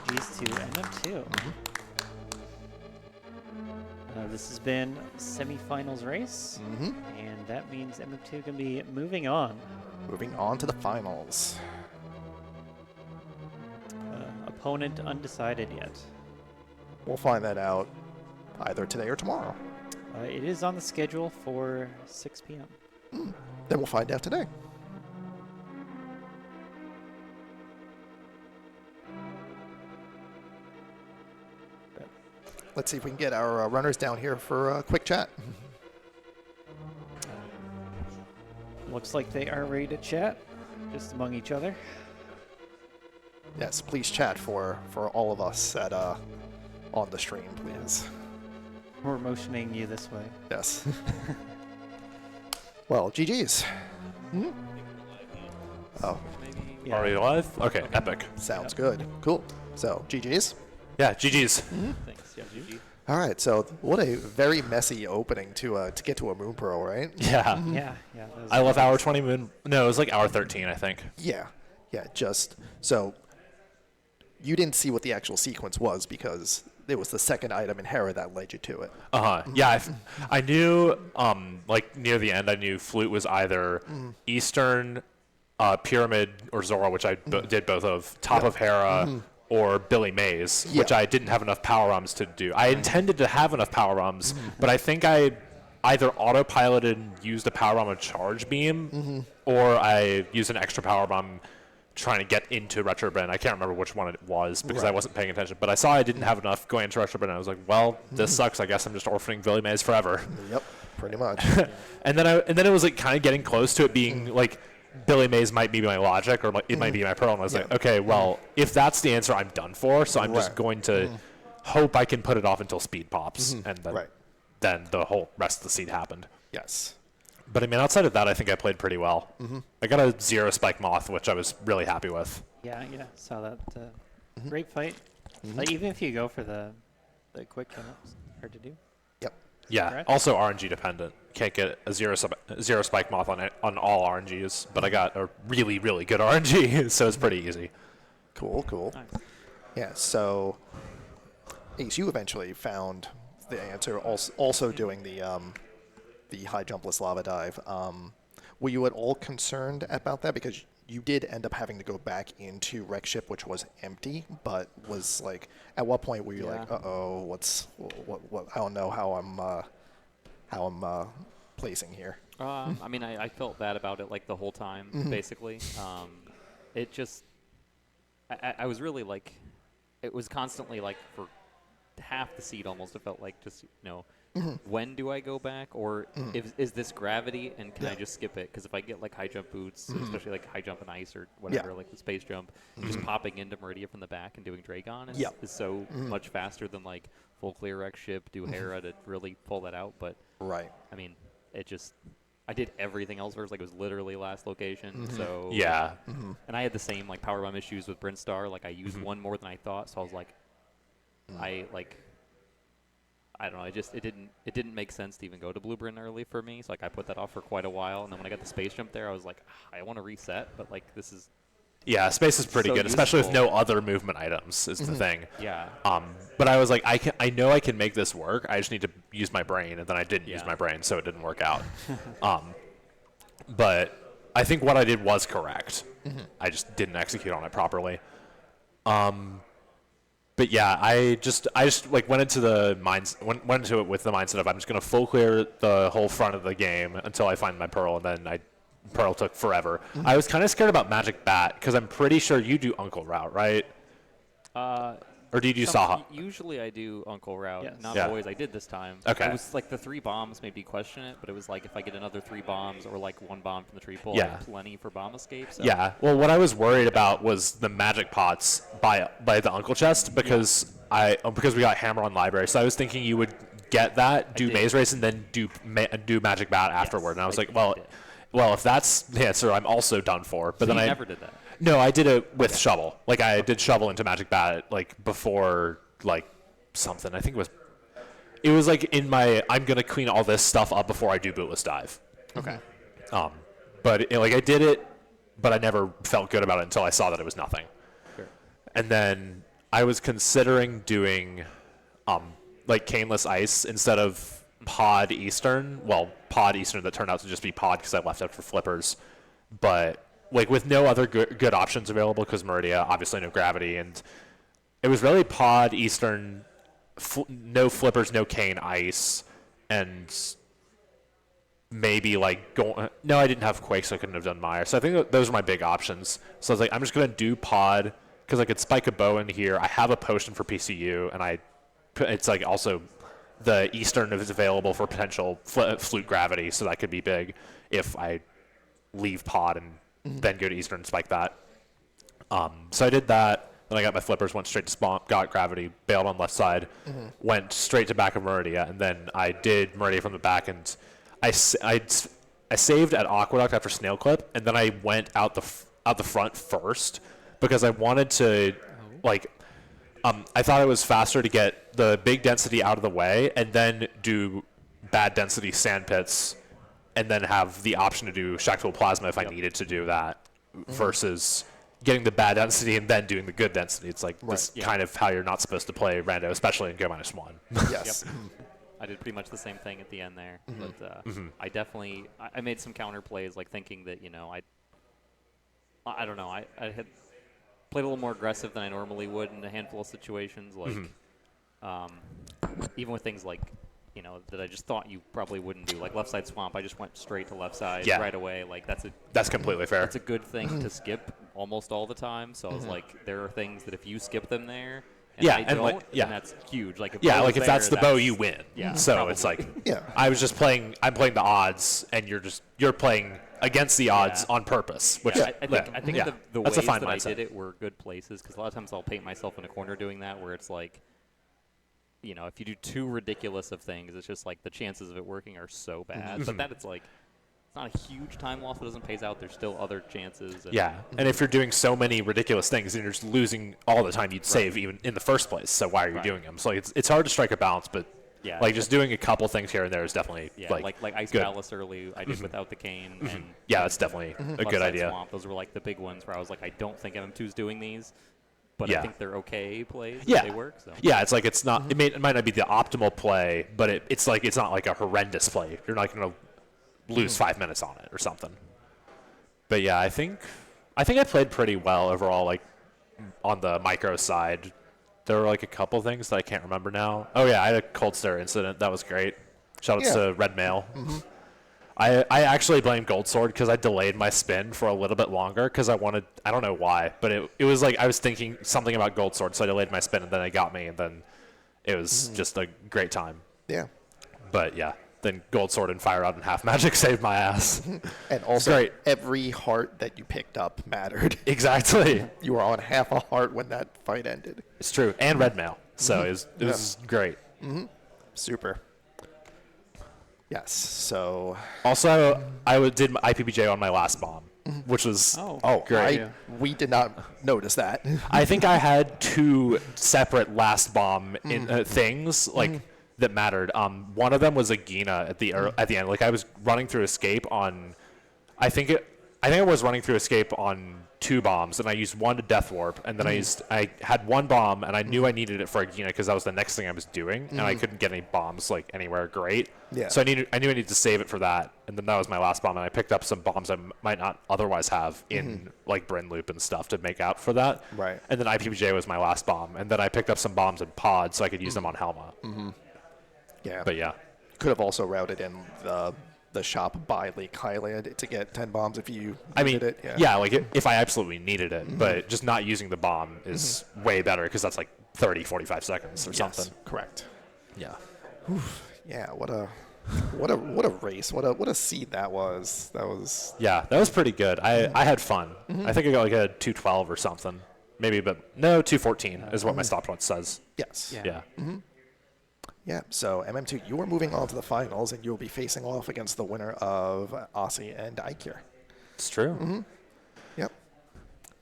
GG's to MM2. Mm-hmm. This has been semifinals race, Mm-hmm. and that means MM2 can be moving on. Moving on to the finals. Opponent undecided yet. We'll find that out either today or tomorrow. It is on the schedule for 6 p.m. Then we'll find out today. Let's see if we can get our runners down here for a quick chat. Looks like they are ready to chat, just among each other. Yes, please chat for all of us at on the stream, please. We're motioning you this way. Yes. Well, GG's. Hmm? Oh, Yeah. Already live? Okay, epic. sounds good. Cool. So, GG's. Yeah, GG's. Thanks. Yeah, GG. All right. So, what a very messy opening to get to a Moon Pearl, right? Yeah. Yeah. That was I love hour 20 moon. No, it was like hour 13, I think. Yeah. Yeah. Just so you didn't see what the actual sequence was because it was the second item in Hera that led you to it. Yeah, I knew, like near the end, I knew Flute was either Eastern, Pyramid, or Zora, which I did both of, Top of Hera, or Billy Mays, which I didn't have enough power rums to do. I intended to have enough power rums, but I think I either autopiloted and used a power rum of Charge Beam, or I used an extra power rum trying to get into Retrobin. I can't remember which one it was because I wasn't paying attention. But I saw I didn't have enough going into Retrobin. I was like, well, this sucks. I guess I'm just orphaning Billy Mays forever. Yep. Pretty much. and then it was like kind of getting close to it being like Billy Mays might be my logic or it might be my Pearl. And I was like, okay, well, if that's the answer, I'm done for. So I'm just going to hope I can put it off until speed pops. And then the whole rest of the seed happened. Yes. But I mean, outside of that, I think I played pretty well. I got a 0 Spike Moth, which I was really happy with. Yeah. Saw that. Great fight. Like even if you go for the quick kills, hard to do. Yep. Yeah. Correct. Also RNG dependent. Can't get a 0 Spike Moth on all RNGs, but I got a really, really good RNG, so it's pretty easy. Cool. Nice. Yeah. So, Ace, you eventually found the answer. Also doing the high jumpless lava dive. Were you at all concerned about that? Because you did end up having to go back into Wreck Ship, which was empty, but was like, at what point were you like, uh-oh, what, I don't know how I'm placing here? I mean, I felt bad about it like the whole time, basically. It just, I was really like, it was constantly like for half the seed almost, it felt like just, when do I go back, or is this gravity, and can I just skip it? Because if I get like high jump boots, especially like high jump and ice or whatever, like the space jump, just popping into Meridia from the back and doing Dragon is so much faster than like full clear Wreck Ship, do Hera to really pull that out. But I mean, it just, I did everything else first, like it was literally last location. So Yeah. and I had the same like power bomb issues with Brinstar. Like I used one more than I thought, so I was like, I don't know. It didn't make sense to even go to Blue Bryn early for me. So like I put that off for quite a while, and then when I got the space jump there, I was like, I want to reset, but like this is. Yeah, space is pretty So good, especially with useful. no other movement items. Is the thing. Yeah. But I was like, I know I can make this work. I just need to use my brain, and then I didn't use my brain, so it didn't work out. But I think what I did was correct. I just didn't execute on it properly. But yeah, I just like went into it with the mindset of I'm just gonna full clear the whole front of the game until I find my Pearl, and then Pearl took forever. I was kind of scared about Magic Bat because I'm pretty sure you do Uncle Route, right? Or Or do you do Saha? Usually I do Uncle Route. Yes. Not Yeah. always. I did this time. Okay. It was like the 3 bombs made me question it, but it was like if I get another 3 bombs or like 1 bomb from the tree pull, I Yeah. have plenty for bomb escape. So. Yeah. Well, what I was worried about was the magic pots by the Uncle Chest because because we got Hammer on Library. So I was thinking you would get that, do did. Maze Race, and then do Magic Bat afterward. And I was I like, well, did. if that's the answer, I'm also done for. But So then you I never did that. No, I did it with Shovel. Like I did Shovel into Magic Bat like before like something. I think it was like in my I'm gonna clean all this stuff up before I do Bootless Dive. Okay. But like I did it, but I never felt good about it until I saw that it was nothing. Sure. And then I was considering doing like Caneless Ice instead of Pod Eastern. Well, Pod Eastern that turned out to just be Pod because I left out for flippers. But like with no other good options available because Meridia, obviously no gravity, and it was really Pod Eastern, no flippers, no cane ice, and maybe like no, I didn't have Quake, so I couldn't have done Mire. So I think those are my big options. So I was like, I'm just gonna do Pod because I could spike a bow in here. I have a potion for PCU, and it's like also the Eastern is available for potential flute gravity, so that could be big if I leave Pod and then go to Eastern and spike that. So I did that. Then I got my flippers, went straight to spawn, got gravity, bailed on left side, went straight to back of Meridia, and then I did Meridia from the back, and I saved at Aqueduct after Snail Clip, and then I went out the front first because I wanted to I thought it was faster to get the big density out of the way and then do bad density sand pits and then have the option to do Shactful Plasma if I needed to do that versus getting the bad density and then doing the good density. It's like this kind of how you're not supposed to play rando, especially in Go -1. Yes. I did pretty much the same thing at the end there, but I definitely I made some counter plays, like thinking that I don't know, I had played a little more aggressive than I normally would in a handful of situations, like even with things like that I just thought you probably wouldn't do, like left side swamp. I just went straight to left side right away. Like That's completely fair. That's a good thing to skip almost all the time. So I was like, there are things that if you skip them there. And I don't, then that's huge. Like if that's the bow, you win. Yeah. So probably. it's like, I'm playing the odds, and you're playing against the odds on purpose. Which I think the that's ways a fine that mindset. I did it were good places, because a lot of times I'll paint myself in a corner doing that, where it's like, if you do too ridiculous of things, it's just like the chances of it working are so bad. But that it's like, it's not a huge time loss. If it doesn't pays out, there's still other chances. And and if you're doing so many ridiculous things, then you're just losing all the time you'd save even in the first place. So why are you doing them? So it's hard to strike a balance, but just doing a couple things here and there is definitely like Ice good. Palace early, I did without the cane. And that's definitely a good idea. Swamp, those were like the big ones where I was like, I don't think MM2's doing these, but I think they're okay plays. They work. So. Yeah, it's like it's not. It might not be the optimal play, but it's like it's not like a horrendous play. You're not going to lose 5 minutes on it or something. But yeah, I think I played pretty well overall. Like on the micro side, there were like a couple things that I can't remember now. Oh yeah, I had a cold stare incident that was great. Shout outs to Red Mail. I actually blamed Gold Sword because I delayed my spin for a little bit longer because I don't know why, but it was like I was thinking something about Gold Sword, so I delayed my spin and then it got me, and then it was just a great time. Yeah. But yeah, then Gold Sword and Fire Out and Half Magic saved my ass. And also, every heart that you picked up mattered. Exactly. You were on half a heart when that fight ended. It's true. And Red Mail. So it was great. Super. Yes. So. Also, I did my IPBJ on my last bomb, which was great. We did not notice that. I think I had 2 separate last bomb things that mattered. One of them was a Gina at the end. Like I was running through escape on, I think I was running through escape on 2 bombs, and I used 1 to Death Warp, and then I had 1 bomb, and I knew I needed it for a Gina because that was the next thing I was doing, and I couldn't get any bombs like anywhere great. Yeah. So I knew I needed to save it for that, and then that was my last bomb, and I picked up some bombs I might not otherwise have in like Bryn Loop and stuff to make out for that. Right. And then IPBJ was my last bomb, and then I picked up some bombs in Pod so I could use them on Helma. Yeah. But yeah. Could have also routed in the shop by Lake Highland to get 10 bombs if you needed it. Yeah, like if I absolutely needed it, but just not using the bomb is way better because that's like 30, 45 seconds or Yes, something. correct. Yeah. Yeah, what a race. What a seed that was. That was Yeah, that was pretty good. I had fun. I think I got like a 212 or something. Maybe, but no, 214 is what my stopwatch says. yes. Yeah. Yeah. Yeah, so MM2, you are moving on to the finals, and you'll be facing off against the winner of Aussie and Ikir. It's true. Yep.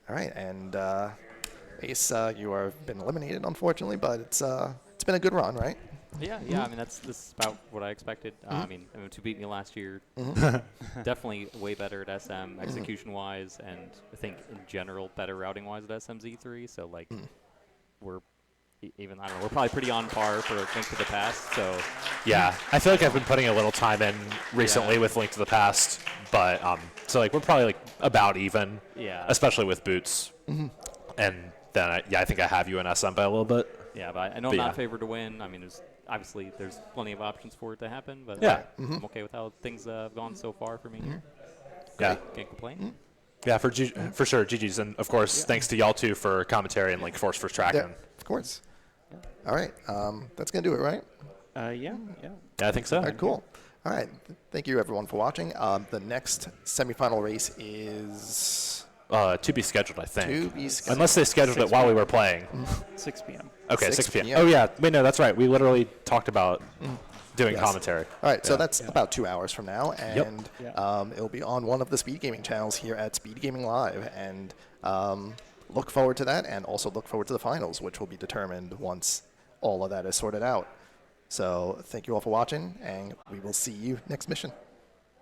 All right, and Ace, you have been eliminated, unfortunately, but it's been a good run, right? Yeah, I mean, this is about what I expected. I mean, M2 beat me last year. Definitely way better at SM execution-wise, and I think in general better routing-wise at SMZ3. So like, we're even I don't know, we're probably pretty on par for Link to the Past. So Yeah, I feel like I've been putting a little time in recently with Link to the Past, but so like we're probably like about even. Yeah. Especially with boots, and then I think I have you in SM by a little bit. yeah, but I know But I'm not yeah. favored to win. I mean, there's plenty of options for it to happen, but Yeah. I'm okay with how things have gone so far for me here. Yeah. Can't complain. Yeah, for sure, GG's, and of course thanks to y'all two for commentary and like force first tracking. Yeah, of course. All right, that's going to do it, right? Yeah. Yeah, I think so. All right, cool. All right, thank you, everyone, for watching. The next semifinal race is To be scheduled, I think. to be scheduled. Unless they scheduled it while we were playing. 6 p.m. Okay, 6 6 p.m. p.m. Oh yeah, wait, no, that's right. We literally talked about doing Yes. commentary. All right, so that's about 2 hours from now, Yep. and Yeah. it'll be on one of the Speed Gaming channels here at Speed Gaming Live, and look forward to that, and also look forward to the finals, which will be determined once all of that is sorted out. So thank you all for watching, and we will see you next mission.